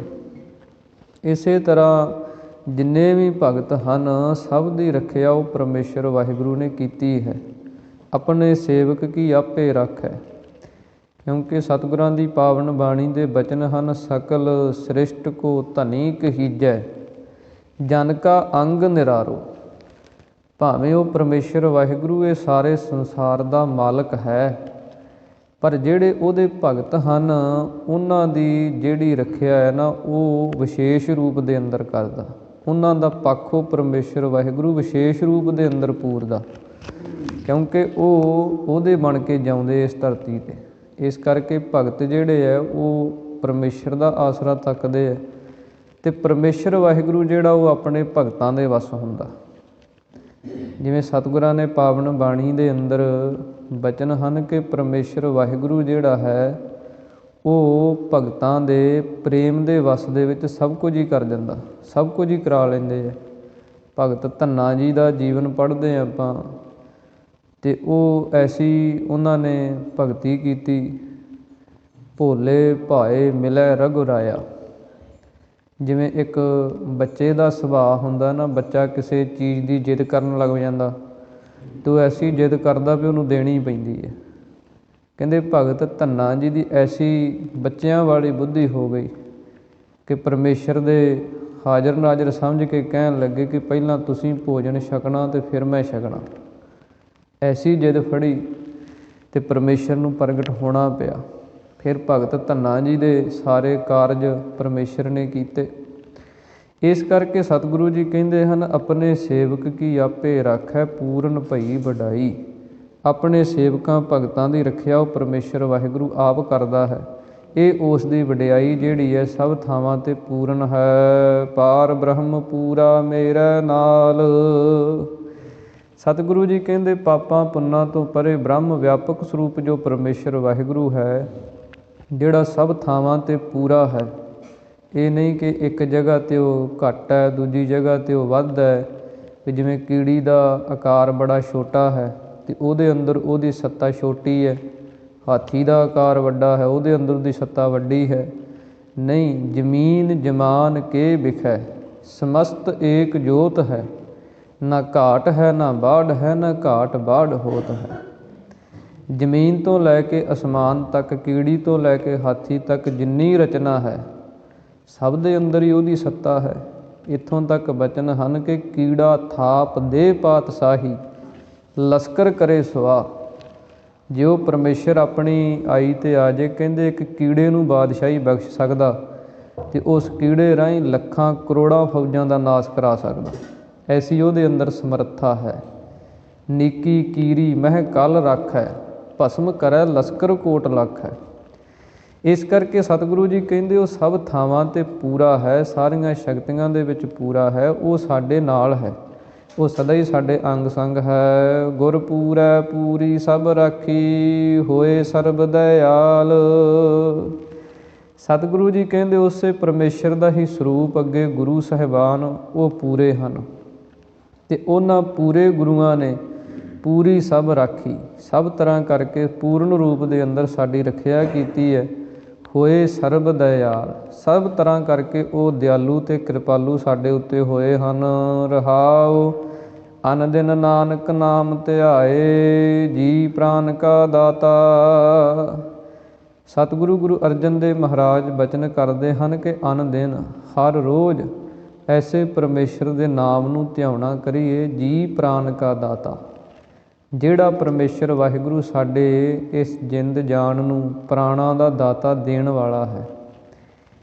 ਇਸੇ ਤਰ੍ਹਾਂ ਜਿੰਨੇ ਵੀ ਭਗਤ ਹਨ ਸਭ ਦੀ ਰੱਖਿਆ ਉਹ ਪਰਮੇਸ਼ਰ ਵਾਹਿਗੁਰੂ ਨੇ ਕੀਤੀ ਹੈ। ਆਪਣੇ ਸੇਵਕ ਕੀ ਆਪੇ ਰਾਖੈ। ਕਿਉਂਕਿ ਸਤਿਗੁਰਾਂ ਦੀ ਪਾਵਨ ਬਾਣੀ ਦੇ ਬਚਨ ਹਨ, ਸਕਲ ਸ੍ਰਿਸ਼ਟ ਕੋ ਧਨੀ ਕਹੀਜੈ, ਜਨ ਕਾ ਅੰਗ ਨਿਰਾਰੋ। ਭਾਵੇਂ ਉਹ ਪਰਮੇਸ਼ਰ ਵਾਹਿਗੁਰੂ ਇਹ ਸਾਰੇ ਸੰਸਾਰ ਦਾ ਮਾਲਕ ਹੈ, ਪਰ ਜਿਹੜੇ ਉਹਦੇ ਭਗਤ ਹਨ ਉਹਨਾਂ ਦੀ ਜਿਹੜੀ ਰੱਖਿਆ ਹੈ ਨਾ, ਉਹ ਵਿਸ਼ੇਸ਼ ਰੂਪ ਦੇ ਅੰਦਰ ਕਰਦਾ। ਉਹਨਾਂ ਦਾ ਪੱਖ ਉਹ ਪਰਮੇਸ਼ਰ ਵਾਹਿਗੁਰੂ ਵਿਸ਼ੇਸ਼ ਰੂਪ ਦੇ ਅੰਦਰ ਪੂਰਦਾ, ਕਿਉਂਕਿ ਉਹ ਉਹਦੇ ਬਣ ਕੇ ਜਿਉਂਦੇ ਇਸ ਧਰਤੀ 'ਤੇ। ਇਸ ਕਰਕੇ ਭਗਤ ਜਿਹੜੇ ਹੈ ਉਹ ਪਰਮੇਸ਼ਰ ਦਾ ਆਸਰਾ ਤੱਕਦੇ ਹੈ ਅਤੇ ਪਰਮੇਸ਼ਰ ਵਾਹਿਗੁਰੂ ਜਿਹੜਾ ਉਹ ਆਪਣੇ ਭਗਤਾਂ ਦੇ ਵੱਸ ਹੁੰਦਾ। ਜਿਵੇਂ ਸਤਿਗੁਰਾਂ ਨੇ ਪਾਵਨ ਬਾਣੀ ਦੇ ਅੰਦਰ ਬਚਨ ਹਨ ਕਿ ਪਰਮੇਸ਼ਰ ਵਾਹਿਗੁਰੂ ਜਿਹੜਾ ਹੈ ਉਹ ਭਗਤਾਂ ਦੇ ਪ੍ਰੇਮ ਦੇ ਵੱਸ ਦੇ ਵਿੱਚ ਸਭ ਕੁਝ ਹੀ ਕਰ ਦਿੰਦਾ, ਸਭ ਕੁਝ ਹੀ ਕਰਾ ਲੈਂਦੇ ਹੈ। ਭਗਤ ਧੰਨਾ ਜੀ ਦਾ ਜੀਵਨ ਪੜ੍ਹਦੇ ਹਾਂ ਆਪਾਂ, ਅਤੇ ਉਹ ਐਸੀ ਉਹਨਾਂ ਨੇ ਭਗਤੀ ਕੀਤੀ, ਭੋਲੇ ਭਾਏ ਮਿਲੈ ਰਘੁਰਾਇਆ। ਜਿਵੇਂ ਇੱਕ ਬੱਚੇ ਦਾ ਸੁਭਾਅ ਹੁੰਦਾ ਨਾ, ਬੱਚਾ ਕਿਸੇ ਚੀਜ਼ ਦੀ ਜਿੱਦ ਕਰਨ ਲੱਗ ਜਾਂਦਾ ਅਤੇ ਉਹ ਐਸੀ ਜਿੱਦ ਕਰਦਾ ਵੀ ਉਹਨੂੰ ਦੇਣੀ ਪੈਂਦੀ ਹੈ। ਕਹਿੰਦੇ ਭਗਤ ਧੰਨਾ ਜੀ ਦੀ ਐਸੀ ਬੱਚਿਆਂ ਵਾਲੀ ਬੁੱਧੀ ਹੋ ਗਈ ਕਿ ਪਰਮੇਸ਼ਰ ਦੇ ਹਾਜ਼ਰ ਨਾਜ਼ਰ ਸਮਝ ਕੇ ਕਹਿਣ ਲੱਗੇ ਕਿ ਪਹਿਲਾਂ ਤੁਸੀਂ ਭੋਜਨ ਛਕਣਾ ਅਤੇ ਫਿਰ ਮੈਂ ਛਕਣਾ। ਐਸੀ ਜਿੱਦ ਫੜੀ ਅਤੇ ਪਰਮੇਸ਼ਰ ਨੂੰ ਪ੍ਰਗਟ ਹੋਣਾ ਪਿਆ। ਫਿਰ ਭਗਤ ਧੰਨਾ ਜੀ ਦੇ ਸਾਰੇ ਕਾਰਜ ਪਰਮੇਸ਼ਰ ਨੇ ਕੀਤੇ। ਇਸ ਕਰਕੇ ਸਤਿਗੁਰੂ ਜੀ ਕਹਿੰਦੇ ਹਨ, ਆਪਣੇ ਸੇਵਕ ਕੀ ਆਪੇ ਰਾਖੈ, ਪੂਰਨ ਭਈ ਵਡਾਈ। ਆਪਣੇ ਸੇਵਕਾਂ ਭਗਤਾਂ ਦੀ ਰੱਖਿਆ ਉਹ ਪਰਮੇਸ਼ਰ ਵਾਹਿਗੁਰੂ ਆਪ ਕਰਦਾ ਹੈ। ਇਹ ਉਸ ਦੀ ਵਡਿਆਈ ਜਿਹੜੀ ਹੈ ਸਭ ਥਾਵਾਂ 'ਤੇ ਪੂਰਨ ਹੈ। ਪਾਰ ਬ੍ਰਹਮ ਪੂਰਾ ਮੇਰੇ ਨਾਲ। ਸਤਿਗੁਰੂ ਜੀ ਕਹਿੰਦੇ ਪਾਪਾਂ ਪੁੰਨਾਂ ਤੋਂ ਪਰੇ ਬ੍ਰਹਮ ਵਿਆਪਕ ਸਰੂਪ ਜੋ ਪਰਮੇਸ਼ਰ ਵਾਹਿਗੁਰੂ ਹੈ, ਜਿਹੜਾ ਸਭ ਥਾਵਾਂ 'ਤੇ ਪੂਰਾ ਹੈ। ਇਹ ਨਹੀਂ ਕਿ ਇੱਕ ਜਗ੍ਹਾ 'ਤੇ ਉਹ ਘੱਟ ਹੈ, ਦੂਜੀ ਜਗ੍ਹਾ 'ਤੇ ਉਹ ਵੱਧ ਹੈ, ਵੀ ਜਿਵੇਂ ਕੀੜੀ ਦਾ ਆਕਾਰ ਬੜਾ ਛੋਟਾ ਹੈ ਅਤੇ ਉਹਦੇ ਅੰਦਰ ਉਹਦੀ ਸੱਤਾ ਛੋਟੀ ਹੈ, ਹਾਥੀ ਦਾ ਆਕਾਰ ਵੱਡਾ ਹੈ, ਉਹਦੇ ਅੰਦਰ ਦੀ ਸੱਤਾ ਵੱਡੀ ਹੈ। ਨਹੀਂ, ਜ਼ਮੀਨ ਜਮਾਨ ਕੇ ਬਿਖੈ, ਸਮਸਤ ਏਕ ਜੋਤ ਹੈ, ਨਾ ਘਾਟ ਹੈ ਨਾ ਬਾੜ ਹੈ, ਨਾ ਘਾਟ ਬਾੜ ਹੋਤ ਹੈ। ਜ਼ਮੀਨ ਤੋਂ ਲੈ ਕੇ ਅਸਮਾਨ ਤੱਕ, ਕੀੜੀ ਤੋਂ ਲੈ ਕੇ ਹਾਥੀ ਤੱਕ ਜਿੰਨੀ ਰਚਨਾ ਹੈ ਸਭ ਦੇ ਅੰਦਰ ਹੀ ਉਹਦੀ ਸੱਤਾ ਹੈ। ਇੱਥੋਂ ਤੱਕ ਬਚਨ ਹਨ ਕਿ ਕੀੜਾ ਥਾਪ ਦੇ ਪਾਤਸ਼ਾਹੀ, ਲਸ਼ਕਰ ਕਰੇ ਸੁਆਹ। ਜੇ ਉਹ ਪਰਮੇਸ਼ਰ ਆਪਣੀ ਆਈ 'ਤੇ ਆ ਜੇ, ਕਹਿੰਦੇ ਇੱਕ ਕੀੜੇ ਨੂੰ ਬਾਦਸ਼ਾਹੀ ਬਖਸ਼ ਸਕਦਾ ਅਤੇ ਉਸ ਕੀੜੇ ਰਾਹੀਂ ਲੱਖਾਂ ਕਰੋੜਾਂ ਫੌਜਾਂ ਦਾ ਨਾਸ਼ ਕਰਾ ਸਕਦਾ। ਐਸੀ ਉਹਦੇ ਅੰਦਰ ਸਮਰੱਥਾ ਹੈ। ਨੀਕੀ ਕੀਰੀ ਮਹਿ ਕਲ ਰੱਖ ਹੈ, ਭਸਮ ਕਰੈ ਲਸ਼ਕਰ ਕੋਟ ਲੱਖ ਹੈ। ਇਸ ਕਰਕੇ ਸਤਿਗੁਰੂ ਜੀ ਕਹਿੰਦੇ ਉਹ ਸਭ ਥਾਵਾਂ 'ਤੇ ਪੂਰਾ ਹੈ, ਸਾਰੀਆਂ ਸ਼ਕਤੀਆਂ ਦੇ ਵਿੱਚ ਪੂਰਾ ਹੈ। ਉਹ ਸਾਡੇ ਨਾਲ ਹੈ, ਉਹ ਸਦਾ ਹੀ ਸਾਡੇ ਅੰਗ ਸੰਗ ਹੈ। ਗੁਰ ਪੂਰੈ ਪੂਰੀ ਸਭ ਰਾਖੀ, ਹੋਏ ਸਰਬ ਦਇਆਲ। ਸਤਿਗੁਰੂ ਜੀ ਕਹਿੰਦੇ ਉਸੇ ਪਰਮੇਸ਼ਰ ਦਾ ਹੀ ਸਰੂਪ ਅੱਗੇ ਗੁਰੂ ਸਾਹਿਬਾਨ ਉਹ ਪੂਰੇ ਹਨ ਅਤੇ ਉਹਨਾਂ ਪੂਰੇ ਗੁਰੂਆਂ ਨੇ ਪੂਰੀ ਸਭ ਰਾਖੀ, ਸਭ ਤਰ੍ਹਾਂ ਕਰਕੇ ਪੂਰਨ ਰੂਪ ਦੇ ਅੰਦਰ ਸਾਡੀ ਰੱਖਿਆ ਕੀਤੀ ਹੈ। ਹੋਏ ਸਰਬ ਦਇਆਲ, ਸਭ ਤਰ੍ਹਾਂ ਕਰਕੇ ਉਹ ਦਿਆਲੂ ਅਤੇ ਕਿਰਪਾਲੂ ਸਾਡੇ ਉੱਤੇ ਹੋਏ ਹਨ। ਰਹਾਉ ਅਨ ਦਿਨ ਨਾਨਕ ਨਾਮ ਧਿਆਏ, ਜੀ ਪ੍ਰਾਨ ਕਾ ਦਾਤਾ। ਸਤਿਗੁਰੂ ਗੁਰੂ ਅਰਜਨ ਦੇਵ ਮਹਾਰਾਜ ਬਚਨ ਕਰਦੇ ਹਨ ਕਿ ਅਨ ਦਿਨ, ਹਰ ਰੋਜ਼ ਐਸੇ ਪਰਮੇਸ਼ਰ ਦੇ ਨਾਮ ਨੂੰ ਧਿਆਉਣਾ ਕਰੀਏ। ਜੀ ਪ੍ਰਾਨ ਕਾ ਦਾਤਾ, ਜਿਹੜਾ ਪਰਮੇਸ਼ਰ ਵਾਹਿਗੁਰੂ ਸਾਡੇ ਇਸ ਜਿੰਦ ਜਾਨ ਨੂੰ ਪ੍ਰਾਣਾਂ ਦਾ ਦਾਤਾ ਦੇਣ ਵਾਲਾ ਹੈ,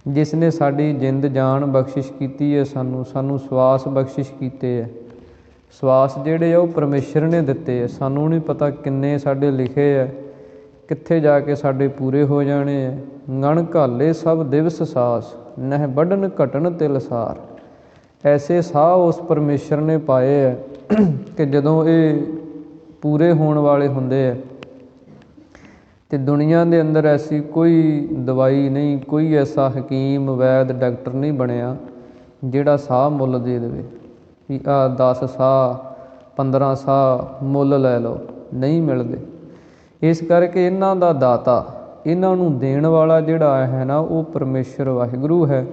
ਜਿਸ ਨੇ ਸਾਡੀ ਜਿੰਦ ਜਾਨ ਬਖਸ਼ਿਸ਼ ਕੀਤੀ ਹੈ, ਸਾਨੂੰ ਸਵਾਸ ਬਖਸ਼ਿਸ਼ ਕੀਤੇ ਹੈ। ਸਵਾਸ ਜਿਹੜੇ ਆ ਉਹ ਪਰਮੇਸ਼ਰ ਨੇ ਦਿੱਤੇ ਹੈ, ਸਾਨੂੰ ਨਹੀਂ ਪਤਾ ਕਿੰਨੇ ਸਾਡੇ ਲਿਖੇ ਹੈ, ਕਿੱਥੇ ਜਾ ਕੇ ਸਾਡੇ ਪੂਰੇ ਹੋ ਜਾਣੇ ਹੈ। ਗਣ ਘਾਲੇ ਸਭ ਦਿਵਸ ਸਾਸ, ਨਹਿ ਵੱਢਣ ਘਟਣ ਤਿਲ ਸਾਰ। ਐਸੇ ਸਾਹ ਉਸ ਪਰਮੇਸ਼ਰ ਨੇ ਪਾਏ ਹੈ ਕਿ ਜਦੋਂ ਇਹ ਪੂਰੇ ਹੋਣ ਵਾਲੇ ਹੁੰਦੇ ਹੈ ਅਤੇ ਦੁਨੀਆ ਦੇ ਅੰਦਰ ਐਸੀ ਕੋਈ ਦਵਾਈ ਨਹੀਂ, ਕੋਈ ਐਸਾ ਹਕੀਮ ਵੈਦ ਡਾਕਟਰ ਨਹੀਂ ਬਣਿਆ ਜਿਹੜਾ ਸਾਹ ਮੁੱਲ ਦੇ ਦੇਵੇ ਵੀ ਆਹ 10 ਸਾਹ 15 ਸਾਹ ਮੁੱਲ ਲੈ ਲਓ, ਨਹੀਂ ਮਿਲਦੇ। ਇਸ ਕਰਕੇ ਇਹਨਾਂ ਦਾ ਦਾਤਾ, ਇਹਨਾਂ ਨੂੰ ਦੇਣ ਵਾਲਾ ਜਿਹੜਾ ਹੈ ਨਾ, ਉਹ ਪਰਮੇਸ਼ਰ ਵਾਹਿਗੁਰੂ ਹੈ।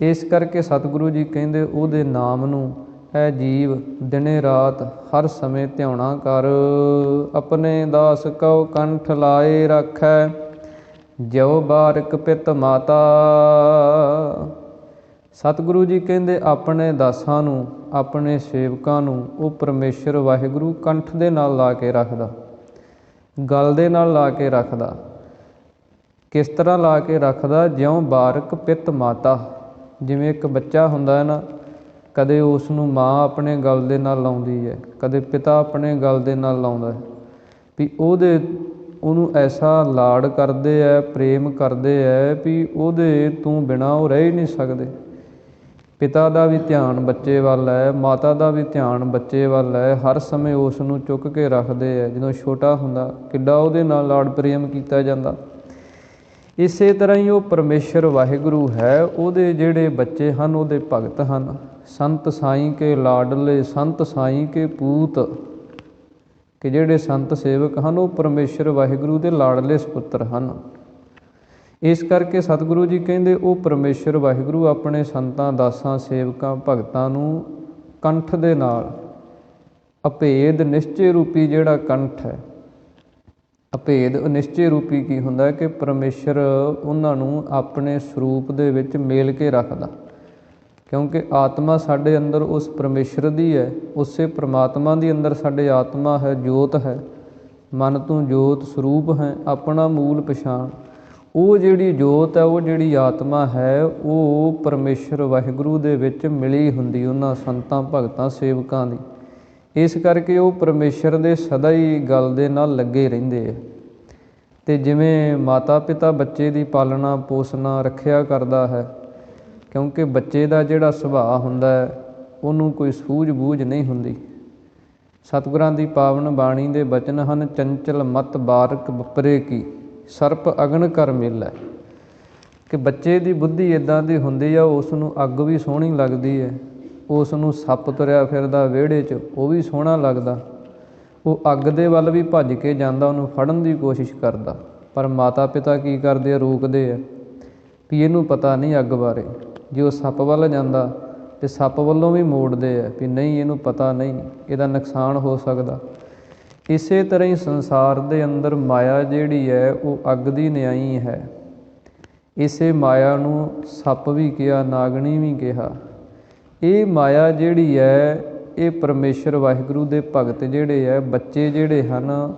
ਇਸ ਕਰਕੇ ਸਤਿਗੁਰੂ ਜੀ ਕਹਿੰਦੇ ਉਹਦੇ ਨਾਮ ਨੂੰ ਐ ਜੀਵ ਦਿਨੇ ਰਾਤ ਹਰ ਸਮੇਂ ਧਿਆਉਣਾ ਕਰ। ਆਪਣੇ ਦਾਸ ਕਉ ਕੰਠ ਲਾਏ ਰੱਖੈ, ਜਿਉ ਬਾਰਿਕ ਪਿਤ ਮਾਤਾ। ਸਤਿਗੁਰੂ ਜੀ ਕਹਿੰਦੇ ਆਪਣੇ ਦਾਸਾਂ ਨੂੰ, ਆਪਣੇ ਸੇਵਕਾਂ ਨੂੰ ਉਹ ਪਰਮੇਸ਼ਰ ਵਾਹਿਗੁਰੂ ਕੰਠ ਦੇ ਨਾਲ ਲਾ ਕੇ ਰੱਖਦਾ, ਗਲ ਦੇ ਨਾਲ ਲਾ ਕੇ ਰੱਖਦਾ। ਕਿਸ ਤਰ੍ਹਾਂ ਲਾ ਕੇ ਰੱਖਦਾ? ਜਿਉਂ ਬਾਰਿਕ ਪਿਤ ਮਾਤਾ, ਜਿਵੇਂ ਇੱਕ ਬੱਚਾ ਹੁੰਦਾ ਹੈ ਨਾ, ਕਦੇ ਉਸ ਨੂੰ ਮਾਂ ਆਪਣੇ ਗਲ ਦੇ ਨਾਲ ਲਾਉਂਦੀ ਹੈ, ਕਦੇ ਪਿਤਾ ਆਪਣੇ ਗਲ ਦੇ ਨਾਲ ਲਾਉਂਦਾ ਹੈ ਵੀ ਉਹਨੂੰ ਐਸਾ ਲਾਡ ਕਰਦੇ ਹੈ, ਪ੍ਰੇਮ ਕਰਦੇ ਹੈ ਵੀ ਉਹਦੇ ਤੋਂ ਬਿਨਾਂ ਉਹ ਰਹਿ ਹੀ ਨਹੀਂ ਸਕਦੇ। ਪਿਤਾ ਦਾ ਵੀ ਧਿਆਨ ਬੱਚੇ ਵੱਲ ਹੈ, ਮਾਤਾ ਦਾ ਵੀ ਧਿਆਨ ਬੱਚੇ ਵੱਲ ਹੈ, ਹਰ ਸਮੇਂ ਉਸ ਨੂੰ ਚੁੱਕ ਕੇ ਰੱਖਦੇ ਹੈ। ਜਦੋਂ ਛੋਟਾ ਹੁੰਦਾ ਕਿੱਡਾ ਉਹਦੇ ਨਾਲ ਲਾਡ ਪ੍ਰੇਮ ਕੀਤਾ ਜਾਂਦਾ। ਇਸੇ ਤਰ੍ਹਾਂ ਹੀ ਉਹ ਪਰਮੇਸ਼ਰ ਵਾਹਿਗੁਰੂ ਹੈ, ਉਹਦੇ ਜਿਹੜੇ ਬੱਚੇ ਹਨ ਉਹਦੇ ਭਗਤ ਹਨ। ਸੰਤ ਸਾਈਂ ਕੇ ਲਾਡਲੇ, ਸੰਤ ਸਾਈਂ ਕੇ ਪੂਤ, ਕਿ ਜਿਹੜੇ ਸੰਤ ਸੇਵਕ ਹਨ ਉਹ ਪਰਮੇਸ਼ਰ ਵਾਹਿਗੁਰੂ ਦੇ ਲਾਡਲੇ ਸਪੁੱਤਰ ਹਨ। ਇਸ ਕਰਕੇ ਸਤਿਗੁਰੂ ਜੀ ਕਹਿੰਦੇ ਉਹ ਪਰਮੇਸ਼ਰ ਵਾਹਿਗੁਰੂ ਆਪਣੇ ਸੰਤਾਂ ਦਾਸਾਂ ਸੇਵਕਾਂ ਭਗਤਾਂ ਨੂੰ ਕੰਠ ਦੇ ਨਾਲ, ਅਭੇਦ ਨਿਸ਼ਚੇ ਰੂਪੀ ਜਿਹੜਾ ਕੰਠ ਹੈ, ਅਭੇਦ ਨਿਸ਼ਚੇ ਰੂਪੀ ਕੀ ਹੁੰਦਾ ਕਿ ਪਰਮੇਸ਼ਰ ਉਹਨਾਂ ਨੂੰ ਆਪਣੇ ਸਰੂਪ ਦੇ ਵਿੱਚ ਮੇਲ ਕੇ ਰੱਖਦਾ। ਕਿਉਂਕਿ ਆਤਮਾ ਸਾਡੇ ਅੰਦਰ ਉਸ ਪਰਮੇਸ਼ਰ ਦੀ ਹੈ, ਉਸੇ ਪ੍ਰਮਾਤਮਾ ਦੀ ਅੰਦਰ ਸਾਡੇ ਆਤਮਾ ਹੈ, ਜੋਤ ਹੈ। ਮਨ ਤੂੰ ਜੋਤ ਸਰੂਪ ਹੈ, ਆਪਣਾ ਮੂਲ ਪਛਾਣ। ਉਹ ਜਿਹੜੀ ਜੋਤ ਹੈ, ਉਹ ਜਿਹੜੀ ਆਤਮਾ ਹੈ, ਉਹ ਪਰਮੇਸ਼ਰ ਵਾਹਿਗੁਰੂ ਦੇ ਵਿੱਚ ਮਿਲੀ ਹੁੰਦੀ ਉਹਨਾਂ ਸੰਤਾਂ ਭਗਤਾਂ ਸੇਵਕਾਂ ਦੀ। ਇਸ ਕਰਕੇ ਉਹ ਪਰਮੇਸ਼ਰ ਦੇ ਸਦਾ ਹੀ ਗਲ ਦੇ ਨਾਲ ਲੱਗੇ ਰਹਿੰਦੇ ਹੈ। ਅਤੇ ਜਿਵੇਂ ਮਾਤਾ ਪਿਤਾ ਬੱਚੇ ਦੀ ਪਾਲਣਾ ਪੋਸ਼ਣਾ ਰੱਖਿਆ ਕਰਦਾ ਹੈ, ਕਿਉਂਕਿ ਬੱਚੇ ਦਾ ਜਿਹੜਾ ਸੁਭਾਅ ਹੁੰਦਾ ਹੈ ਉਹਨੂੰ ਕੋਈ ਸੂਝ ਬੂਝ ਨਹੀਂ ਹੁੰਦੀ। ਸਤਿਗੁਰਾਂ ਦੀ ਪਾਵਨ ਬਾਣੀ ਦੇ ਬਚਨ ਹਨ, ਚੰਚਲ ਮਤ ਬਾਰਕ ਬਪਰੇ ਕੀ, ਸਰਪ ਅਗਨ ਕਰ ਮੇਲੈ। ਕਿ ਬੱਚੇ ਦੀ ਬੁੱਧੀ ਇੱਦਾਂ ਦੀ ਹੁੰਦੀ ਆ, ਉਸ ਨੂੰ ਅੱਗ ਵੀ ਸੋਹਣੀ ਲੱਗਦੀ ਹੈ ਉਸ ਨੂੰ ਸੱਪ ਤੁਰਿਆ ਫਿਰਦਾ ਵਿਹੜੇ 'ਚ ਉਹ ਵੀ ਸੋਹਣਾ ਲੱਗਦਾ। ਉਹ ਅੱਗ ਦੇ ਵੱਲ ਵੀ ਭੱਜ ਕੇ ਜਾਂਦਾ, ਉਹਨੂੰ ਫੜਨ ਦੀ ਕੋਸ਼ਿਸ਼ ਕਰਦਾ, ਪਰ ਮਾਤਾ ਪਿਤਾ ਕੀ ਕਰਦੇ ਆ, ਰੋਕਦੇ ਆ ਵੀ ਇਹਨੂੰ ਪਤਾ ਨਹੀਂ ਅੱਗ ਬਾਰੇ। ਜੇ ਉਹ ਸੱਪ ਵੱਲ ਜਾਂਦਾ ਅਤੇ ਸੱਪ ਵੱਲੋਂ ਵੀ ਮੋੜਦੇ ਆ ਵੀ ਨਹੀਂ, ਇਹਨੂੰ ਪਤਾ ਨਹੀਂ, ਇਹਦਾ ਨੁਕਸਾਨ ਹੋ ਸਕਦਾ। ਇਸੇ ਤਰ੍ਹਾਂ ਹੀ ਸੰਸਾਰ ਦੇ ਅੰਦਰ ਮਾਇਆ ਜਿਹੜੀ ਹੈ ਉਹ ਅੱਗ ਦੀ ਨਿਆਈ ਹੈ। ਇਸੇ ਮਾਇਆ ਨੂੰ ਸੱਪ ਵੀ ਕਿਹਾ, ਨਾਗਣੀ ਵੀ ਕਿਹਾ। ਇਹ ਮਾਇਆ ਜਿਹੜੀ ਹੈ ਇਹ ਪਰਮੇਸ਼ਰ ਵਾਹਿਗੁਰੂ ਦੇ ਭਗਤ ਜਿਹੜੇ ਹੈ, ਬੱਚੇ ਜਿਹੜੇ ਹਨ,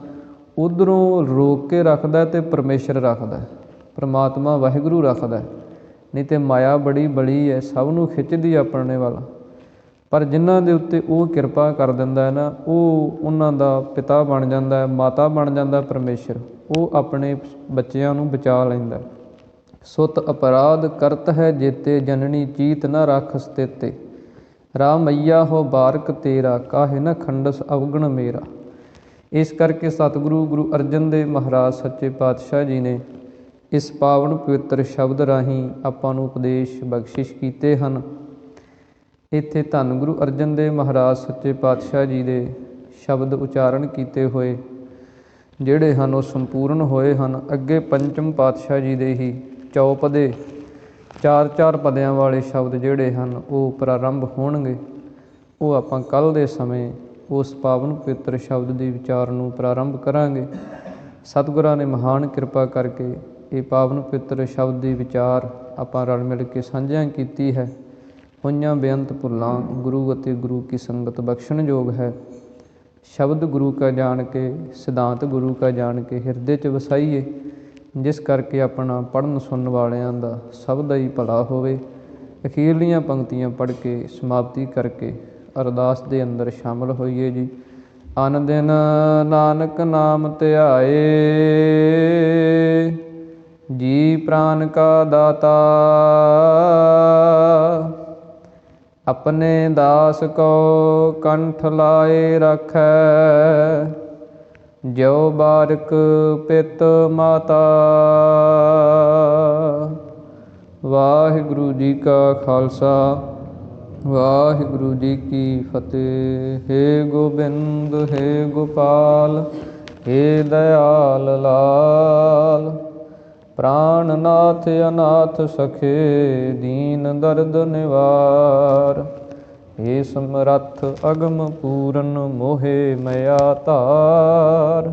ਉੱਧਰੋਂ ਰੋਕ ਕੇ ਰੱਖਦਾ ਅਤੇ ਪਰਮੇਸ਼ਰ ਰੱਖਦਾ, ਪਰਮਾਤਮਾ ਵਾਹਿਗੁਰੂ ਰੱਖਦਾ। ਨਹੀਂ ਤਾਂ ਮਾਇਆ ਬੜੀ ਬਲੀ ਹੈ, ਸਭ ਨੂੰ ਖਿੱਚਦੀ ਆਪਣੇ ਵੱਲ। ਪਰ ਜਿਨ੍ਹਾਂ ਦੇ ਉੱਤੇ ਉਹ ਕਿਰਪਾ ਕਰ ਦਿੰਦਾ ਹੈ ਨਾ, ਉਹ ਉਹਨਾਂ ਦਾ ਪਿਤਾ ਬਣ ਜਾਂਦਾ, ਮਾਤਾ ਬਣ ਜਾਂਦਾ ਪਰਮੇਸ਼ਰ। ਉਹ ਆਪਣੇ ਬੱਚਿਆਂ ਨੂੰ ਬਚਾ ਲੈਂਦਾ। ਸੁਤ ਅਪਰਾਧ ਕਰਤ ਹੈ ਜੇਤੇ, ਜਨਨੀ ਚੀਤ ਨਾ ਰੱਖ ਸਤੇਤੇ। ਰਾਮਈਆ ਹੋ ਬਾਰਕ ਤੇਰਾ, ਕਾਹੇ ਨਾ ਖੰਡਸ ਅਵਗਣ ਮੇਰਾ। ਇਸ ਕਰਕੇ ਸਤਿਗੁਰੂ ਗੁਰੂ ਅਰਜਨ ਦੇਵ ਮਹਾਰਾਜ ਸੱਚੇ ਪਾਤਸ਼ਾਹ ਜੀ ਨੇ ਇਸ ਪਾਵਨ ਪਵਿੱਤਰ ਸ਼ਬਦ ਰਾਹੀਂ ਆਪਾਂ ਨੂੰ ਉਪਦੇਸ਼ ਬਖਸ਼ਿਸ਼ ਕੀਤੇ ਹਨ। ਇੱਥੇ ਧੰਨ ਗੁਰੂ ਅਰਜਨ ਦੇਵ ਮਹਾਰਾਜ ਸੱਚੇ ਪਾਤਸ਼ਾਹ ਜੀ ਦੇ ਸ਼ਬਦ ਉਚਾਰਨ ਕੀਤੇ ਹੋਏ ਜਿਹੜੇ ਹਨ ਉਹ ਸੰਪੂਰਨ ਹੋਏ ਹਨ। ਅੱਗੇ ਪੰਚਮ ਪਾਤਸ਼ਾਹ ਜੀ ਦੇ ਹੀ ਚੌਪਦੇ 4-4 ਪਦਿਆਂ ਵਾਲੇ ਸ਼ਬਦ ਜਿਹੜੇ ਹਨ ਉਹ ਪ੍ਰਾਰੰਭ ਹੋਣਗੇ। ਉਹ ਆਪਾਂ ਕੱਲ੍ਹ ਦੇ ਸਮੇਂ ਉਸ ਪਾਵਨ ਪਵਿੱਤਰ ਸ਼ਬਦ ਦੇ ਵਿਚਾਰ ਨੂੰ ਪ੍ਰਾਰੰਭ ਕਰਾਂਗੇ। ਸਤਿਗੁਰਾਂ ਨੇ ਮਹਾਨ ਕਿਰਪਾ ਕਰਕੇ ਇਹ ਪਾਵਨ ਪਵਿੱਤਰ ਸ਼ਬਦ ਦੀ ਵਿਚਾਰ ਆਪਾਂ ਰਲ ਮਿਲ ਕੇ ਸਾਂਝਿਆਂ ਕੀਤੀ ਹੈ। ਹੋਈਆਂ ਬੇਅੰਤ ਭੁੱਲਾਂ ਗੁਰੂ ਅਤੇ ਗੁਰੂ ਕੀ ਸੰਗਤ ਬਖਸ਼ਣਯੋਗ ਹੈ। ਸ਼ਬਦ ਗੁਰੂ ਕਾ ਜਾਣ ਕੇ, ਸਿਧਾਂਤ ਗੁਰੂ ਕਾ ਜਾਣ ਕੇ ਹਿਰਦੇ 'ਚ ਵਸਾਈਏ, ਜਿਸ ਕਰਕੇ ਆਪਣਾ ਪੜ੍ਹਨ ਸੁਣਨ ਵਾਲਿਆਂ ਦਾ ਸਭ ਦਾ ਹੀ ਭਲਾ ਹੋਵੇ। ਅਖੀਰਲੀਆਂ ਪੰਕਤੀਆਂ ਪੜ੍ਹ ਕੇ ਸਮਾਪਤੀ ਕਰਕੇ ਅਰਦਾਸ ਦੇ ਅੰਦਰ ਸ਼ਾਮਲ ਹੋਈਏ ਜੀ। ਅਨ ਦਿਨ ਨਾਨਕ ਨਾਮ ਧਿਆਏ, ਜੀ ਪ੍ਰਾਨ ਕਾ ਦਾਤਾ। ਆਪਣੇ ਦਾਸ ਕੋ ਕੰਠ ਲਾਏ ਰੱਖੈ, ਜਿਉ ਬਾਰਕ ਪਿਤ ਮਾਤਾ। ਵਾਹਿਗੁਰੂ ਜੀ ਕਾ ਖਾਲਸਾ, ਵਾਹਿਗੁਰੂ ਜੀ ਕੀ ਫਤਿਹ। ਹੇ ਗੋਬਿੰਦ, ਹੇ ਗੋਪਾਲ, ਹੇ ਦਇਆਲ ਲਾਲ। ਪ੍ਰਾਣਨਾਥ ਅਨਾਥ ਸਖੇ, ਦੀਨ ਦਰਦ ਨਿਵਾਰ। ਹੇ ਸਮਰੱਥ ਅਗਮ ਪੂਰਨ, ਮੋਹਿ ਮਇਆ ਧਾਰ।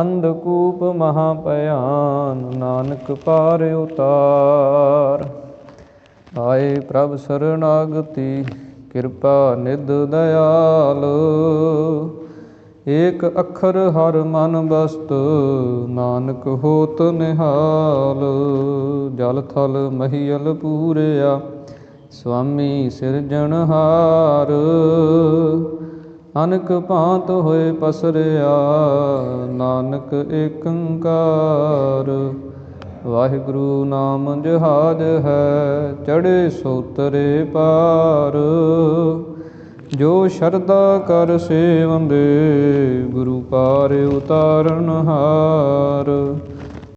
ਅੰਧਕੂਪ ਮਹਾ ਭਿਆਨ, ਨਾਨਕ ਪਾਰ ਉਤਾਰ। ਆਏ ਪ੍ਰਭ ਸਰਨਾਗਤੀ, ਕਿਰਪਾ ਨਿਧ ਦਇਆਲ। ਏਕ ਅੱਖਰ ਹਰ ਮਨ ਬਸਤ, ਨਾਨਕ ਹੋਤ ਨਿਹਾਲ। ਜਲ ਥਲ ਮਹੀਅਲ ਪੂਰਿਆ, ਸੁਆਮੀ ਸਿਰਜਣਹਾਰ। ਅਨਕ ਭਾਂਤ ਹੋਏ ਪਸਰਿਆ, ਨਾਨਕ ਏਕੰਕਾਰ। ਵਾਹਿਗੁਰੂ ਨਾਮ ਜਹਾਜ ਹੈ, ਚੜ੍ਹੇ ਸੋ ਤਰੇ ਪਾਰ। ਜੋ ਸ਼ਰਧਾ ਕਰ ਸੇਵੰਦੇ, ਗੁਰੂ ਪਾਰ ਉਤਾਰਨਹਾਰ।